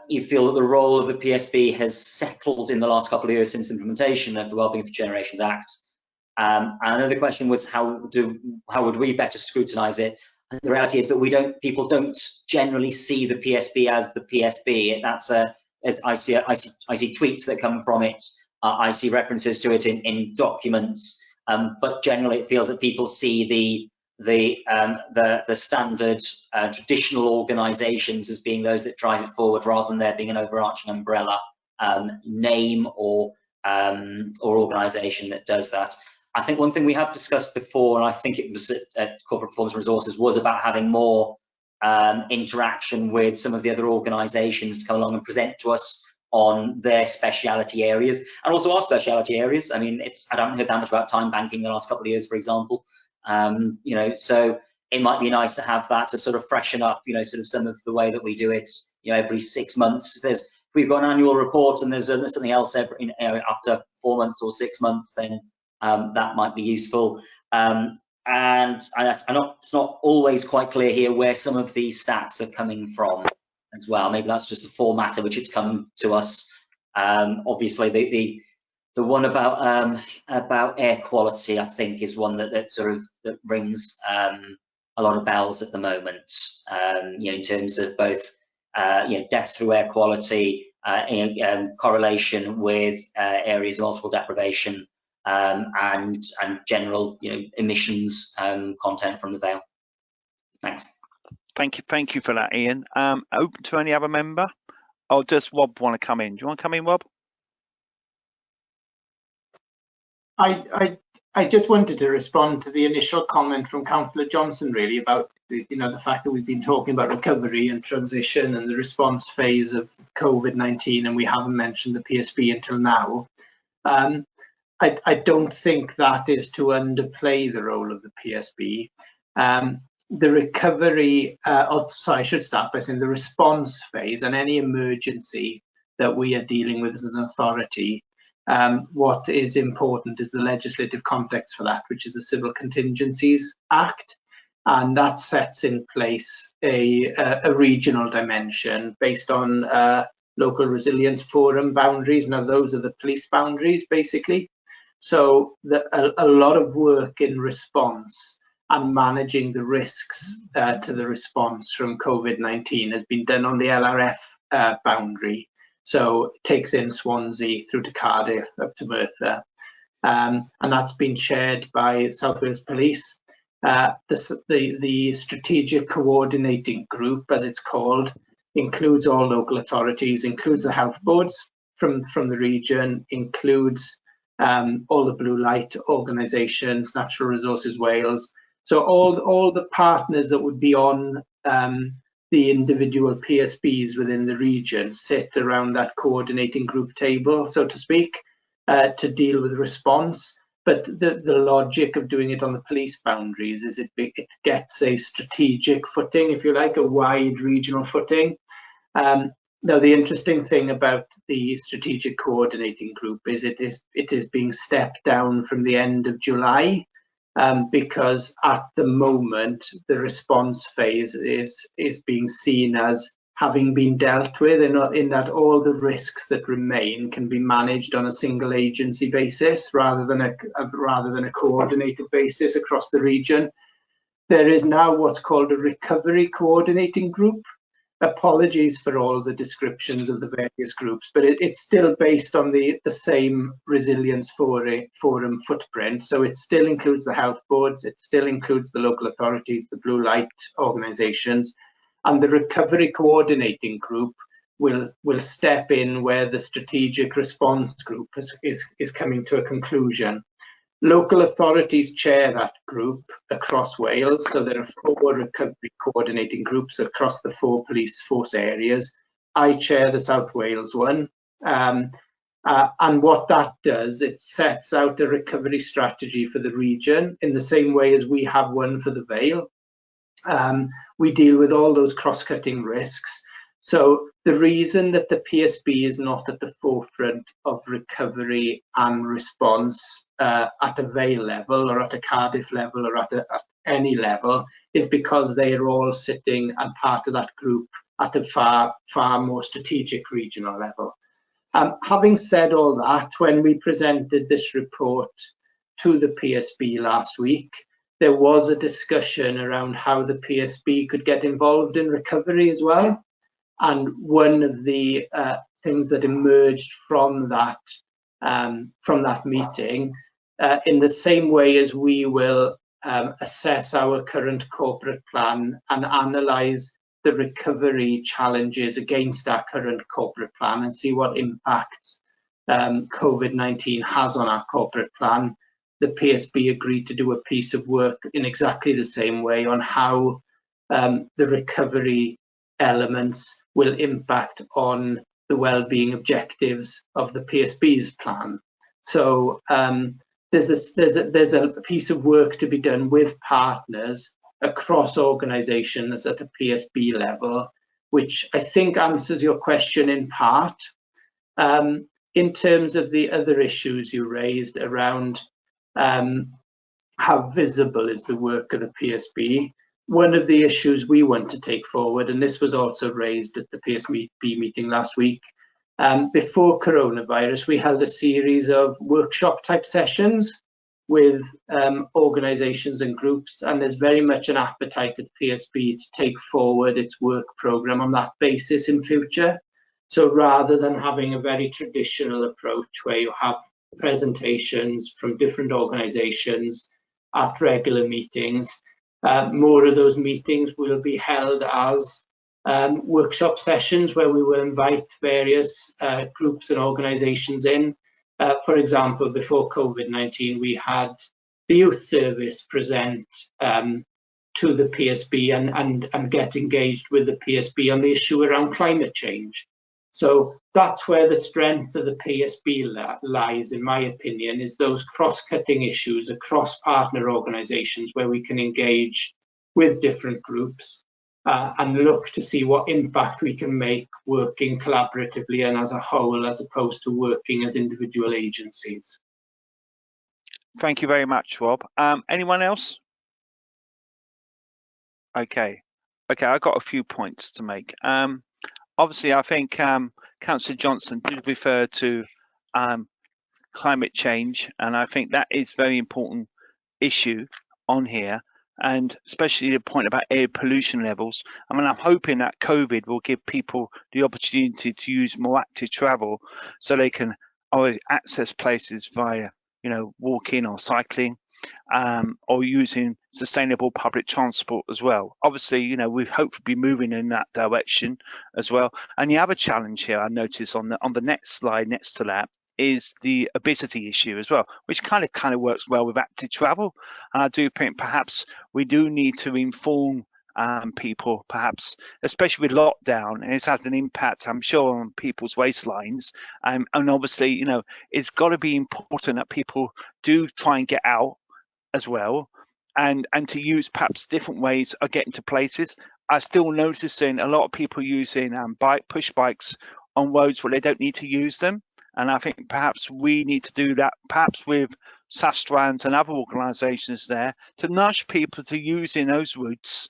you feel that the role of the PSB has settled in the last couple of years since implementation of the Wellbeing for Generations Act. And another question was how would we better scrutinise it? And the reality is that people don't generally see the PSB as the PSB. That's as I see tweets that come from it. I see references to it in documents, but generally it feels that people see the standard traditional organisations as being those that drive it forward, rather than there being an overarching umbrella name or organisation that does that. I think one thing we have discussed before, and I think it was at Corporate Performance and Resources, was about having more interaction with some of the other organisations to come along and present to us on their speciality areas, and also our speciality areas. I mean, I don't hear that much about time banking the last couple of years, for example. You know, so it might be nice to have that to sort of freshen up, you know, sort of some of the way that we do it, you know, every 6 months. If we've got an annual report and there's something else every, you know, after 4 months or 6 months, then that might be useful. And it's not always quite clear here where some of these stats are coming from as well. Maybe that's just the format in which it's come to us. Obviously, the one about air quality, I think, is one that rings a lot of bells at the moment. You know, in terms of both you know, death through air quality, correlation with areas of multiple deprivation, and general, you know, emissions content from the Vale. Thanks. Thank you for that, Ian. Open to any other member? Oh, does Rob want to come in? Do you want to come in, Rob? I just wanted to respond to the initial comment from Councillor Johnson, really, about the fact that we've been talking about recovery and transition and the response phase of COVID-19, and we haven't mentioned the PSB until now. I don't think that is to underplay the role of the PSB. The recovery, sorry, I should start by saying the response phase and any emergency that we are dealing with as an authority. What is important is the legislative context for that, which is the Civil Contingencies Act, and that sets in place a regional dimension based on local resilience forum boundaries. Now, those are the police boundaries, basically. So a lot of work in response and managing the risks to the response from COVID-19 has been done on the LRF boundary. So it takes in Swansea through to Cardiff up to Merthyr, and that's been chaired by South Wales Police. The strategic coordinating group, as it's called, includes all local authorities, includes the health boards from the region, includes all the blue light organisations, Natural Resources Wales. So all the partners that would be on the individual PSBs within the region sit around that coordinating group table, so to speak, to deal with the response. But the logic of doing it on the police boundaries is it gets a strategic footing, if you like, a wide regional footing. Now, the interesting thing about the strategic coordinating group is it is being stepped down from the end of July. Because at the moment the response phase is being seen as having been dealt with, in that all the risks that remain can be managed on a single agency basis rather than a coordinated basis across the region. There is now what's called a recovery coordinating group. Apologies for all the descriptions of the various groups, but it's still based on the same resilience forum footprint. So it still includes the health boards, it still includes the local authorities, the blue light organisations, and the recovery coordinating group will step in where the strategic response group is coming to a conclusion. Local authorities chair that group across Wales, so there are 4 recovery coordinating groups across the 4 police force areas, I chair the South Wales one. And what that does, it sets out a recovery strategy for the region in the same way as we have one for the Vale. We deal with all those cross-cutting risks. So the reason that the PSB is not at the forefront of recovery and response at a Vale level or at a Cardiff level or at any level is because they are all sitting and part of that group at a far more strategic regional level. Having said all that, when we presented this report to the PSB last week, there was a discussion around how the PSB could get involved in recovery as well. And one of the things that emerged from that meeting, in the same way as we will assess our current corporate plan and analyse the recovery challenges against our current corporate plan and see what impacts COVID-19 has on our corporate plan, the PSB agreed to do a piece of work in exactly the same way on how the recovery elements will impact on the well-being objectives of the PSB's plan. So there's a piece of work to be done with partners across organisations at a PSB level, which I think answers your question in part. In terms of the other issues you raised around how visible is the work of the PSB, one of the issues we want to take forward, and this was also raised at the PSB meeting last week, before coronavirus, we held a series of workshop type sessions with organisations and groups, and there's very much an appetite at PSB to take forward its work programme on that basis in future. So rather than having a very traditional approach where you have presentations from different organisations at regular meetings, more of those meetings will be held as workshop sessions where we will invite various groups and organisations in. For example, before COVID-19, we had the Youth Service present to the PSB and get engaged with the PSB on the issue around climate change. So that's where the strength of the PSB lies, in my opinion, is those cross-cutting issues across partner organisations where we can engage with different groups and look to see what impact we can make working collaboratively and as a whole, as opposed to working as individual agencies. Thank you very much, Rob. Anyone else? Okay, I've got a few points to make. Obviously, I think Councillor Johnson did refer to climate change, and I think that is a very important issue on here, and especially the point about air pollution levels. I mean, I'm hoping that COVID will give people the opportunity to use more active travel so they can always access places via, walking or cycling, or using sustainable public transport as well. Obviously, we hope to be moving in that direction as well. And the other challenge here I noticed on the next slide next to that is the obesity issue as well, which kind of works well with active travel. And I do think perhaps we do need to inform people, perhaps, especially with lockdown, and it's had an impact, I'm sure, on people's waistlines. And obviously, it's got to be important that people do try and get out as well, and to use perhaps different ways of getting to places. I'm still noticing a lot of people using push bikes on roads where they don't need to use them. And I think perhaps we need to do that, perhaps with Sastrans and other organisations there, to nudge people to using those routes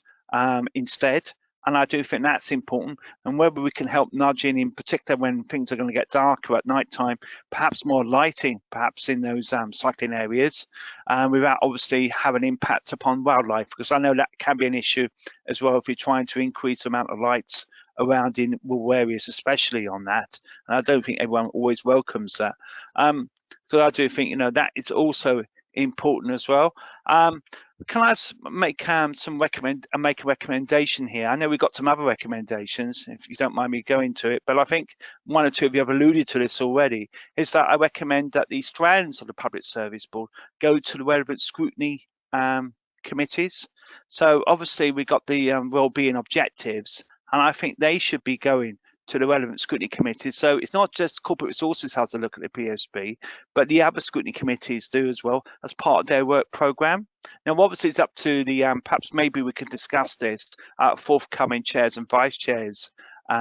instead. And I do think that's important. And whether we can help nudging, in particular when things are going to get darker at night time, perhaps more lighting, perhaps in those cycling areas, without obviously having an impact upon wildlife, because I know that can be an issue as well if you're trying to increase the amount of lights around in rural areas, especially on that. And I don't think everyone always welcomes that. So I do think, that is also important as well. Can I make make a recommendation here? I know we've got some other recommendations, if you don't mind me going to it, but I think one or two of you have alluded to this already, is that I recommend that the strands of the Public Service Board go to the relevant scrutiny committees. So obviously we've got the wellbeing objectives, and I think they should be going to the relevant scrutiny committees. So it's not just corporate resources has to look at the PSB, but the other scrutiny committees do as well as part of their work programme. Now, obviously, it's up to the perhaps maybe we could discuss this at forthcoming chairs and vice chairs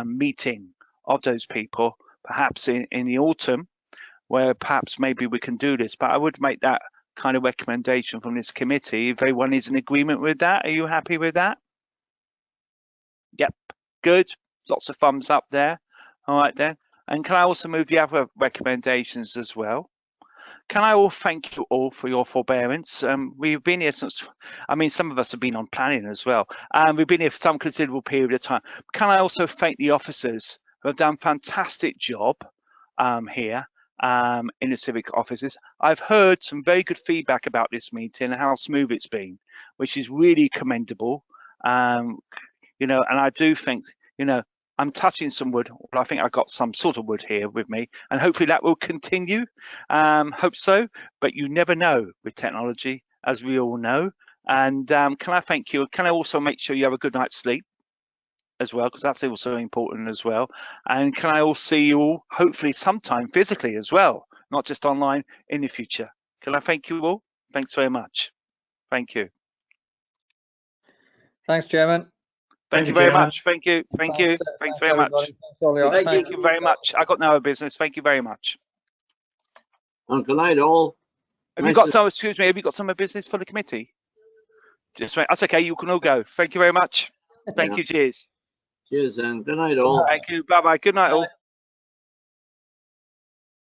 meeting of those people, perhaps in the autumn, where perhaps maybe we can do this. But I would make that kind of recommendation from this committee if everyone is in agreement with that. Are you happy with that? Yep, good. Lots of thumbs up there. All right then. And can I also move the other recommendations as well? Can I all thank you all for your forbearance? We've been here since, I mean, some of us have been on planning as well. We've been here for some considerable period of time. Can I also thank the officers who have done a fantastic job here in the civic offices? I've heard some very good feedback about this meeting and how smooth it's been, which is really commendable. You know, and I do think, you know, I'm touching some wood. Well, I think I've got some sort of wood here with me, and hopefully that will continue. Hope so, but you never know with technology, as we all know. And can I thank you? Can I also make sure you have a good night's sleep as well, because that's also important as well. And can I all see you all, hopefully sometime physically as well, not just online in the future? Can I thank you all? Thanks very much. Thank you. Thanks, Chairman. Thank you very much. Thank you. Thank you. Thanks very much. Thank you very much. I got no other business. Thank you very much. And good night, all. Have you got some? Excuse me. Have you got some business for the committee? Just wait. That's okay. You can all go. Thank you very much. Thank you. Cheers. Cheers, and good night, all. Thank you. Bye bye. Good night, all.